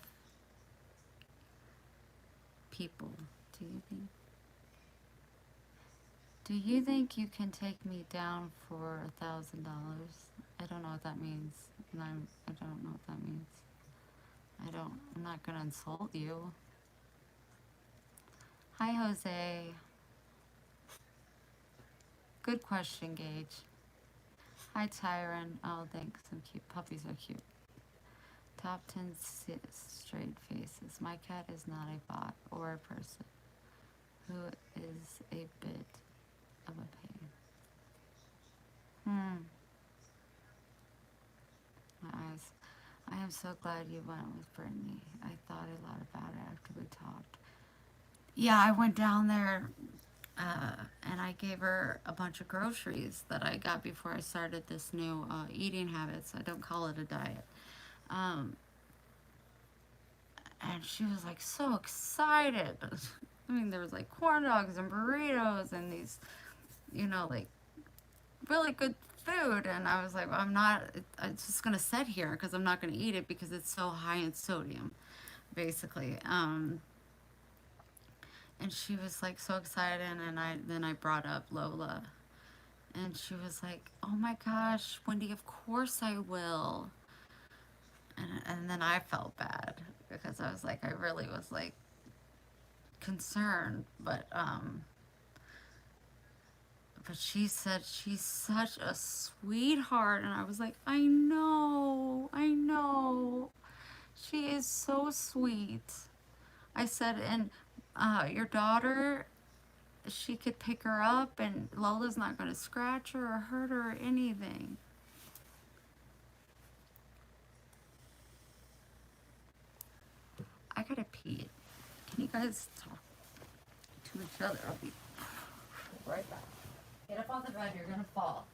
people. Do you think you can take me down for $1,000? I don't know what that means. And I don't know what that means. I'm not gonna insult you. Hi, Jose. Good question, Gage. Hi, Tyron. Oh, thanks. Some cute puppies are cute. Top 10 straight faces. My cat is not a bot or a person who is a bit of a pain. My eyes. I am so glad you went with Brittany. I thought a lot about it after we talked. Yeah, I went down there and I gave her a bunch of groceries that I got before I started this new eating habits. I don't call it a diet. And she was like so excited. I mean, there was like corn dogs and burritos and these, like really good food. And I was like, well, I'm just going to sit here because I'm not going to eat it because it's so high in sodium, basically. And she was like so excited. And then I brought up Lola. And she was like, oh my gosh, Wendy, of course I will. And then I felt bad because I was like, I really was like concerned, but she said she's such a sweetheart, and I was like, I know, she is so sweet. I said, and your daughter, she could pick her up, and Lola's not going to scratch her or hurt her or anything. I gotta pee. Can you guys talk to each other? I'll be right back. Get up on the bed, you're gonna fall.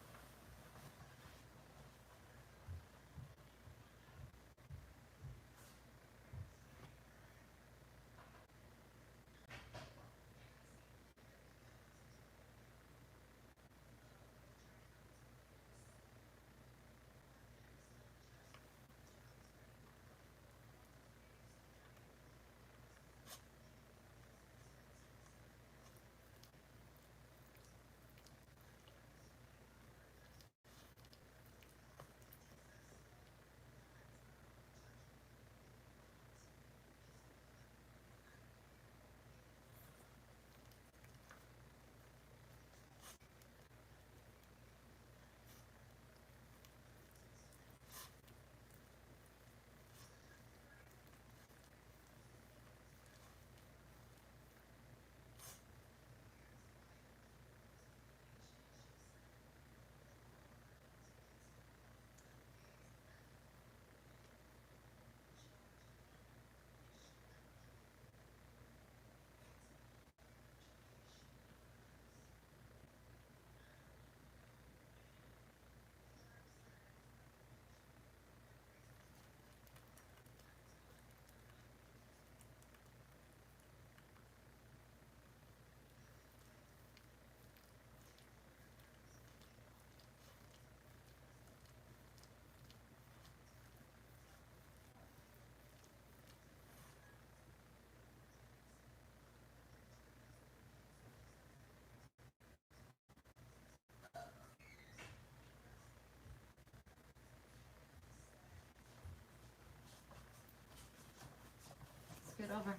Get over.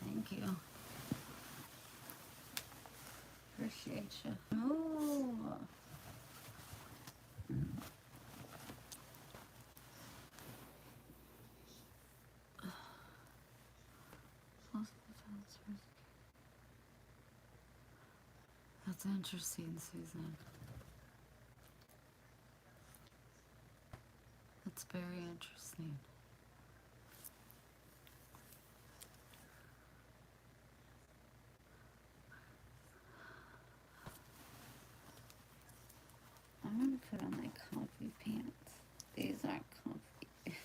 Thank you. Appreciate you. Oh. That's interesting, Susan. That's very interesting. I'm gonna put on my comfy pants. These aren't comfy.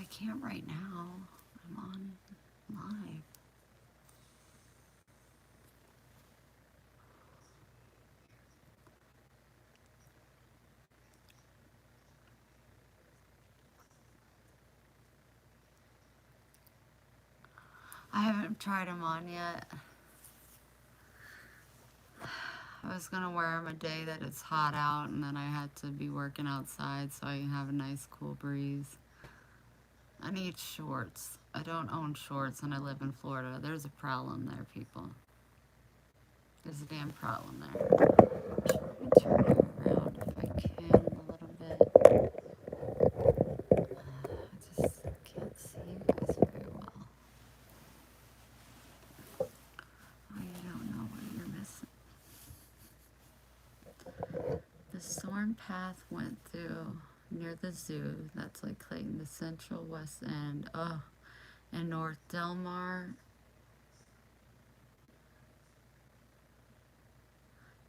I can't right now. I'm on live. I haven't tried them on yet. I was gonna wear them a day that it's hot out, and then I had to be working outside so I can have a nice cool breeze. I need shorts. I don't own shorts, and I live in Florida. There's a problem there, people. There's a damn problem there. Let me turn you around if I can a little bit. I just can't see you guys very well. Oh, you don't know what you're missing. The storm path went through near the zoo. That's like Clayton, the Central West End. Oh, and North Del Mar.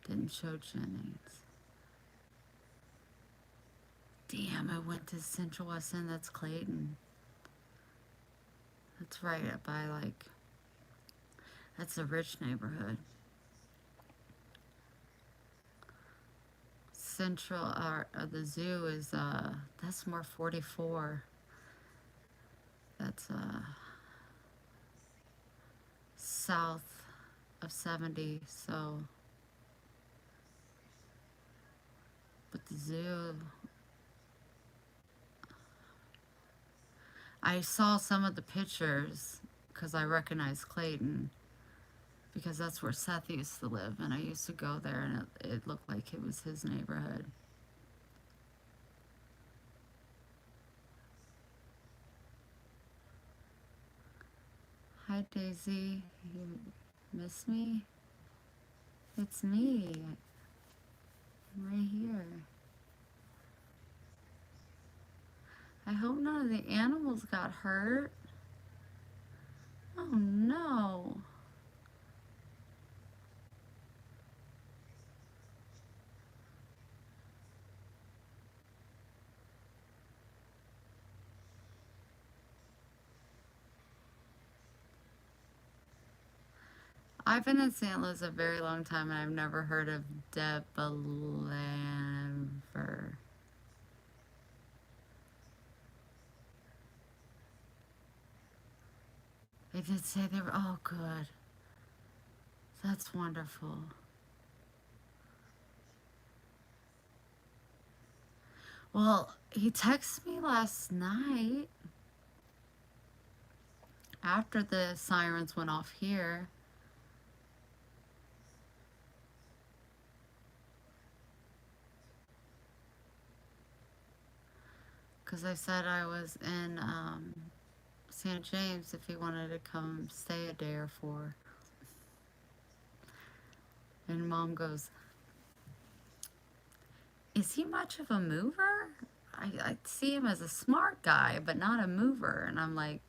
Didn't show Jennings. Damn, I went to Central West End. That's Clayton. That's right up by like, that's a rich neighborhood. Central, the zoo is, that's more 44. That's, south of 70, so. But the zoo, I saw some of the pictures because I recognized Clayton, because that's where Seth used to live, and I used to go there, and it looked like it was his neighborhood. Hi Daisy, you miss me? It's me. I'm right here. I hope none of the animals got hurt. Oh no. I've been in St. Louis a very long time, and I've never heard of Debelanver. They did say they were, oh good. That's wonderful. Well, he texted me last night after the sirens went off here. Because I said I was in St. James if he wanted to come stay a day or 4. And Mom goes, is he much of a mover? I see him as a smart guy, but not a mover. And I'm like,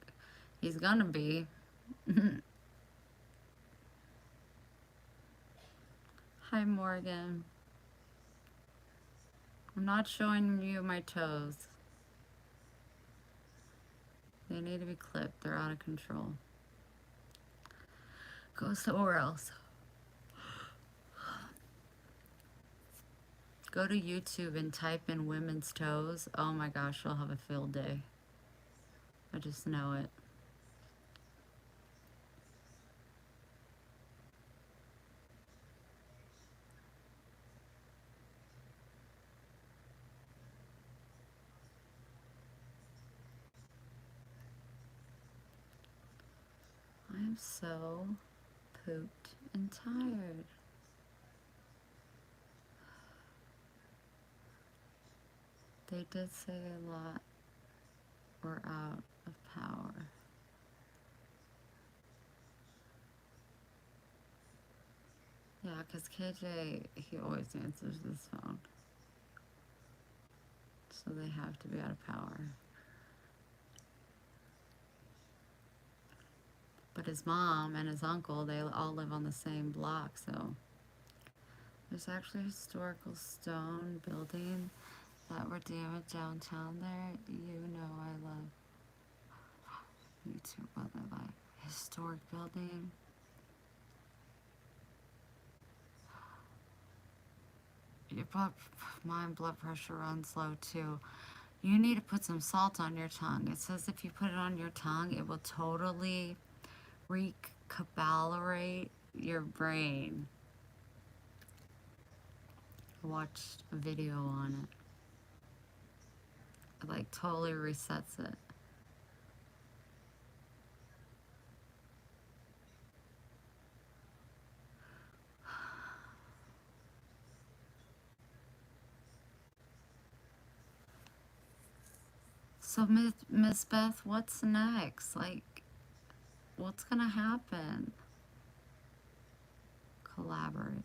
he's gonna be. Hi, Morgan. I'm not showing you my toes. They need to be clipped. They're out of control. Go somewhere else. Go to YouTube and type in women's toes. Oh my gosh, you'll have a field day. I just know it. I am so pooped and tired. They did say a lot were out of power. Yeah, because KJ, he always answers his phone. So they have to be out of power. But his mom and his uncle, they all live on the same block, so. There's actually a historical stone building that were damaged downtown there. You know I love YouTube, what they like. Historic building. Your blood pressure runs low too. You need to put some salt on your tongue. It says if you put it on your tongue, it will totally recalibrate your brain. I watched a video on it. It like totally resets it. So Miss Beth, what's next? Like, what's gonna happen? Collaborate.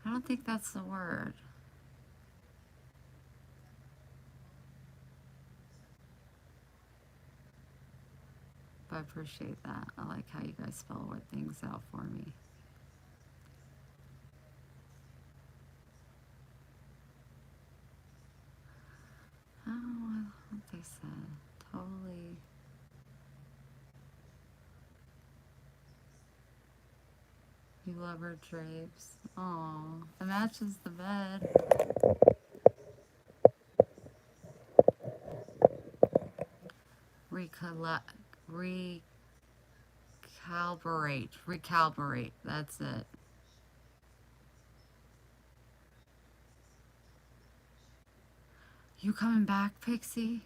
I don't think that's the word. But I appreciate that. I like how you guys spell things out for me. Oh, what they said. Totally. You love her drapes. Oh, it matches the bed. Recalibrate. That's it. You coming back, Pixie?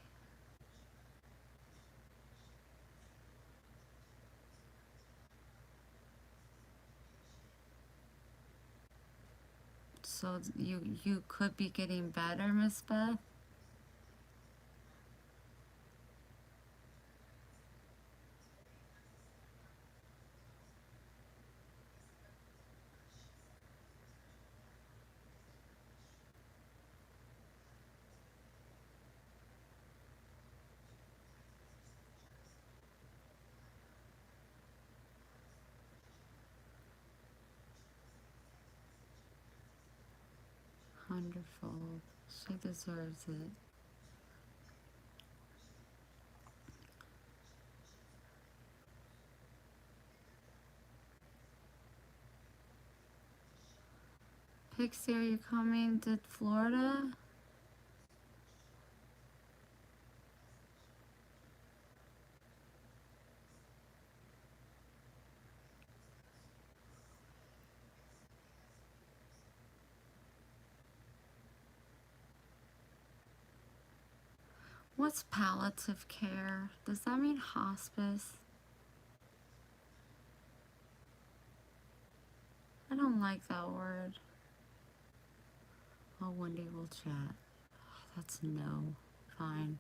So you could be getting better, Miss Beth? Hundredfold. She deserves it. Pixie, are you coming to Florida? What's palliative care? Does that mean hospice? I don't like that word. Oh, Wendy will chat. That's no. Fine.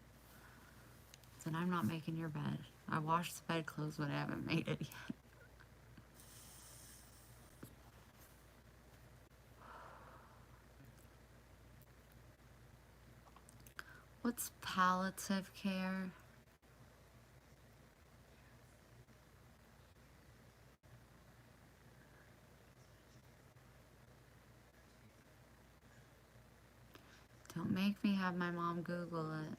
Then I'm not making your bed. I washed the bedclothes, but I haven't made it yet. What's palliative care? Don't make me have my mom Google it.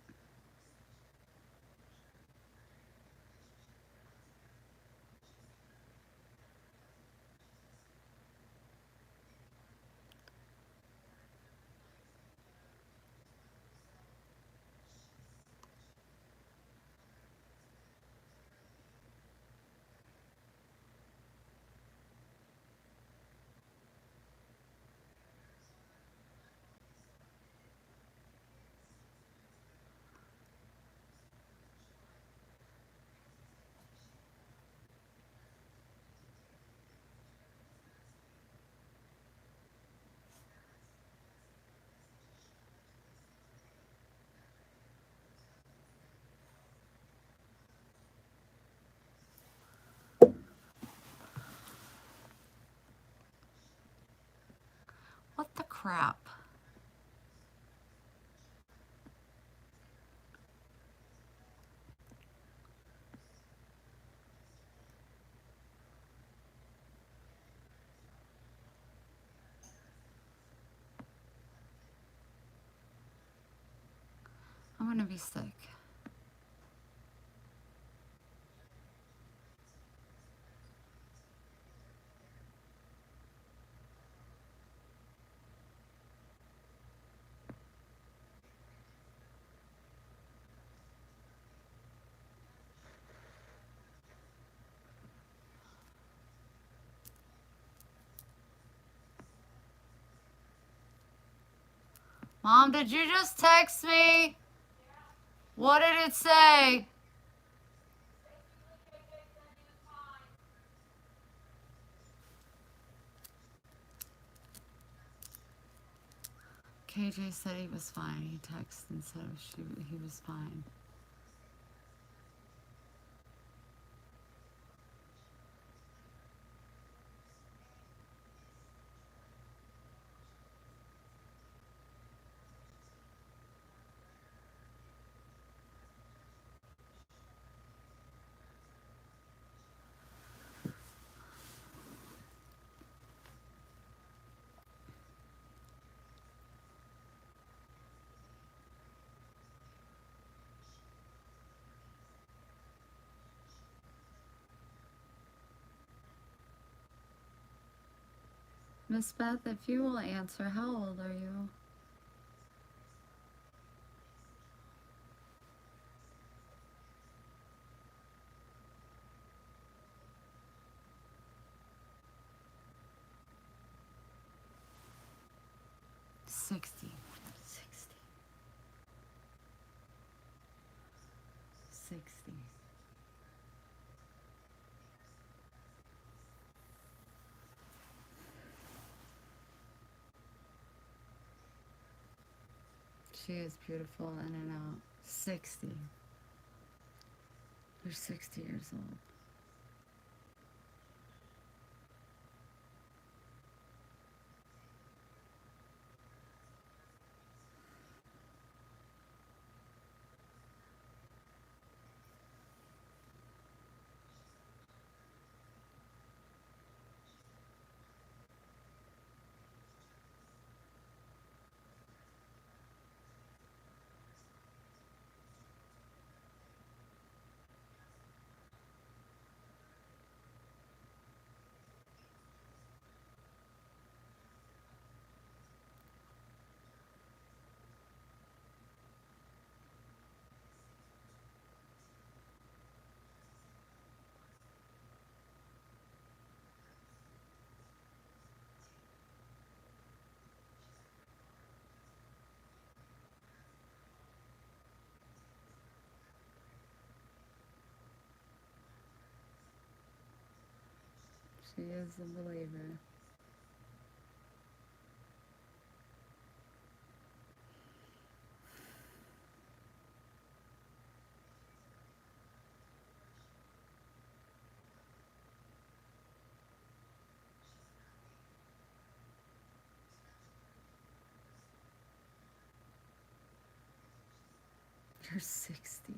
What the crap? I'm gonna be sick. Mom, did you just text me? What did it say? KJ said he was fine. He texted and said he was fine. Miss Beth, if you will answer, how old are you? Sixty. 60. She is beautiful in and out. 60. You're 60 years old. She is a believer. You're 60.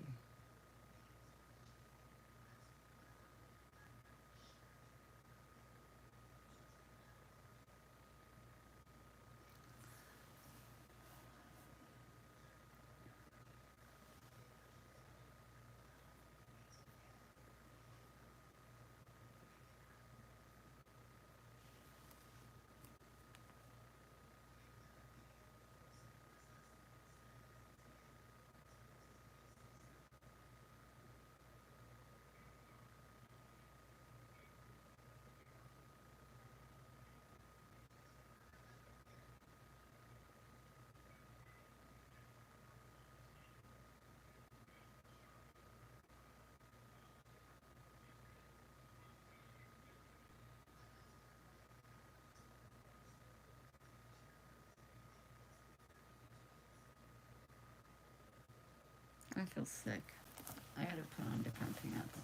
I feel sick. I gotta put on different pants.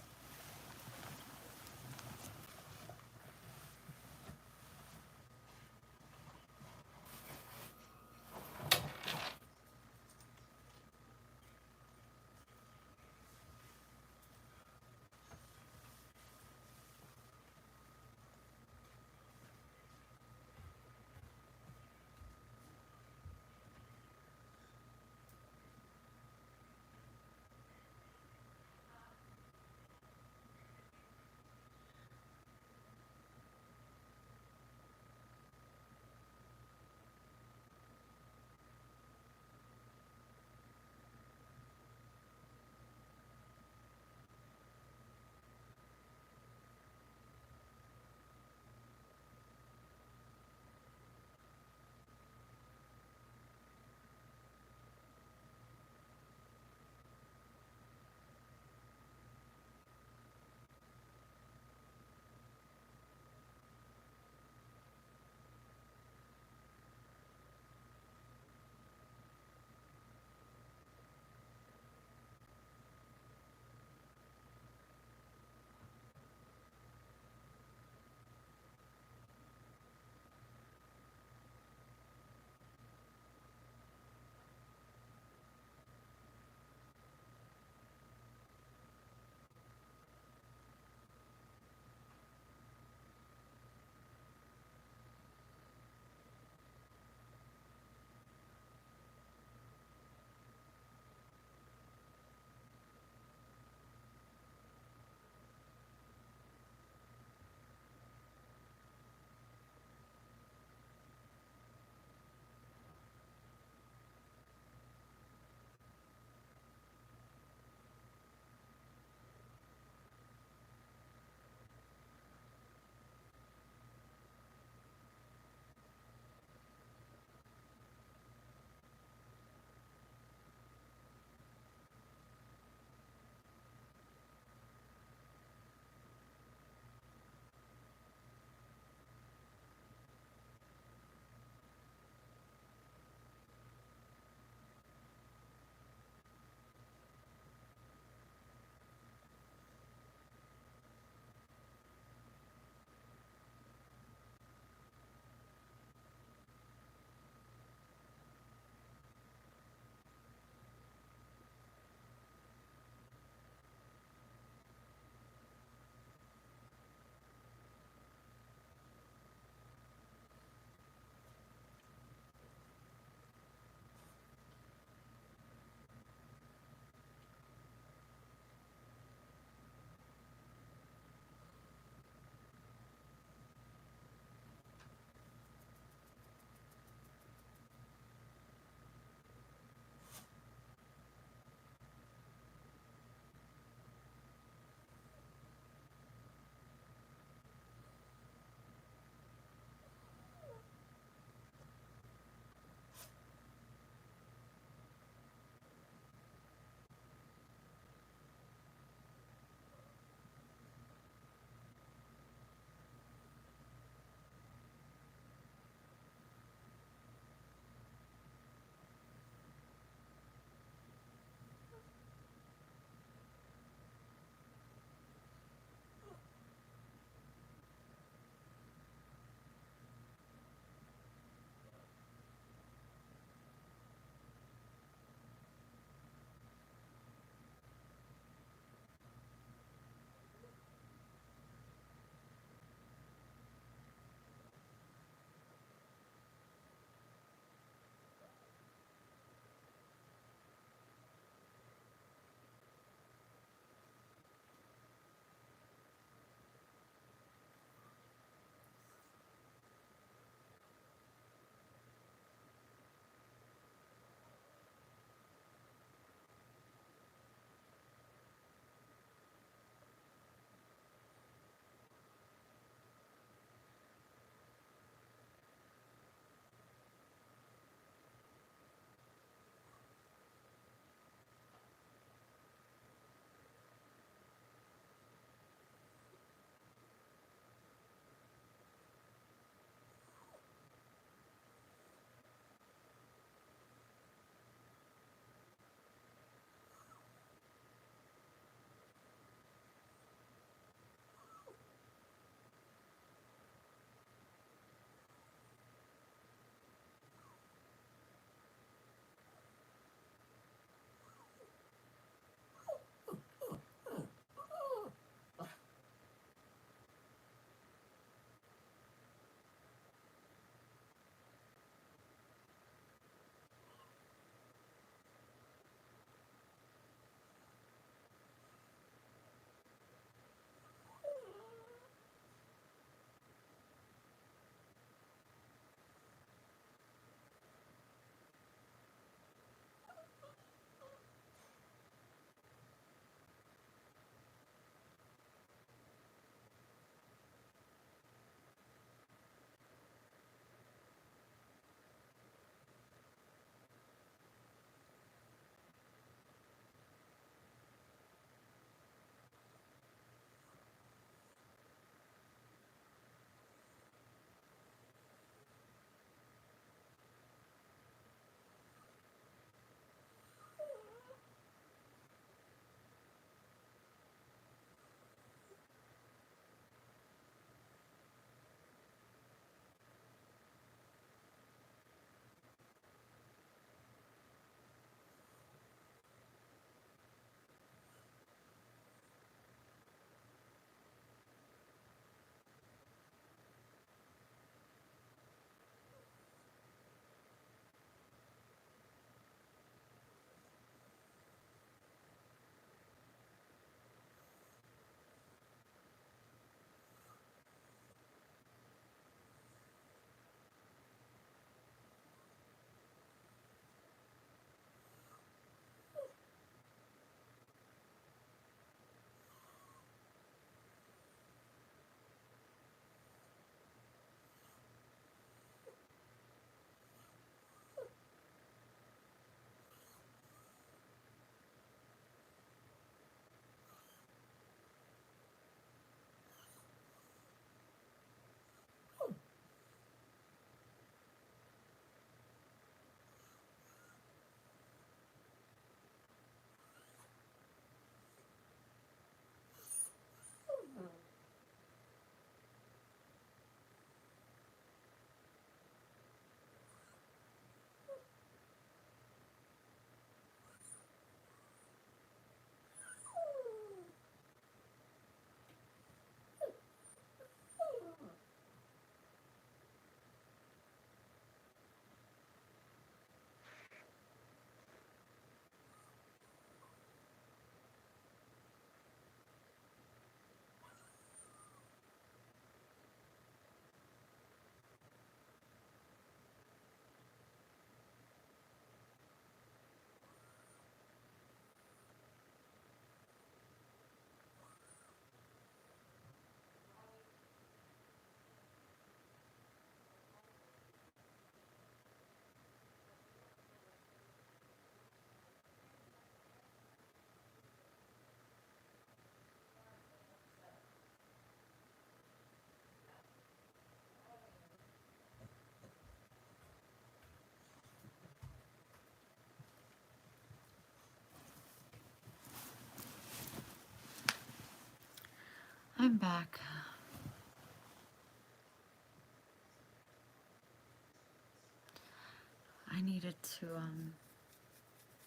needed to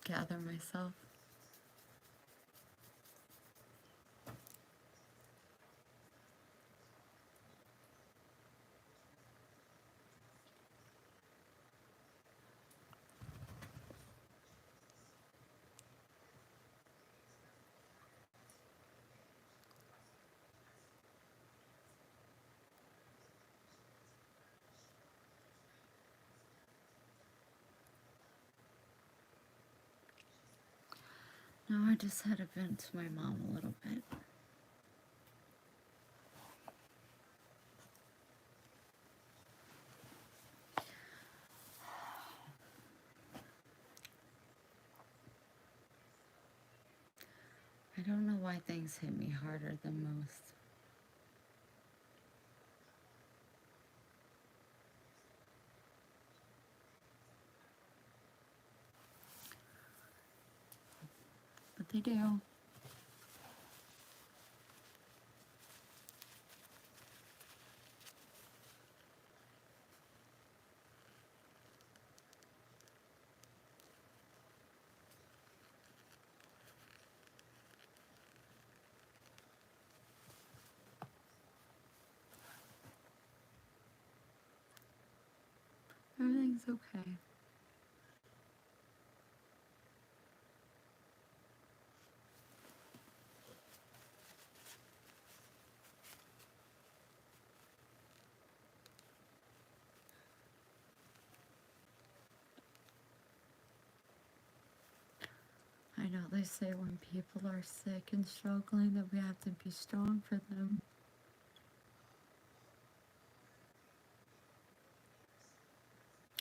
gather myself. Now I just had to vent to my mom a little bit. I don't know why things hit me harder than most. But they do. Everything's okay. I know they say when people are sick and struggling that we have to be strong for them.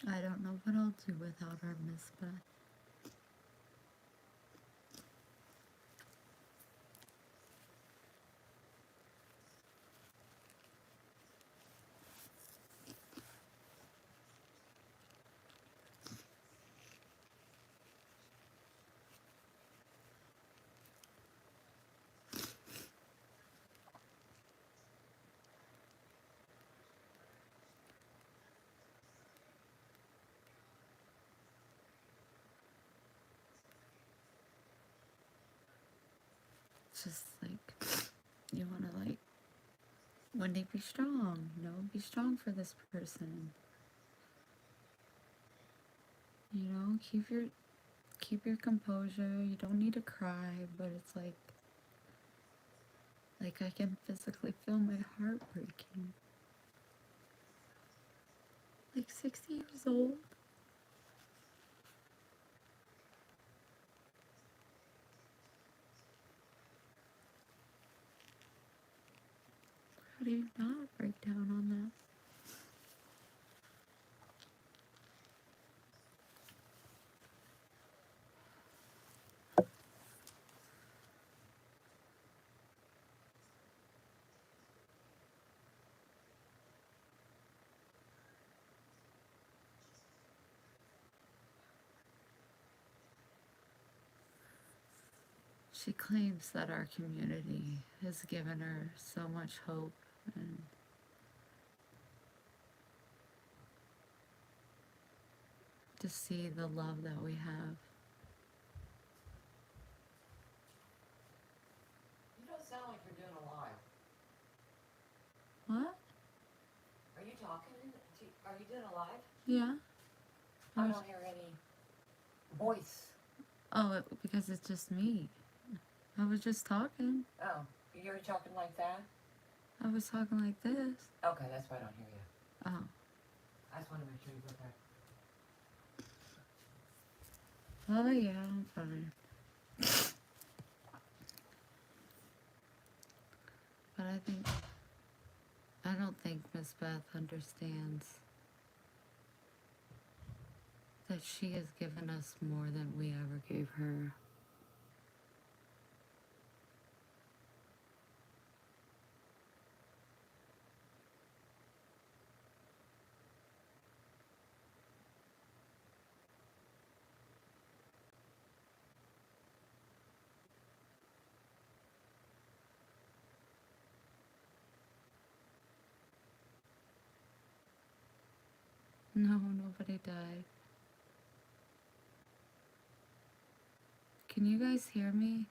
I don't know what I'll do without our Miss Beth. It's just like, you want to like, Wendy, be strong, you know, be strong for this person. You know, keep your composure. You don't need to cry, but it's like I can physically feel my heart breaking. Like 60 years old. How do you not break down on that? She claims that our community has given her so much hope and to see the love that we have. You don't sound like you're doing a live. What? Are you talking? Are you doing a live? Yeah. I don't hear any voice. Oh, because it's just me. I was just talking. Oh, you're talking like that? I was talking like this. Okay, that's why I don't hear you. Oh. I just want to make sure you're okay. Oh yeah, I'm fine. But I don't think Miss Beth understands that she has given us more than we ever gave her. No, nobody died. Can you guys hear me?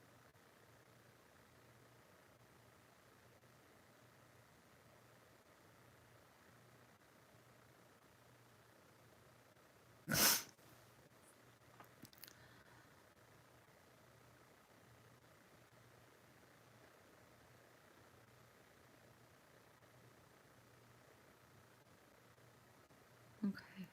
Okay.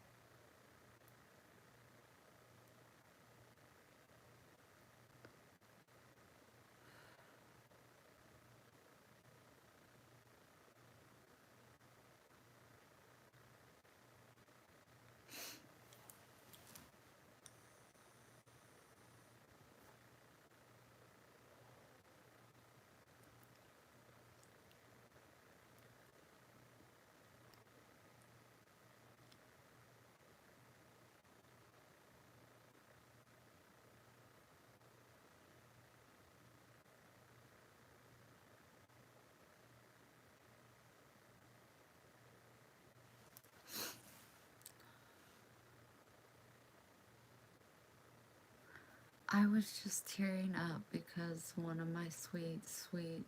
I was just tearing up because one of my sweet, sweet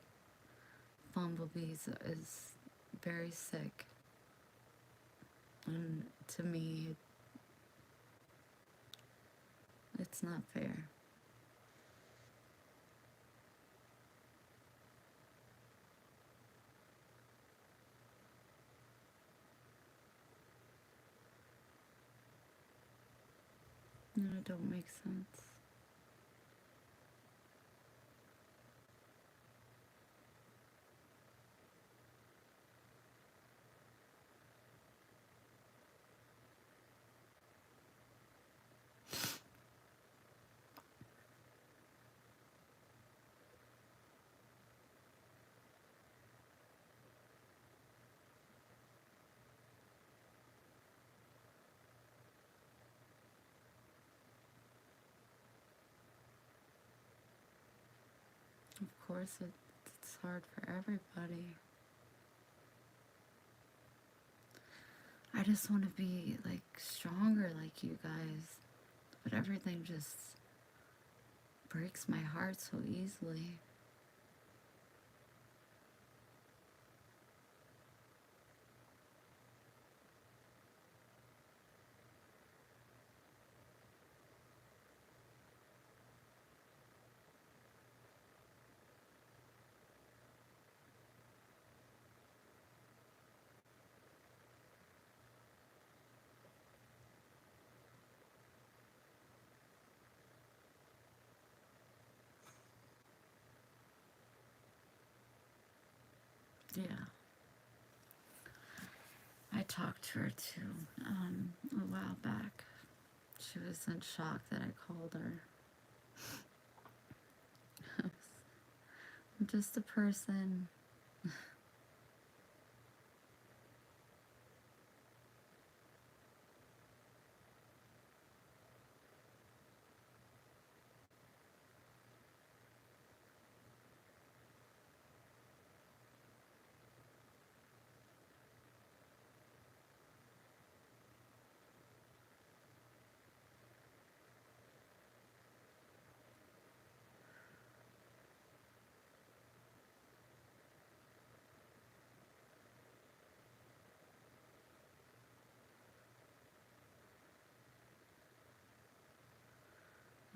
bumblebees is very sick. And to me, it's not fair. And it don't make sense. Of course, it's hard for everybody. I just want to be like stronger like you guys, but everything just breaks my heart so easily. Yeah. I talked to her too, a while back. She was in shock that I called her. I'm just a person.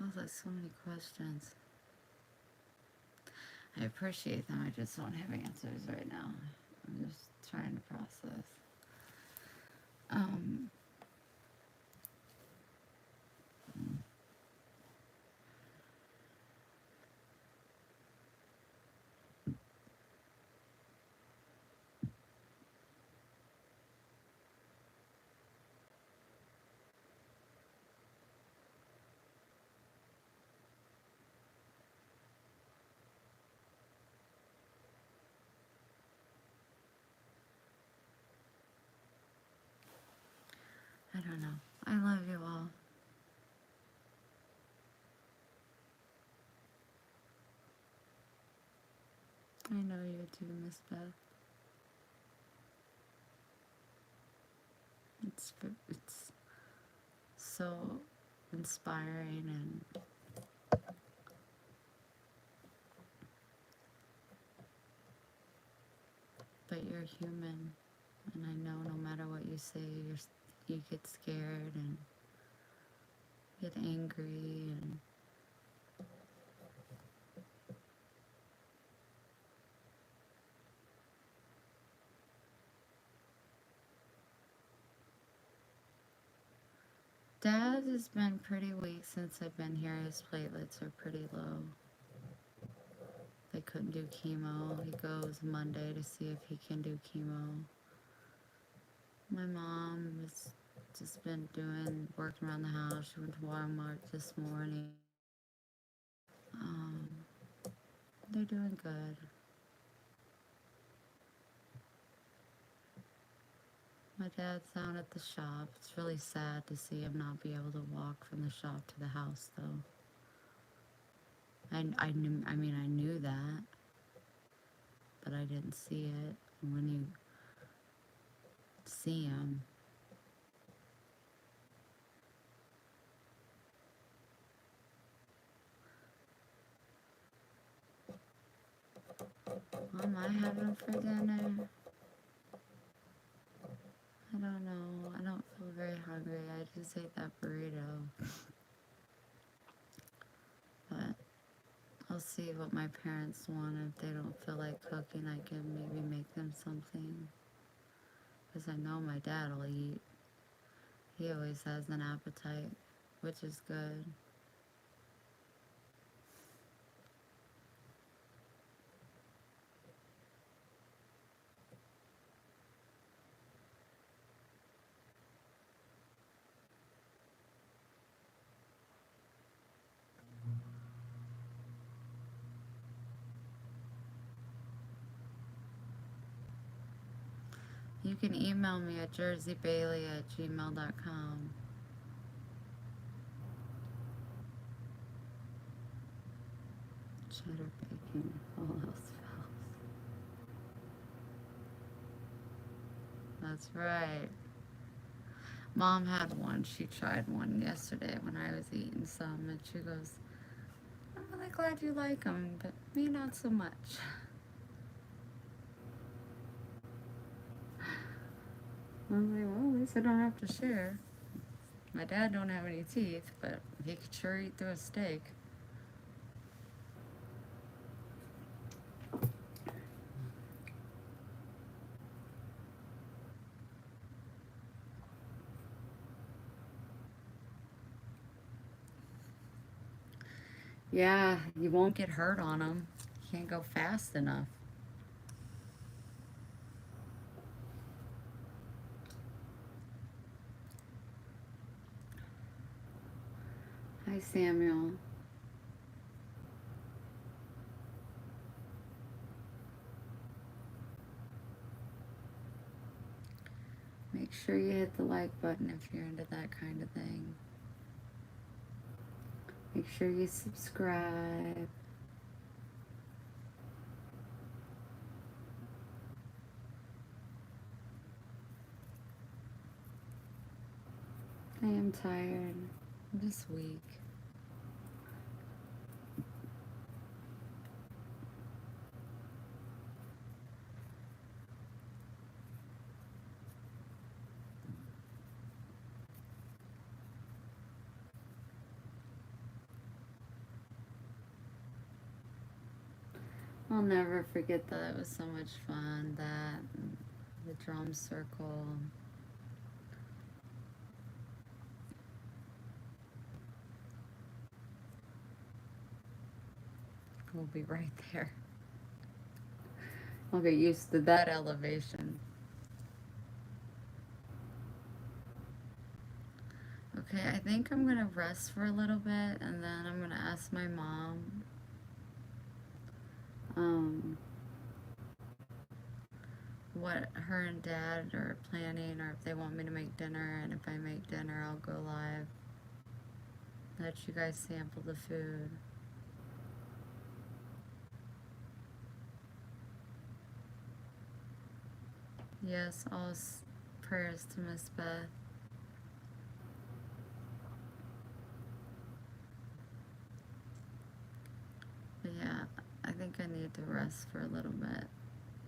I was like, so many questions. I appreciate them. I just don't have answers right now. I'm just trying to process. I don't know. I love you all. I know you do, Miss Beth. It's so inspiring and human, and I know no matter what you say, you get scared and get angry and Dad has been pretty weak since I've been here. His platelets are pretty low. They couldn't do chemo. He goes Monday to see if he can do chemo. My mom has just been working around the house. She went to Walmart this morning. Um, they're doing good. My dad's down at the shop. It's really sad to see him not be able to walk from the shop to the house, though. I knew that, but I didn't see it. And when you see him, what am I having for dinner? I don't know. I don't feel very hungry. I just ate that burrito. But I'll see what my parents want. If they don't feel like cooking, I can maybe make them something. Because I know my dad will eat. He always has an appetite, which is good. You can email me at jerseybailey@gmail.com. Cheddar bacon, all else fails. That's right. Mom had one. She tried one yesterday when I was eating some, and she goes, I'm really glad you like them, but me not so much. I'm like, well, at least I don't have to share. My dad don't have any teeth, but he could sure eat through a steak. Yeah, you won't get hurt on them. You can't go fast enough. Hi, Samuel. Make sure you hit the like button if you're into that kind of thing. Make sure you subscribe. I am tired. I'm just weak. I'll never forget that. It was so much fun. That, and the drum circle. We'll be right there. I'll get used to that elevation. Okay, I think I'm gonna rest for a little bit, and then I'm gonna ask my mom what her and dad are planning, or if they want me to make dinner, and if I make dinner, I'll go live. Let you guys sample the food. Yes, all prayers to Miss Beth. But yeah, I think I need to rest for a little bit.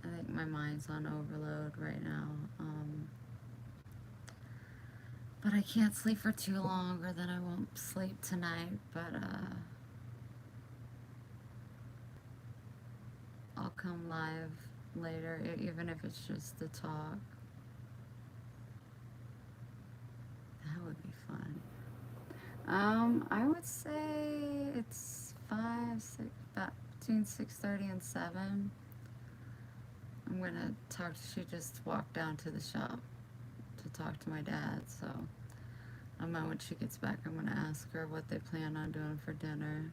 I think my mind's on overload right now. But I can't sleep for too long or then I won't sleep tonight. But I'll come live later, even if it's just to talk. That would be fun. I would say it's 5, 6, about between 6:30 and 7. I'm gonna talk. She just walked down to the shop to talk to my dad, so when she gets back, I'm gonna ask her what they plan on doing for dinner.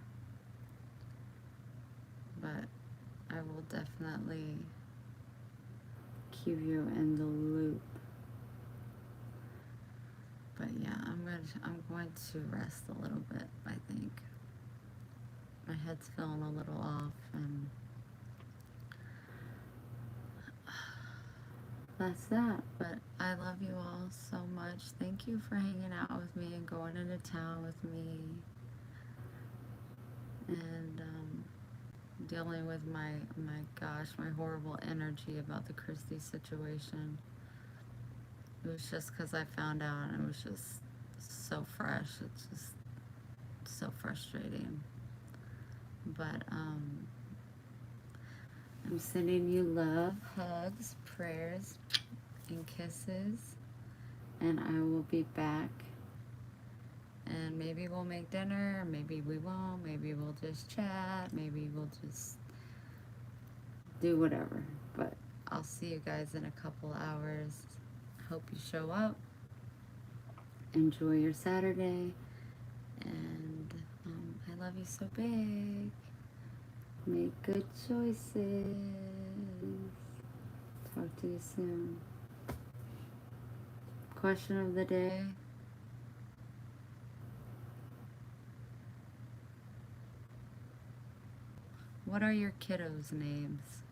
But I will definitely keep you in the loop. But yeah, I'm going to rest a little bit, I think. My head's feeling a little off, and that's that. But I love you all so much. Thank you for hanging out with me and going into town with me. And dealing with my horrible energy about the Christy situation. It was just because I found out, and it was just so fresh. It's just so frustrating. But I'm sending you love, hugs, prayers, and kisses. And I will be back. And maybe we'll make dinner, maybe we won't, maybe we'll just chat, maybe we'll just do whatever. But I'll see you guys in a couple hours. Hope you show up. Enjoy your Saturday. And I love you so big. Make good choices. Talk to you soon. Question of the day. What are your kiddos' names?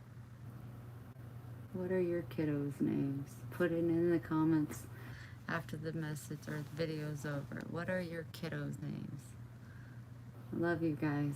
What are your kiddos' names? Put it in the comments after the message or the video's over. What are your kiddos' names? I love you guys.